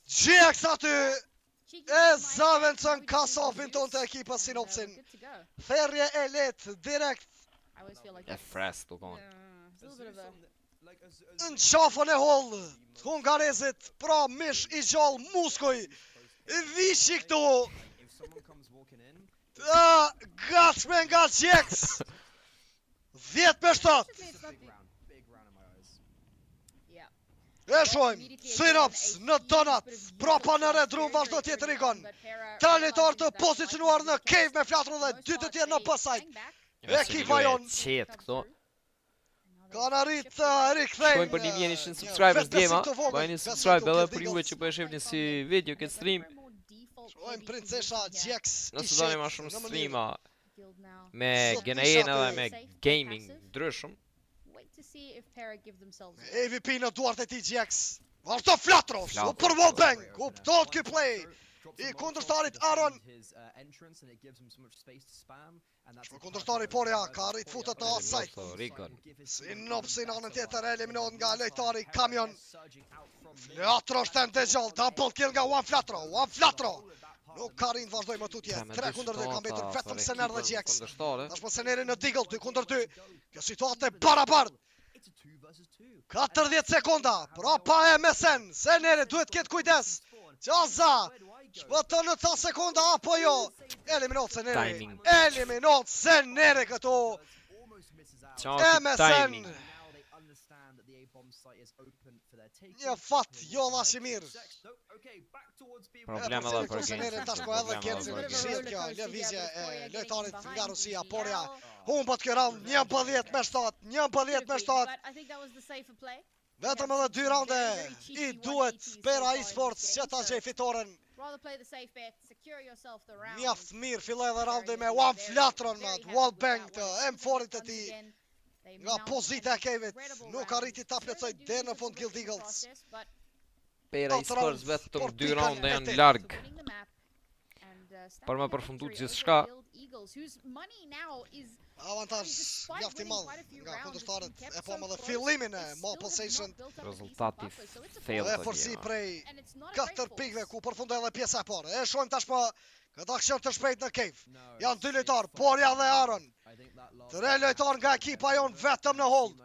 Speaker 1: Gjeks aty e zavendësën kasapin ton të ekipës Sinopsin.
Speaker 9: Good to go.
Speaker 1: Therje e letë direkt
Speaker 9: I always feel like
Speaker 2: E fresh tu kon.
Speaker 9: it's a little bit of a
Speaker 1: në qafën e hollë të hungarezit, pra mish i gjallë muskuj, vishi këtu,
Speaker 8: If someone comes walking in,
Speaker 1: gatshme nga Gjeks, 10-7,
Speaker 9: It's not
Speaker 8: big round in my eyes.
Speaker 9: yeah.
Speaker 1: e shojmë, Sinops në donat, propa në Red Room vazhdo tjetër i gon, tralitor të pozicionuar në cave me flatru dhe 2 të tjerë në pasajt, ekipa jonë,
Speaker 2: Qet këto.
Speaker 1: kanë arrit të rikthejnë.
Speaker 2: Shkojmë për 1100 subscribers djema. Bëjeni subscribe edhe për juve që po e shihni si video këtë stream.
Speaker 1: Shojmë princesha Gjeks,
Speaker 2: Nëse doni më shumë streama
Speaker 9: Guild now.
Speaker 2: me gameplay edhe me gaming ndryshëm,
Speaker 9: Wait to see if PERA give themselves
Speaker 1: AVP në duart e ti Gjeks, vazhdo Flatro, super wallbang, kuptot ky play, i kundërshtarit Aron,
Speaker 8: His entrance and it gives him so much space to spam and that's
Speaker 1: kundërshtari Porja ka arrit futet në asajt.
Speaker 2: Rigon.
Speaker 1: Sinopsin anën tjetër eliminot nga lojtari Kamion. Flatro shtem të gjallë, double kill nga One Flatro. Nuk ka rinë vazhdoj më tutje. 3 kundër 2 ka mbetur vetëm Sener dhe GX. Tashmë Seneri në Deagle 2 kundër 2. Kjo situatë e barabart. 40 sekonda. Prapa e MSN. Seneri duhet ketë kujdes. Qaza. Shpëton në ta sekonda apo jo. Eliminot Seneri. Eliminot Seneri këtu. MSN. Një fat jo lashi mirë.
Speaker 2: Probleme dhe për
Speaker 1: Seneri tashko edhe Genci këshill kjo lëvizje e lojtarit nga Rusia. Porja humbët kjo round 11 me 7. 11 me 7. Vetëm edhe 2 raunde i duhet PERA ESPORTS që ta gjej fitoren. Mjaft mirë filloj edhe raundi me one flatron me wallbang të M4-it të ti. Nga pozita e kejvit, nuk arriti ta plëcoj dhe në fund Guild Eagles.
Speaker 2: PERA ESPORTS vetëm 2 raunde janë larg. Për me përfundu gjithë shka.
Speaker 1: Avantaj mjaft i madh nga kundërshtarët e po më dhe fillimin e mall possession.
Speaker 2: Rezultati fail
Speaker 1: Dhe forsi prej 4 pikve ku përfundoi edhe pjesa e parë. E shohim tashmë këtë aksion të shpejt në cave. Janë 2 lojtarë, Porja dhe Aron. 3 lojtarë nga ekipa jon vetëm në hold.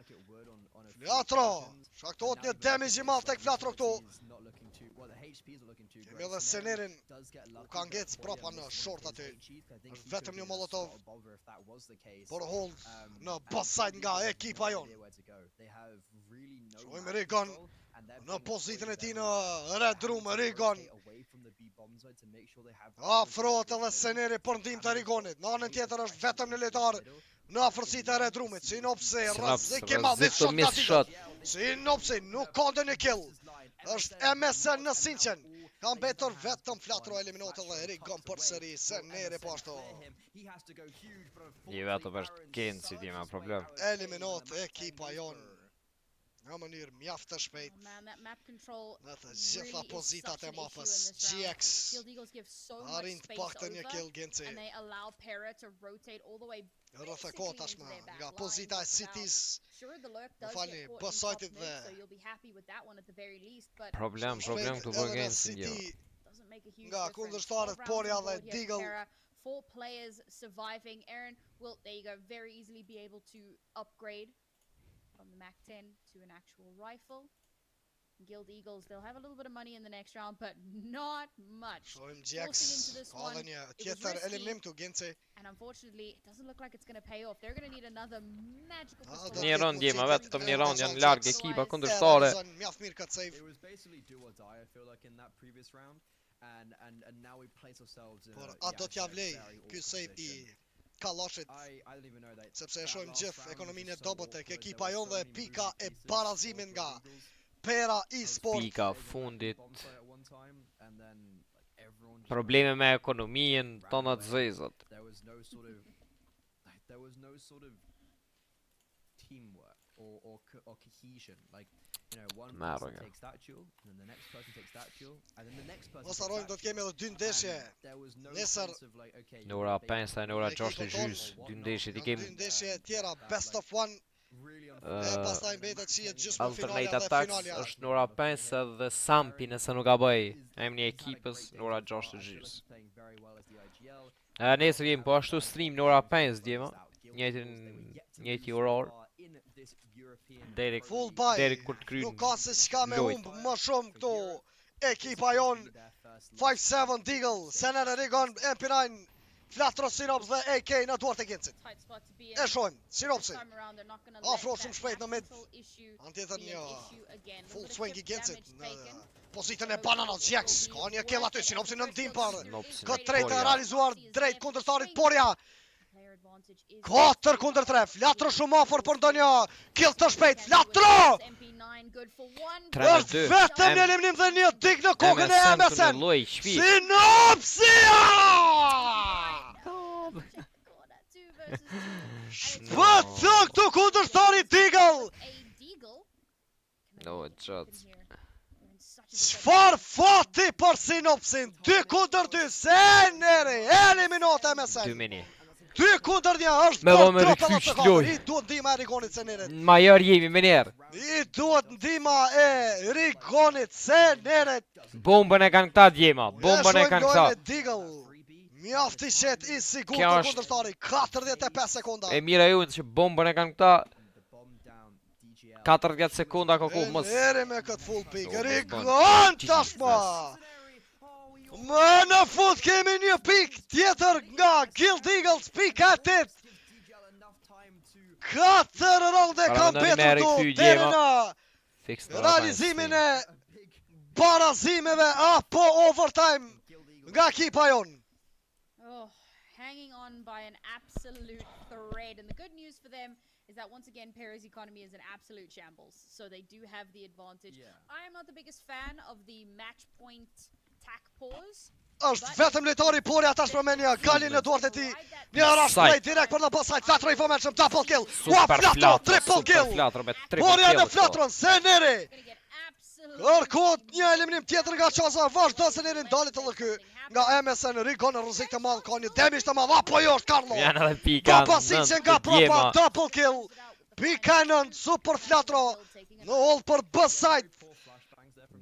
Speaker 1: Flatro, shaktohet një damage i madh tek Flatro këtu. Kemi edhe Senerin, u ka ngec prapa në short aty. Është vetëm një molotov. Por hold në backside nga ekipa jon. Shohim Rigon në pozitën e tij në red room, Rigon. Afrohet edhe Seneri për ndihmë të Rigonit. Në anën tjetër është vetëm një lojtar në afërsitë e red roomit. Sinopsi rrezik i madh shot. Sinopsi nuk ka ndonjë kill. Është MSN në Sinqen. Ka mbetur vetëm Flatro eliminohet dhe Rigon përsëri. Seneri po ashtu.
Speaker 2: I vetëm është Genci ti me problem.
Speaker 1: Eliminohet ekipa jon në mënyrë mjaft të shpejt. Në të gjitha pozitat e mapës, GX arrin të paktën një kill Genci. Rreth e kohë tashmë nga pozita e Cities. Më falni, B-side-it dhe
Speaker 2: Problem këtu për Genci jo.
Speaker 1: Nga kundërshtarët Porja dhe Deagle.
Speaker 9: 4 players surviving. Aaron will, there you go, very easily be able to upgrade from the Mac 10 to an actual rifle. Guild Eagles, they'll have a little bit of money in the next round, but not much.
Speaker 1: Shohim GX, ka dhe një tjetër eliminim të Genci.
Speaker 9: And unfortunately, it doesn't look like it's going to pay off. They're going to need another magical pistol.
Speaker 2: Një round jema vetëm një round janë larg ekipa kundërshtare.
Speaker 1: Mjaft mirë këtë save.
Speaker 8: It was basically do or die, I feel like, in that previous round. And now we place ourselves in
Speaker 1: Por a do t'ja vlej ky save i Kalashit. Sepse e shohim gjithë ekonominë e dobët tek ekipa jon dhe pika e barazimit nga PERA ESPORTS.
Speaker 2: Pika fundit. Probleme me ekonominë tonë të zezat.
Speaker 8: There was no sort of teamwork or cohesion. Like, you know, one person takes that duel, and then the next person takes that duel, and then the next person
Speaker 1: Mos harrojmë do të kemi edhe 2 ndeshje. Nesër
Speaker 8: në
Speaker 2: ora 5 dhe në ora 6 gjys, 2 ndeshje i kemi.
Speaker 1: 2 ndeshje tjera best of 1. E pastaj mbetet shihet gjysmë finale
Speaker 2: Alternate
Speaker 1: dhe
Speaker 2: attacks
Speaker 1: finalja.
Speaker 2: është në ora 5 dhe Sampi nëse nuk gaboj, emri i ekipës në ora 6 gjys. Nesër jemi po ashtu stream në ora 5 djema, njëjti oror.
Speaker 1: Full buy.
Speaker 2: Kur të kryjnë
Speaker 1: Nuk ka se çka me humb më shumë këtu. Ekipa jon 5-7 Deagle, Sener Rigon, MP9, Flatro Synops dhe AK në duart e Gencit. E shohim, Synopsi. Afro shumë shpejt në mid. Anë tjetër një full swing i Gencit në pozitën e Bananas GX. Ka një kill aty, Synopsi në ndim par. Këtë drejt e realizuar drejt kundërshtarit Porja. 4 kundër 3, Flatro shumë afër për ndonjë kill të shpejt. Flatro! Është vetëm një eliminim dhe një dik në kokën e MSN. Synopsi! Shpëtë këtu kundërshtari Deagle!
Speaker 2: No, gjatë.
Speaker 1: Çfarë fati për Synopsin? 2 kundër 2, Seneri eliminohet MSN.
Speaker 2: 2 mini.
Speaker 1: 2 kundër 1 është
Speaker 2: Me
Speaker 1: për
Speaker 2: vëmë
Speaker 1: drop
Speaker 2: rikësh
Speaker 1: edhe
Speaker 2: loj.
Speaker 1: I duhet ndihma e Rigonit Senerit.
Speaker 2: Major jemi me njerë.
Speaker 1: I duhet ndihma e Rigonit Senerit.
Speaker 2: Bombën e kanë këta djema. Bombën e kanë këta.
Speaker 1: Digl. Mjafti qet I sigur
Speaker 2: Kjo
Speaker 1: të
Speaker 2: është-
Speaker 1: kundërtari. 45 sekonda.
Speaker 2: E mira ju që bombën e kanë këta. 40 sekunda ka kohë mos.
Speaker 1: Seneri me këtë full pick.
Speaker 2: O,
Speaker 1: Rigon tashma. Më në fund kemi një pik tjetër nga Guild Eagles, pik 8. 4 ronde
Speaker 2: Para
Speaker 1: kam
Speaker 2: mendoni me
Speaker 1: petur
Speaker 2: rikthye
Speaker 1: do
Speaker 2: gjema.
Speaker 1: deri në
Speaker 2: Fix të
Speaker 1: realizimin e barazimeve apo overtime nga ekipa jon.
Speaker 9: Oh, hanging on by an absolute thread. And the good news for them is that once again, PERA's economy is an absolute shambles. So they do have the advantage. I am not the biggest fan of the match point tack pause.
Speaker 1: Është vetëm lojtari Pori atash për me një galin e duart e ti. Një rush play direkt për në bësajt. Flatro I vëmendshëm, double kill. Ua, Flatro, triple kill.
Speaker 2: Flatro me triple
Speaker 1: Pori
Speaker 2: kill.
Speaker 1: në Flatron, Seneri.
Speaker 9: Gonna get absolutely
Speaker 1: Kërkot një eliminim tjetër nga Qaza. Vazhdo Seneri dalit edhe ky. Nga MSN, Rigon në rrezik të madh, ka një damage të madh. Apo jo është Carlo.
Speaker 2: Janë edhe pika
Speaker 1: Pasi që nga propa, double kill. Pika nën, super Flatro. Në hold për bësajt.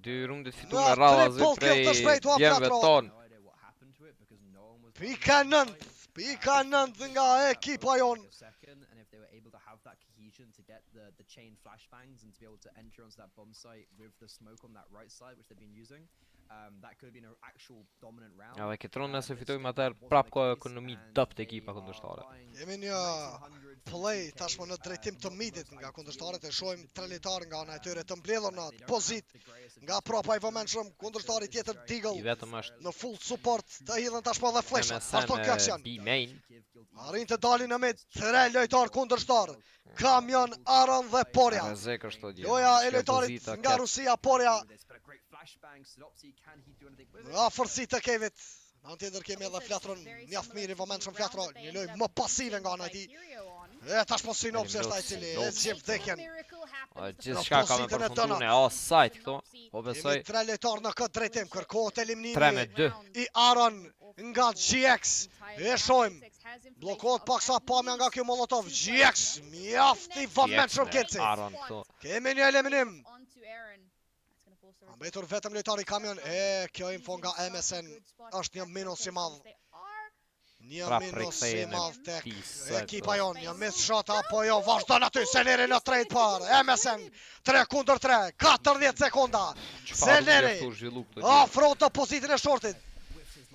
Speaker 2: 2 rundet fitu me radhazi prej djemve tonë.
Speaker 1: Pika nënt nga ekipa jon.
Speaker 8: And if they were able to have that cohesion to get the chain flashbangs and to be able to enter onto that bomb site with the smoke on that right side, which they've been using, that could have been an actual dominant round.
Speaker 2: Ja, dhe këtë rund nëse fitojmë atër prap ka ekonomi dëpt ekipa kundërshtare.
Speaker 1: Jemi një play tashmë në drejtim të midit nga kundërshtarët e shohim 3 lojtarë nga ana e tyre të mbledhur në pozit nga propa I vëmendshëm kundërshtari tjetër
Speaker 2: I
Speaker 1: Digl
Speaker 2: vetëm është
Speaker 1: në full support të hidhen tashmë edhe flash. Ashtu kjo aksione.
Speaker 2: B-main.
Speaker 1: Arrin të dalin në mid 3 lojtar kundërshtar. Kamion, Aron dhe Porja.
Speaker 2: Rezek është të djemë.
Speaker 1: Loja e lojtarit nga Rusia Porja. Afërsi të Kevit. Në tjetër kemi edhe Flatron, mjaft mirë I vëmendshëm Flatro, një lojë më pasive nga ana e tij. E tashmë Sinopsi është ai I cili e zgjidh vdekjen.
Speaker 2: Gjithë shka ka me përfundu në offside këto. Po besoj
Speaker 1: Jemi 3 lojtarë në këtë drejtim, kërkohet
Speaker 2: 3 me
Speaker 1: eliminimi
Speaker 2: 2.
Speaker 1: I Aron nga GX. E shohim. Blokohet paksa pamja nga kjo Molotov. GX, mjaft I vëmendshëm Kenci.
Speaker 2: Aron këto.
Speaker 1: Kemi një eliminim.
Speaker 9: onto Aaron. That's gonna force the
Speaker 1: Mbetur vetëm lojtari Kamion. E, kjo info nga MSN është një minus I madh. Një
Speaker 2: Prap
Speaker 1: minus I
Speaker 2: rikthejnë
Speaker 1: madh tek
Speaker 2: tisë,
Speaker 1: ekipa jon. Një miss shot apo jo, vazhdon aty Seneri në trade par. MSN 3 kundër 3, 40 sekunda. Seneri afro të pozitin e shortit.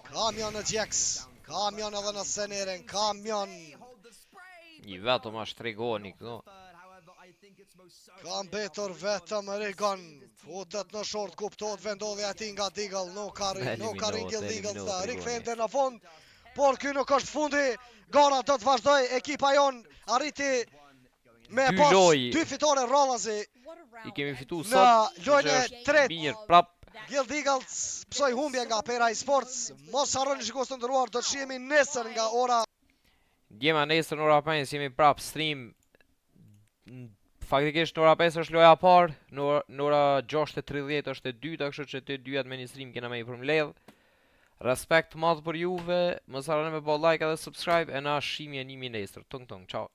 Speaker 1: Kamion në GX. Kamion edhe në Senerin. Kamion.
Speaker 2: I vetëm është tregoni këto.
Speaker 1: Ka mbetur vetëm Rigon. Futet në short, kuptohet vendodhja e tij nga Digl. Nuk ka rin Guild Eagles. Rikthehen deri në fund. Por ky nuk është fundi. Gara do të vazhdoj. Ekipa jon arriti me pas 2 fitore rradhazi
Speaker 2: I kemi fitu
Speaker 1: në
Speaker 2: sot.
Speaker 1: lojën e tretë.
Speaker 2: Mirë, prap.
Speaker 1: Guild Eagles psoi humbje nga PERA ESPORTS. Mos harroni shikues të nderuar, do të shihemi nesër nga ora
Speaker 2: Djema nesër në ora 5 jemi prap stream. Faktikisht në ora 5 është loja parë, në ora 6:30 është e dyta, kështu që të dyat me një stream kena me I përmbledh. Respekt madh për juve, mos harroni me bë like edhe subscribe e na shihemi nesër. Tung tung, ciao.